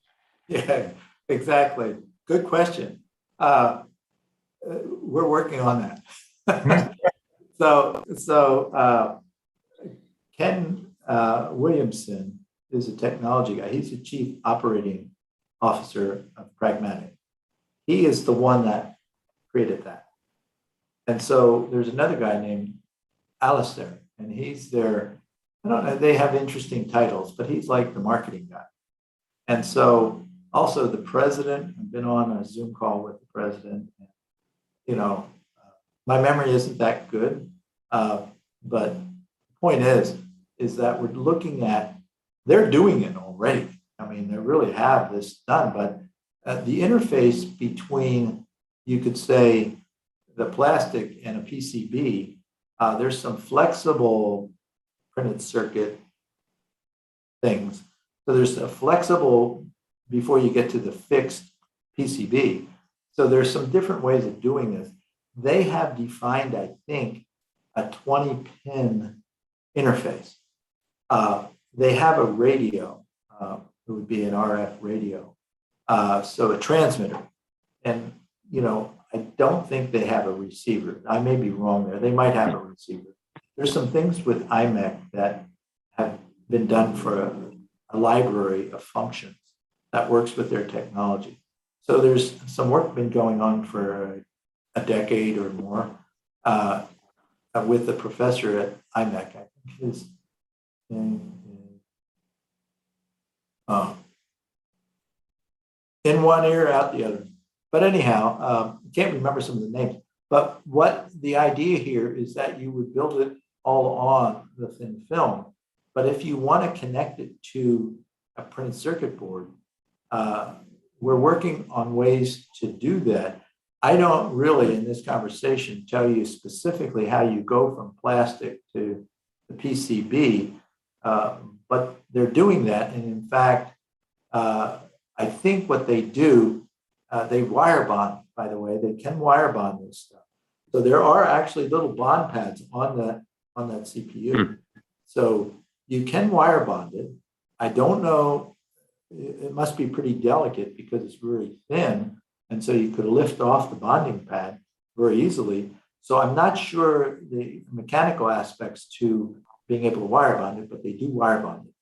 Yeah, exactly. Good question. We're working on that. So Ken Williamson is a technology guy. He's the chief operating officer of Pragmatic. He is the one that created that. And so there's another guy named Alistair, and he's their, I don't know, they have interesting titles, but he's like the marketing guy. And so also the president, I've been on a Zoom call with the president. You know, my memory isn't that good, but the point is that we're looking at, they're doing it already. I mean, they really have this done, but the interface between, you could say, the plastic and a PCB, there's some flexible printed circuit things. So there's a flexible before you get to the fixed PCB. So there's some different ways of doing this. They have defined, I think, a 20-pin interface. They have a radio. It would be an RF radio. So a transmitter. And, you know, I don't think they have a receiver. I may be wrong there. They might have a receiver. There's some things with IMEC that have been done for a library of functions that works with their technology. So there's some work been going on for a decade or more with the professor at IMEC. I think his name is in one ear, out the other. But anyhow, can't remember some of the names. But what the idea here is that you would build it all on the thin film. But if you want to connect it to a printed circuit board, we're working on ways to do that. I don't really, in this conversation, tell you specifically how you go from plastic to the PCB, but they're doing that. And in fact, I think what they do, they wire bond, by the way, they can wire bond this stuff. So there are actually little bond pads on that CPU. So you can wire bond it. I don't know, it must be pretty delicate because it's really thin. And so you could lift off the bonding pad very easily. So I'm not sure the mechanical aspects to being able to wire bond it, but they do wire bond it.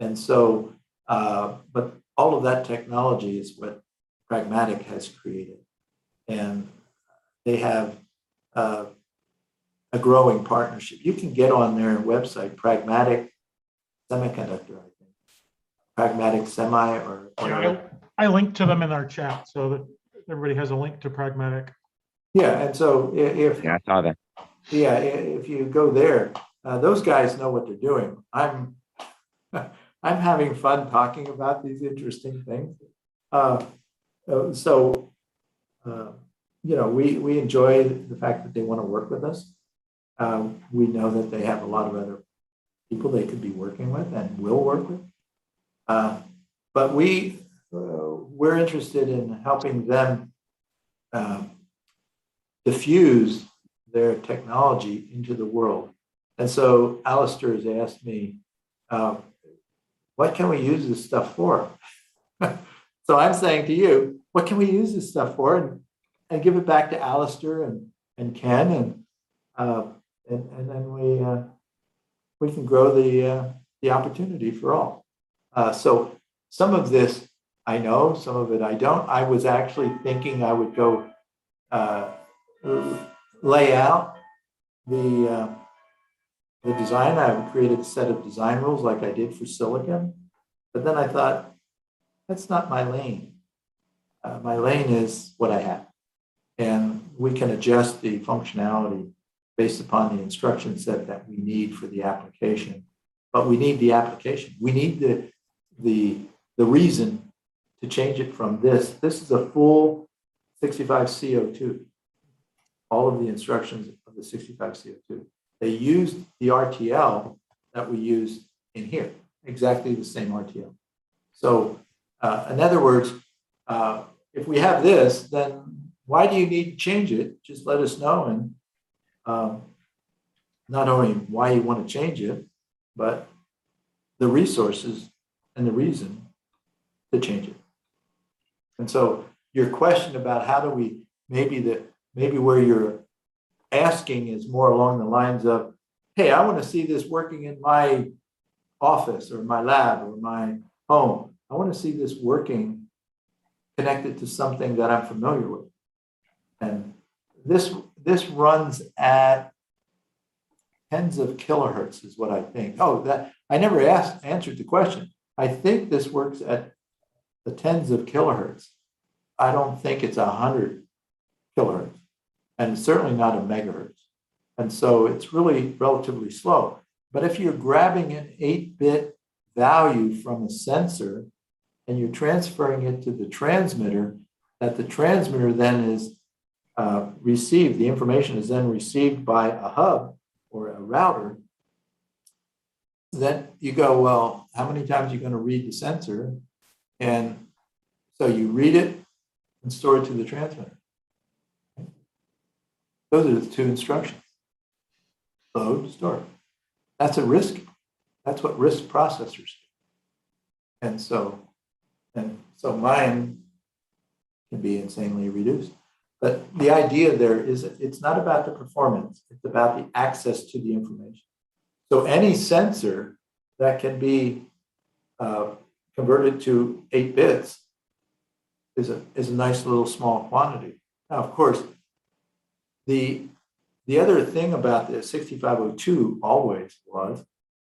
And so, but all of that technology is what Pragmatic has created. And they have a growing partnership. You can get on their website, Pragmatic Semiconductor, I think. Pragmatic Semi or Yeah, I linked to them in our chat so that everybody has a link to Pragmatic. Yeah, and so if I saw that. Yeah, if you go there, those guys know what they're doing. I'm having fun talking about these interesting things. We enjoy the fact that they want to work with us. We know that they have a lot of other people they could be working with and will work with. But we're interested in helping them diffuse their technology into the world. And so Alistair has asked me, what can we use this stuff for? So I'm saying to you, what can we use this stuff for? And give it back to Alistair and Ken, and then we can grow the opportunity for all. So some of this I know, some of it I don't. I was actually thinking I would go lay out the design. I created a set of design rules like I did for silicon, but then I thought, that's not my lane. My lane is what I have. And we can adjust the functionality based upon the instruction set that we need for the application. But we need the application. We need the reason to change it from this. This is a full 65CO2. All of the instructions of the 65CO2. They used the RTL that we used in here, exactly the same RTL. So in other words, if we have this, then why do you need to change it? Just let us know, and not only why you want to change it, but the resources and the reason to change it. And so your question about how do we, maybe where you're asking is more along the lines of, hey, I want to see this working in my office or my lab or my home. I want to see this working connected to something that I'm familiar with. And this runs at tens of kilohertz is what I think. Oh, that I never answered the question. I think this works at the tens of kilohertz. I don't think it's 100 kilohertz, and certainly not a megahertz. And so it's really relatively slow. But if you're grabbing an 8-bit value from a sensor and you're transferring it to the transmitter, that the transmitter then is received, the information is then received by a hub or a router, then you go, well, how many times are you going to read the sensor? And so you read it and store it to the transmitter. Those are the two instructions. Load, store. That's a RISC. That's what RISC processors do. And so mine can be insanely reduced. But the idea there is it's not about the performance. It's about the access to the information. So any sensor that can be converted to 8 bits is a nice little small quantity. Now, of course, the other thing about the 6502 always was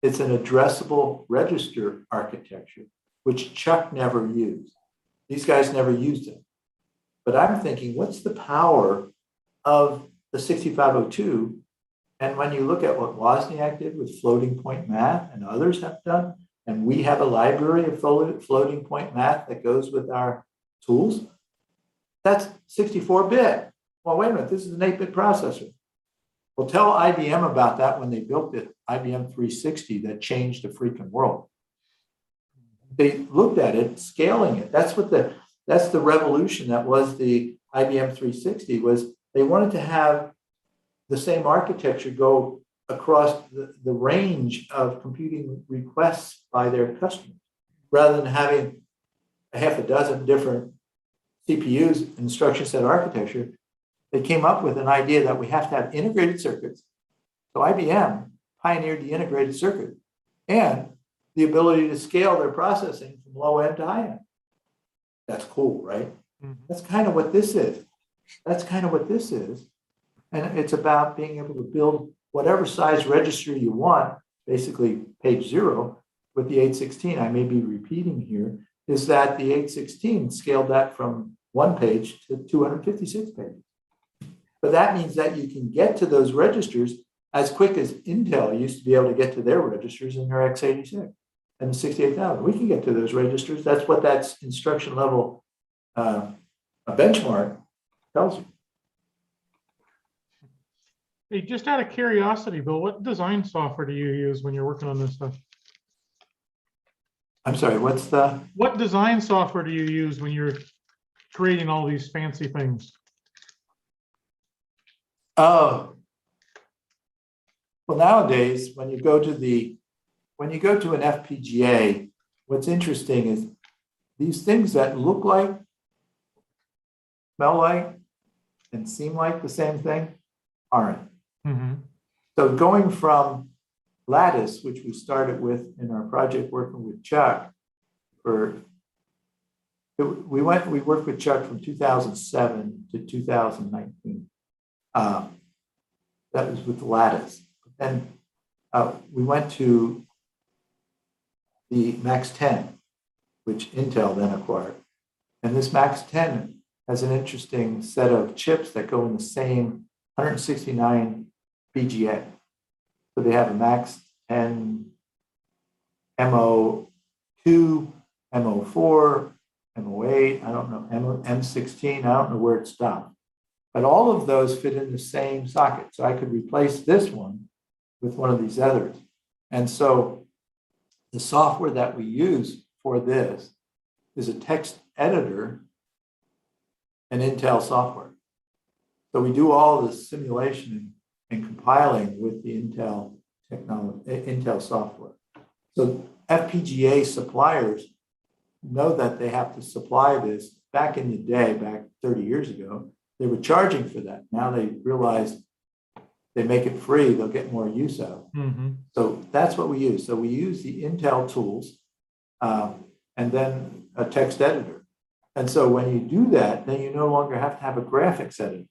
it's an addressable register architecture, which Chuck never used. These guys never used it. But I'm thinking, what's the power of the 6502? And when you look at what Wozniak did with floating point math and others have done, and we have a library of floating point math that goes with our tools, that's 64-bit. well, wait a minute, this is an 8-bit processor. Well, tell IBM about that when they built the IBM 360 that changed the freaking world. They looked at it, scaling it. That's the revolution that was the IBM 360 was they wanted to have the same architecture go across the range of computing requests by their customers, rather than having a half a dozen different CPUs, instruction set architecture. They came up with an idea that we have to have integrated circuits. So IBM pioneered the integrated circuit and the ability to scale their processing from low end to high end. That's cool, right? Mhm. That's kind of what this is. That's kind of what this is. And it's about being able to build whatever size register you want, basically page 0 with the 816. I may be repeating here, is that the 816 scaled that from 1 page to 256 pages. But that means that you can get to those registers as quick as Intel used to be able to get to their registers in their x86 and the 68,000. We can get to those registers. That's what that instruction level a benchmark tells you. Hey, just out of curiosity, Bill, what design software do you use when you're working on this stuff? I'm sorry, what design software do you use when you're creating all these fancy things? Oh, well, nowadays, when you go to an FPGA, what's interesting is these things that look like, smell like, and seem like the same thing aren't. Mm-hmm. So going from Lattice, which we started with in our project working with Chuck, we worked with Chuck from 2007 to 2019. That was with Lattice. Then we went to the Max 10, which Intel then acquired. And this Max 10 has an interesting set of chips that go in the same 169 BGA. So they have a Max 10, MO2, MO4, MO8, I don't know, M16, I don't know where it stopped. But all of those fit in the same socket. So I could replace this one with one of these others. And so the software that we use for this is a text editor and Intel software. So we do all the simulation and compiling with the Intel technology, Intel software. So FPGA suppliers know that they have to supply this. Back in the day, back 30 years ago, they were charging for that. Now they realize they make it free, they'll get more use out. Mm-hmm. So that's what we use. So we use the Intel tools and then a text editor. And so when you do that, then you no longer have to have a graphics editor.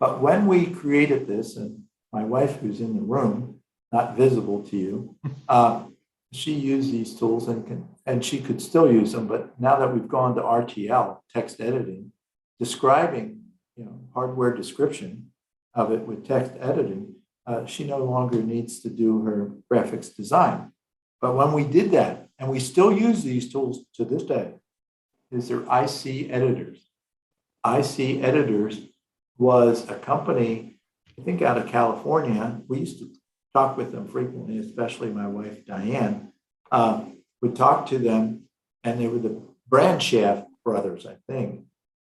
But when we created this, and my wife who's in the room, not visible to you, she used these tools and she could still use them. But now that we've gone to RTL, text editing, describing, hardware description of it with text editing, she no longer needs to do her graphics design. But when we did that, and we still use these tools to this day, is their IC editors. IC Editors was a company, I think out of California. We used to talk with them frequently, especially my wife, Diane, would talk to them, and they were the Brandshaft brothers, I think.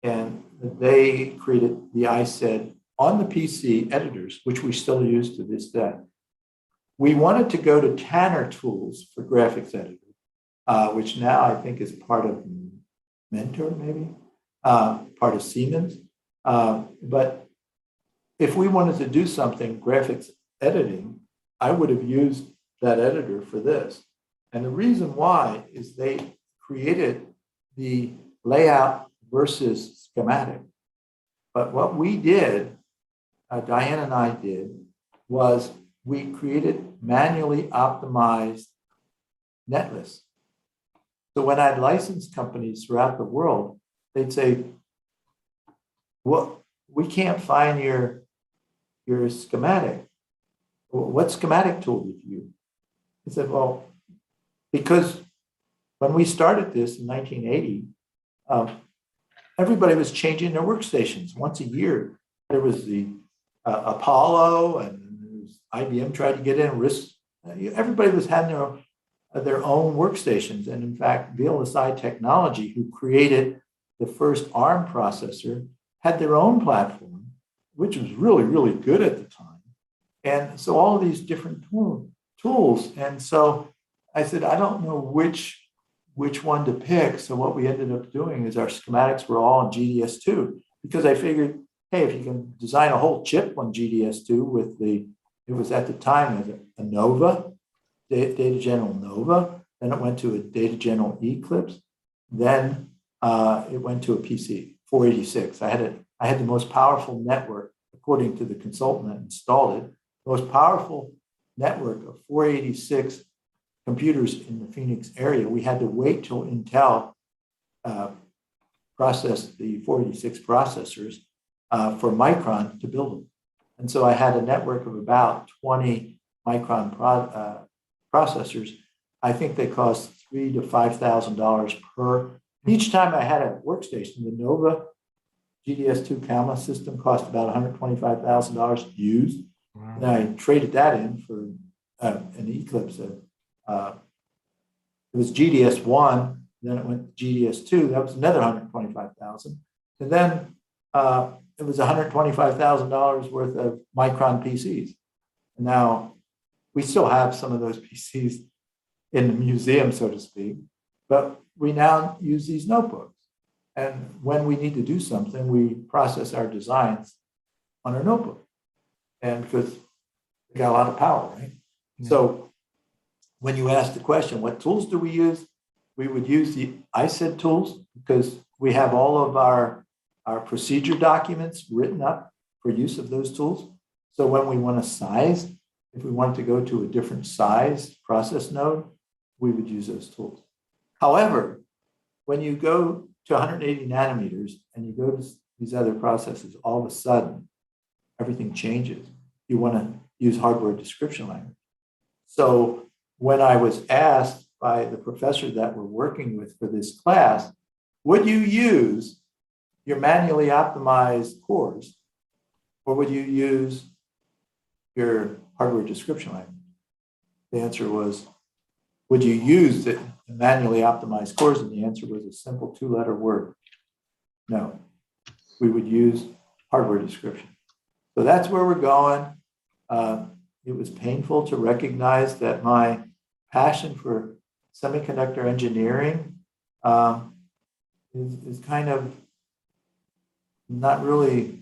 And they created the ICED on the PC editors, which we still use to this day. We wanted to go to Tanner Tools for graphics editor, which now I think is part of Mentor, maybe, part of Siemens. But if we wanted to do something graphics editing, I would have used that editor for this. And the reason why is they created the layout versus schematic. But what we did, Diane and I did, was we created manually optimized netlists. So when I'd licensed companies throughout the world, they'd say, well, we can't find your schematic. What schematic tool did you use? I said, well, because when we started this in 1980, everybody was changing their workstations once a year. there was the Apollo, and there was IBM tried to get in. Everybody was having their own workstations, and in fact, VLSI Technology, who created the first ARM processor, had their own platform, which was really, really good at the time. And so all of these different tools. And so I said, I don't know which one to pick. So what we ended up doing is our schematics were all on GDS2, because I figured, hey, if you can design a whole chip on GDS2 with it was at the time a Nova, Data General Nova, then it went to a Data General Eclipse, then it went to a PC, 486. I had the most powerful network, according to the consultant that installed it, the most powerful network of 486 computers in the Phoenix area. We had to wait till Intel processed the 486 processors for Micron to build them. And so I had a network of about 20 Micron processors. I think they cost $3,000 to $5,000 per. Each time I had a workstation, the Nova GDS2 Calma system cost about $125,000 used. Wow. And I traded that in for an Eclipse. It was GDS1, then it went to GDS2. That was another $125,000. And then it was $125,000 worth of Micron PCs. And now we still have some of those PCs in the museum, so to speak, but we now use these notebooks. And when we need to do something, we process our designs on our notebook. And because we got a lot of power, right? Yeah. So when you ask the question, what tools do we use? We would use the ISED tools, because we have all of our procedure documents written up for use of those tools. So when we want to size, if we want to go to a different size process node, we would use those tools. However, when you go to 180 nanometers and you go to these other processes, all of a sudden, everything changes. You want to use hardware description language. So when I was asked by the professor that we're working with for this class, would you use your manually optimized cores, or would you use your hardware description language? The answer was, would you use the manually optimized cores? And the answer was a simple 2-letter word. No, we would use hardware description. So that's where we're going. It was painful to recognize that my passion for semiconductor engineering is kind of not really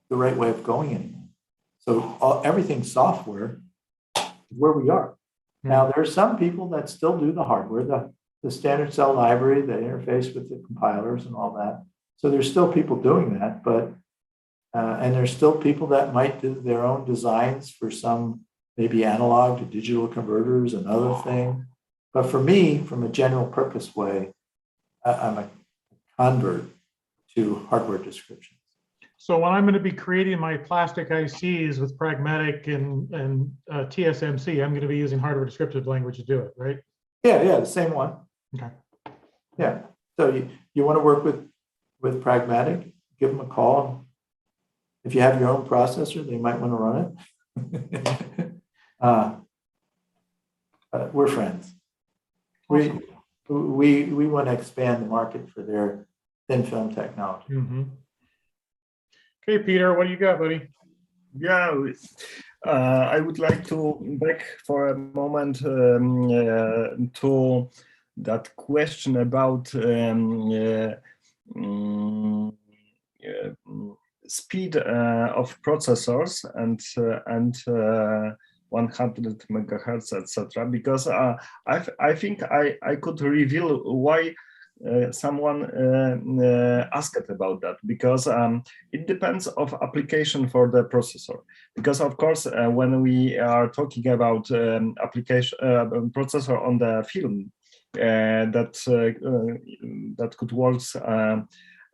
the right way of going anymore. So everything's software is where we are. Now, there are some people that still do the hardware, the standard cell library, the interface with the compilers and all that. So there's still people doing that, but and there's still people that might do their own designs for some maybe analog to digital converters and other things. But for me, from a general purpose way, I'm a convert to hardware descriptions. So when I'm going to be creating my plastic ICs with Pragmatic and TSMC, I'm going to be using hardware descriptive language to do it, right? Yeah, the same one. Okay. Yeah. So you want to work with Pragmatic, give them a call. If you have your own processor, they might want to run it. We're friends. Awesome. We want to expand the market for their thin film technology. Mm-hmm. Okay, Peter, what do you got, buddy? Yeah, I would like to back for a moment to that question about speed of processors and 100 megahertz, etc. Because I think I could reveal why someone asked about that, because it depends of application for the processor. Because of course, when we are talking about application processor on the film that could work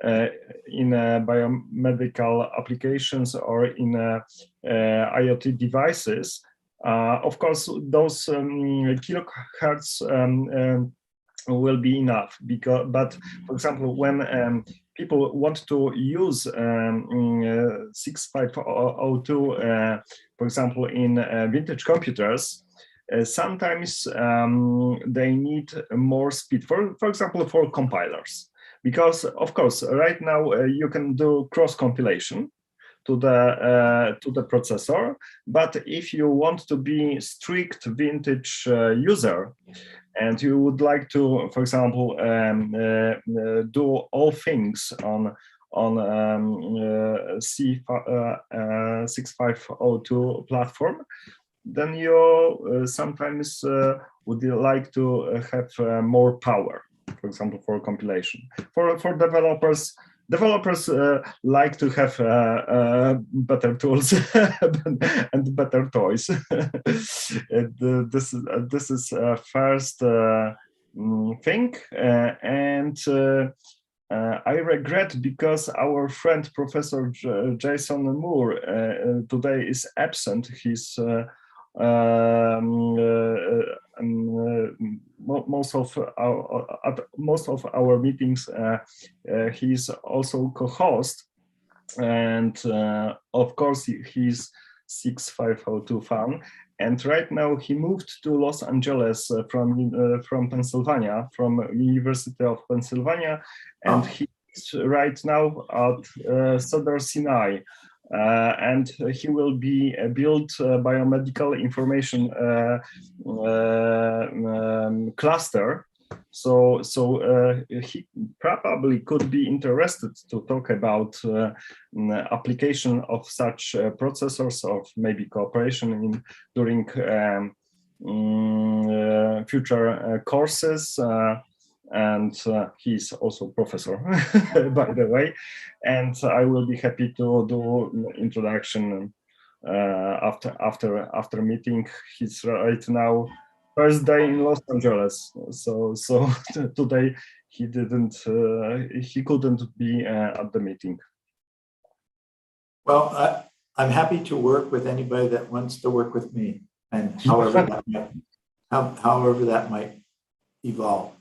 in biomedical applications or in IoT devices, of course, those kilohertz will be enough. But for example, when people want to use 6502, for example, in vintage computers, sometimes they need more speed, for example, for compilers. Because, of course, right now you can do cross-compilation to the processor, but if you want to be strict vintage user, and you would like to, for example, do all things on C6502 platform, then you sometimes would like to have more power, for example, for compilation. For developers like to have better tools and better toys. This is first thing, and I regret because our friend Professor Jason Moore today is absent. He's most of our meetings he's also co-host, and of course he's 6502 fan, and right now he moved to Los Angeles from Pennsylvania, from University of Pennsylvania, and he's right now at Cedar Sinai. And he will be build biomedical information cluster. So he probably could be interested to talk about application of such processors, of maybe cooperation during future courses. And he's also professor, by the way, and I will be happy to do introduction after meeting. He's right now first day in Los Angeles, so today he couldn't be at the meeting. Well, I'm happy to work with anybody that wants to work with me, and however that might evolve.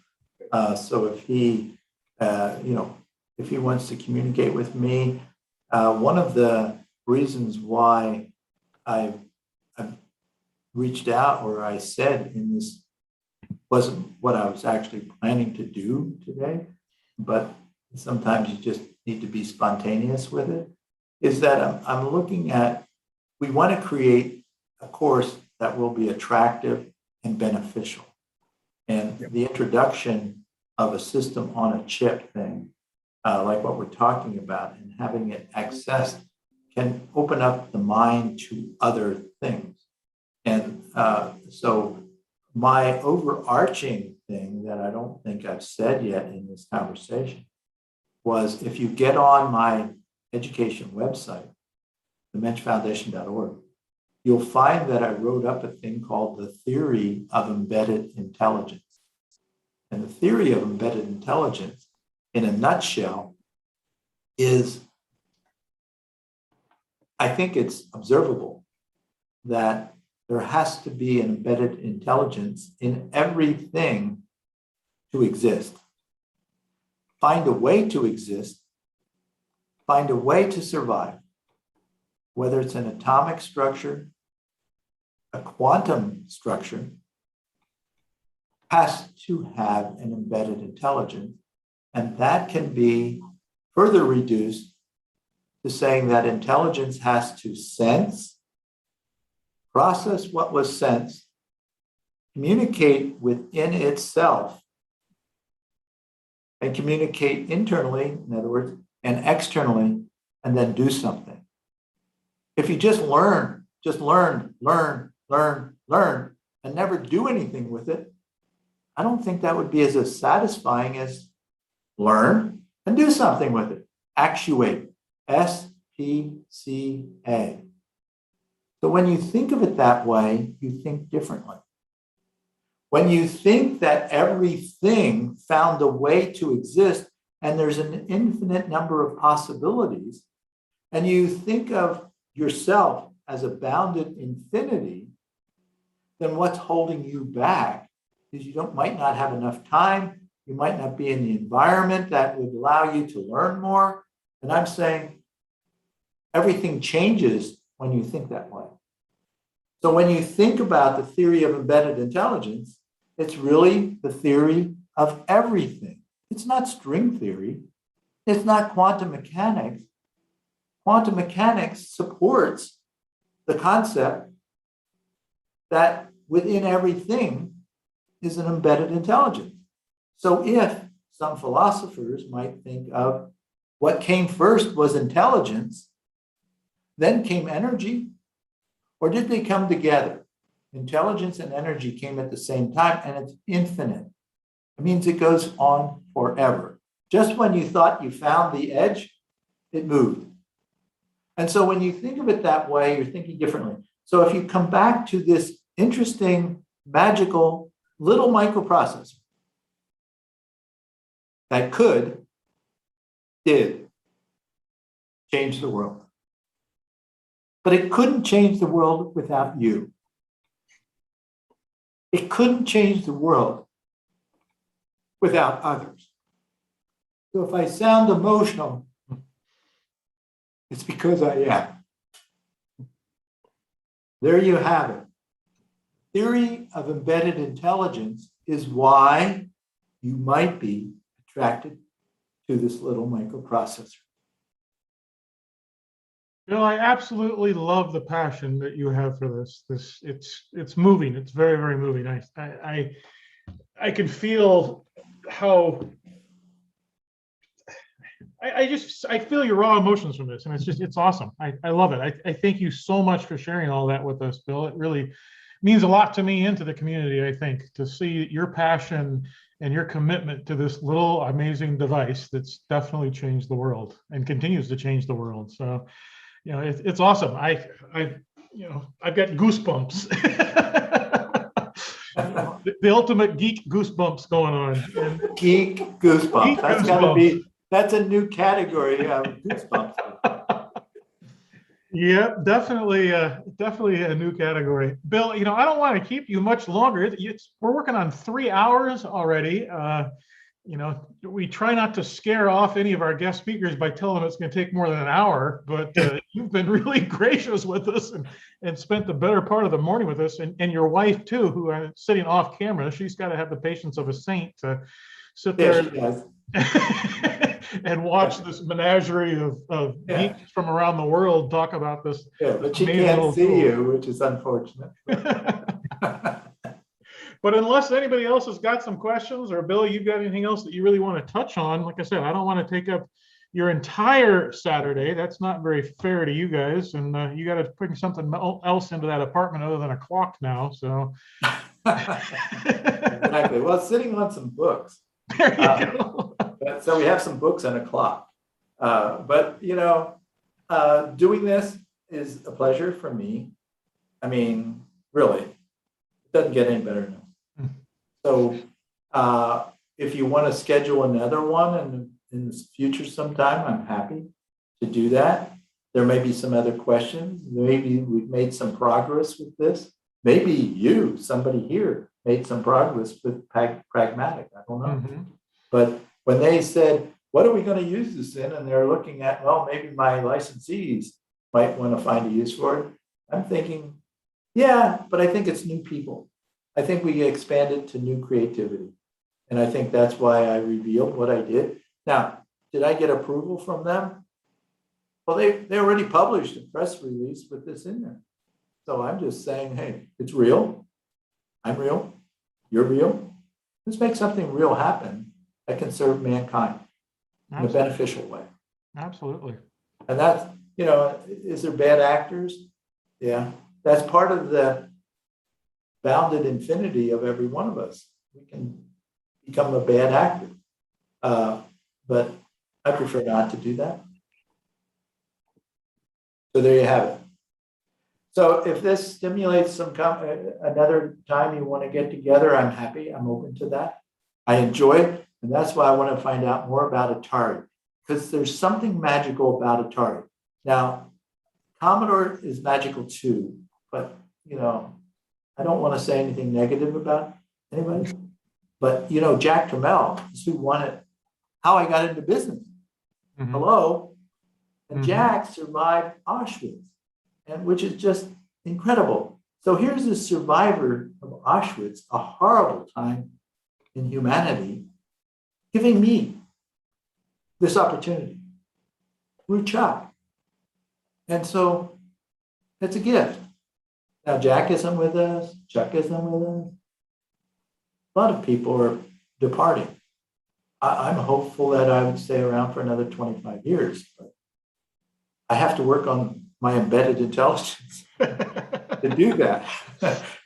So if he, if he wants to communicate with me, one of the reasons why I've reached out, or I said in this, wasn't what I was actually planning to do today, but sometimes you just need to be spontaneous with it, is that I'm looking at, we want to create a course that will be attractive and beneficial. And the introduction of a system on a chip thing, like what we're talking about, and having it accessed can open up the mind to other things. And so my overarching thing that I don't think I've said yet in this conversation was, if you get on my education website, themenschfoundation.org, you'll find that I wrote up a thing called the theory of embedded intelligence. And the theory of embedded intelligence, in a nutshell, is, I think it's observable that there has to be an embedded intelligence in everything to exist. Find a way to exist, find a way to survive, whether it's an atomic structure, a quantum structure, has to have an embedded intelligence. And that can be further reduced to saying that intelligence has to sense, process what was sensed, communicate within itself, and communicate internally, in other words, and externally, and then do something. If you just learn, and never do anything with it, I don't think that would be as satisfying as learn and do something with it. Actuate, SPCA. So when you think of it that way, you think differently. When you think that everything found a way to exist and there's an infinite number of possibilities, and you think of yourself as a bounded infinity, then what's holding you back is you might not have enough time, You might not be in the environment that would allow you to learn more. And I'm saying everything changes when you think that way. So when you think about the theory of embedded intelligence, it's really the theory of everything. It's not string theory. It's not quantum mechanics. Quantum mechanics supports the concept that within everything is an embedded intelligence. So if some philosophers might think of what came first was intelligence, then came energy, or did they come together? Intelligence and energy came at the same time, and it's infinite. It means it goes on forever. Just when you thought you found the edge, it moved. And so when you think of it that way, you're thinking differently. So if you come back to this interesting, magical little microprocessor that did change the world. But it couldn't change the world without you. It couldn't change the world without others. So if I sound emotional, it's because I am. There you have it. Theory of embedded intelligence is why you might be attracted to this little microprocessor. Bill, I absolutely love the passion that you have for this. It's moving. It's very, very moving. I can feel how I feel your raw emotions from this, and it's awesome. I love it. I thank you so much for sharing all that with us, Bill. It really means a lot to me and to the community, I think, to see your passion and your commitment to this little amazing device that's definitely changed the world and continues to change the world. So, you know, it's awesome. I've got goosebumps. the ultimate geek goosebumps going on. And geek goosebumps. Geek That's goosebumps. Gotta be. That's a new category of goosebumps. Yeah, definitely a new category. Bill, you know, I don't want to keep you much longer. We're working on 3 hours already. You know, we try not to scare off any of our guest speakers by telling them it's going to take more than an hour, but you've been really gracious with us and spent the better part of the morning with us. And your wife, too, who is sitting off camera, she's got to have the patience of a saint to sit there and watch this menagerie of geeks from around the world talk about this. Yeah, but she can't see you, which is unfortunate. But unless anybody else has got some questions, or Bill, you've got anything else that you really want to touch on, like I said, I don't want to take up your entire Saturday. That's not very fair to you guys. And you got to bring something else into that apartment other than a clock now. So exactly. Well, sitting on some books. There you go. So we have some books and a clock. But, you know, doing this is a pleasure for me. I mean, really, it doesn't get any better now. So if you want to schedule another one in the future sometime, I'm happy to do that. There may be some other questions. Maybe we've made some progress with this. Maybe somebody here, made some progress with pragmatic. I don't know. Mm-hmm. But when they said, what are we going to use this in? And they're looking at, well, maybe my licensees might want to find a use for it. I'm thinking, yeah, but I think it's new people. I think we expanded to new creativity. And I think that's why I revealed what I did. Now, did I get approval from them? Well, they already published a press release with this in there. So I'm just saying, hey, it's real. I'm real. You're real. Let's make something real happen that can serve mankind in a beneficial way. Absolutely. And that's, you know, is there bad actors? Yeah. That's part of the bounded infinity of every one of us. We can become a bad actor. But I prefer not to do that. So there you have it. So if this stimulates some another time you want to get together, I'm happy. I'm open to that. I enjoy it. And that's why I want to find out more about Atari, because there's something magical about Atari. Now, Commodore is magical too, but, you know, I don't want to say anything negative about anybody. But, Jack Trammell is who won it, How I Got Into Business. Mhm. Hello? And Mhm. Jack survived Auschwitz, and which is just incredible. So here's a survivor of Auschwitz, a horrible time in humanity, giving me this opportunity through Chuck. And so it's a gift. Now, Jack isn't with us, Chuck isn't with us. A lot of people are departing. I'm hopeful that I would stay around for another 25 years, but I have to work on my embedded intelligence to do that.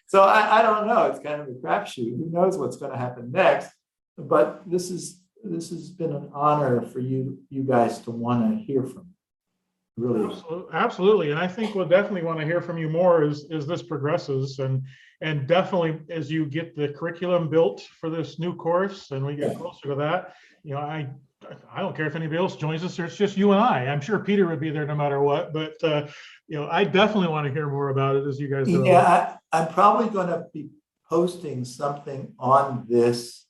So I don't know. It's kind of a crapshoot. Who knows what's going to happen next? But this has been an honor for you guys to want to hear from me. Really. Absolutely. And I think we'll definitely want to hear from you more as this progresses, and definitely as you get the curriculum built for this new course and we get closer to that. I don't care if anybody else joins us, or it's just you and I. I'm sure Peter would be there no matter what, but I definitely want to hear more about it as you guys go. Yeah, I'm probably going to be posting something on this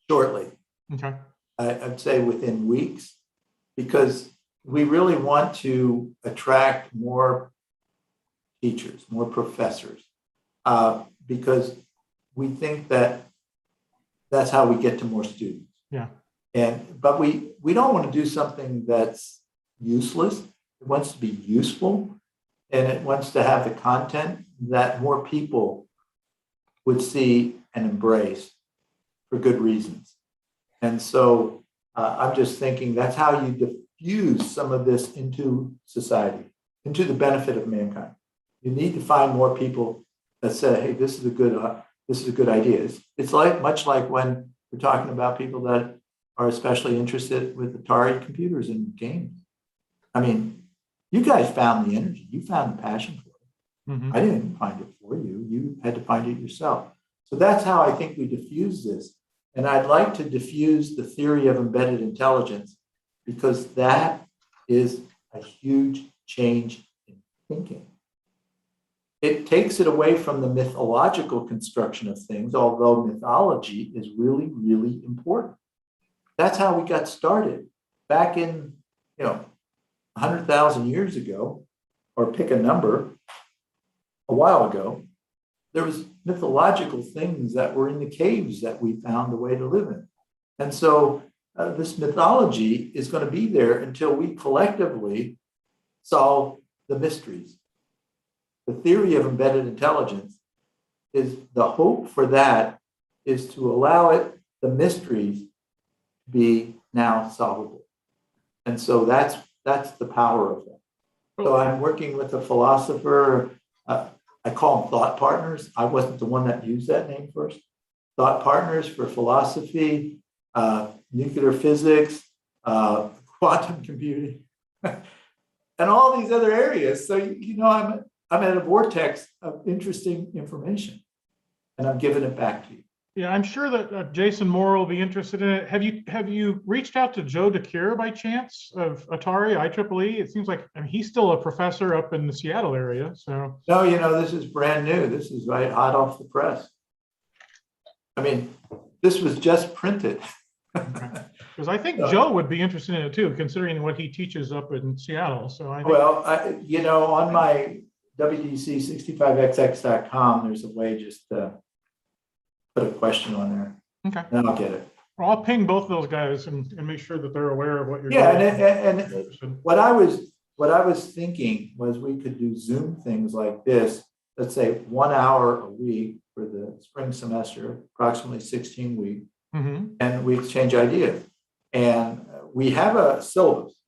shortly. Okay. I'd say within weeks, because we really want to attract more teachers, more professors, because we think that that's how we get to more students. Yeah. But we don't want to do something that's useless. It wants to be useful, and it wants to have the content that more people would see and embrace for good reasons. And so I'm just thinking that's how you diffuse some of this into society, into the benefit of mankind. You need to find more people that say, "Hey, this is a good idea." It's much like when we're talking about people that are especially interested with Atari computers and games. I mean, you guys found the energy, you found the passion for it. Mm-hmm. I didn't find it for you. You had to find it yourself. So that's how I think we diffuse this. And I'd like to diffuse the theory of embedded intelligence, because that is a huge change in thinking. It takes it away from the mythological construction of things, although mythology is really, really important. That's how we got started back in, 100,000 years ago, or pick a number, a while ago. There was mythological things that were in the caves that we found a way to live in. And so this mythology is going to be there until we collectively solve the mysteries. The theory of embedded intelligence is the hope for that is to allow the mysteries to be now solvable. And so that's the power of that. So I'm working with a philosopher. I call them thought partners. I wasn't the one that used that name first. Thought partners for philosophy, nuclear physics, quantum computing, and all these other areas. So, I'm at a vortex of interesting information, and I'm giving it back to you. Yeah, I'm sure that Jason Moore will be interested in it. Have you reached out to Joe DeCure by chance of Atari IEEE? It seems like he's still a professor up in the Seattle area. So no, this is brand new. This is right hot off the press. I mean, this was just printed. Because I think Joe would be interested in it too, considering what he teaches up in Seattle. So I think, on my WDC65XX.com, there's a way just to put a question on there. Okay. And I'll get it. Well, I'll ping both of those guys and make sure that they're aware of what you're doing. And what I was thinking was we could do Zoom things like this, let's say 1 hour a week for the spring semester, approximately 16 weeks, and we exchange ideas. And we have a syllabus,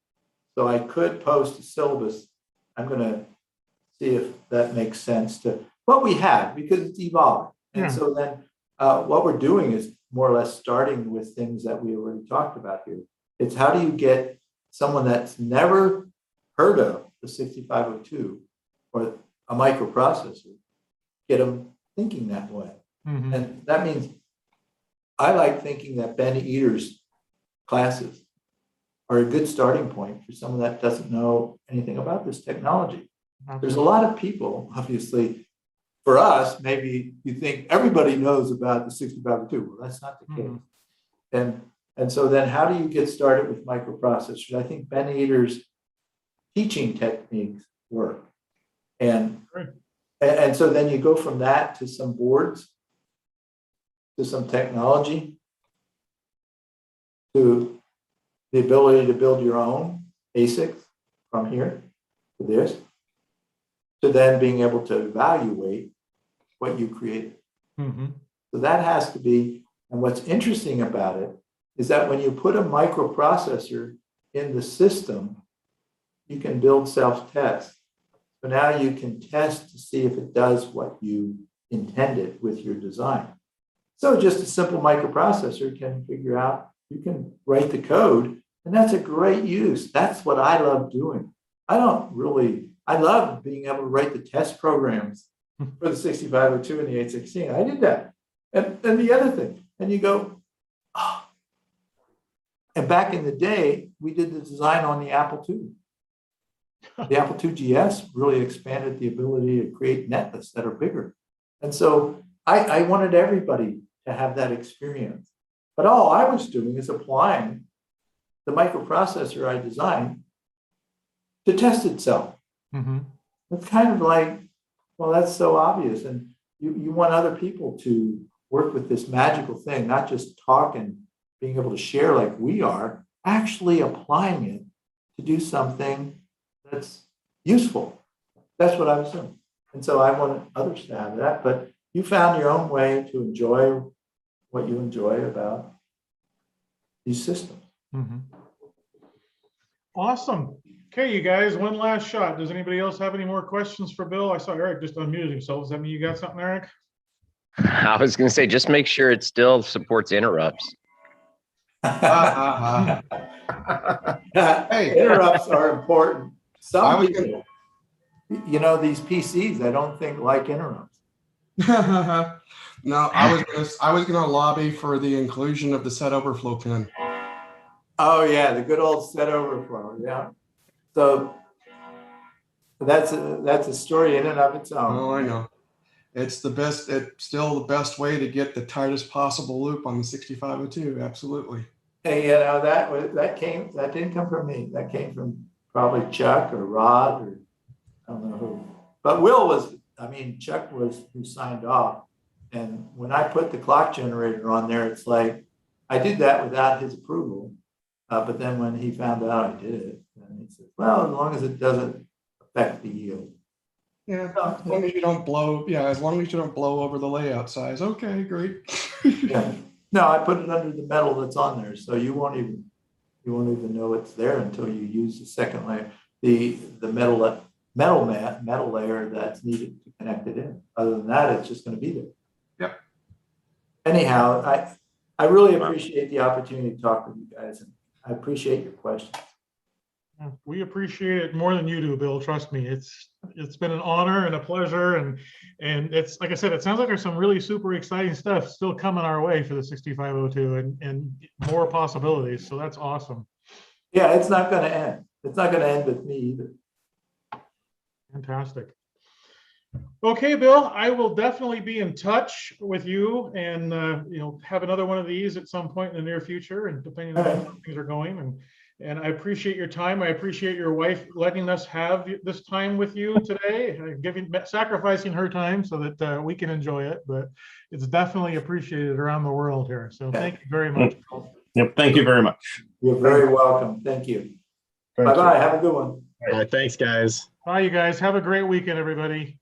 so I could post a syllabus. I'm going to see if that makes sense to what we have, because it's evolving. And so then what we're doing is more or less starting with things that we already talked about here. It's how do you get someone that's never heard of the 6502 or a microprocessor, get them thinking that way. And that means I like thinking that Ben Eater's classes are a good starting point for someone that doesn't know anything about this technology. There's a lot of people, obviously, for us, maybe you think everybody knows about the 6502. Well, that's not the case. And so then how do you get started with microprocessors? I think Ben Eater's teaching techniques work. And so then you go from that to some boards, to some technology, to the ability to build your own ASICs from here to this, to then being able to evaluate what you created. So that has to be, and what's interesting about it is that when you put a microprocessor in the system, you can build self-test. So now you can test to see if it does what you intended with your design. So just a simple microprocessor can figure out, you can write the code, and that's a great use. That's what I love doing. I love being able to write the test programs for the 6502 and the 816. I did that. And the other thing, and you go, oh. And back in the day, we did the design on the Apple II. The Apple II GS really expanded the ability to create netlets that are bigger. And so I wanted everybody to have that experience. But all I was doing is applying the microprocessor I designed to test itself. It's kind of like, well, that's so obvious. And you want other people to work with this magical thing, not just talk and being able to share like we are, actually applying it to do something that's useful. That's what I was doing. And so I wanted others to have that, but you found your own way to enjoy what you enjoy about these systems. Awesome. Okay, you guys, one last shot. Does anybody else have any more questions for Bill? I saw Eric just unmuted himself. Does that mean you got something, Eric? I was going to say, just make sure it still supports interrupts. Hey, interrupts are important. Some people, you know, these PCs, I don't think like interrupts. No, I was gonna lobby for the inclusion of the set overflow pin. Oh yeah, the good old set overflow. Yeah. So that's a story in and of its own. Oh, I know. It's the best. It's still the best way to get the tightest possible loop on the 6502. Absolutely. Hey, you know, that didn't come from me. That came from probably Chuck or Rod or I don't know who. But Chuck was who signed off. And when I put the clock generator on there, it's like I did that without his approval. But then when he found out I did it, then he said, well, as long as it doesn't affect the yield. Yeah, as long as you don't blow. Yeah, as long as you don't blow over the layout size. Okay, great. Yeah. No, I put it under the metal that's on there, so you won't even know it's there until you use the second layer, the metal layer that's needed to connect it in. Other than that, it's just going to be there. Yep. Anyhow, I really appreciate the opportunity to talk with you guys, and I appreciate your questions. We appreciate it more than you do, Bill. Trust me. It's been an honor and a pleasure, and it's like I said, it sounds like there's some really super exciting stuff still coming our way for the 6502 and more possibilities. So that's awesome. Yeah, it's not going to end. It's not going to end with me either. Fantastic. Okay, Bill, I will definitely be in touch with you and have another one of these at some point in the near future, and depending on how things are going. And I appreciate your time. I appreciate your wife letting us have this time with you today, sacrificing her time so that we can enjoy it. But it's definitely appreciated around the world here. So thank you very much. Yep. Thank you very much. You're very welcome. Thank you. Bye-bye. Have a good one. All right. Thanks, guys. Bye, you guys. Have a great weekend, everybody.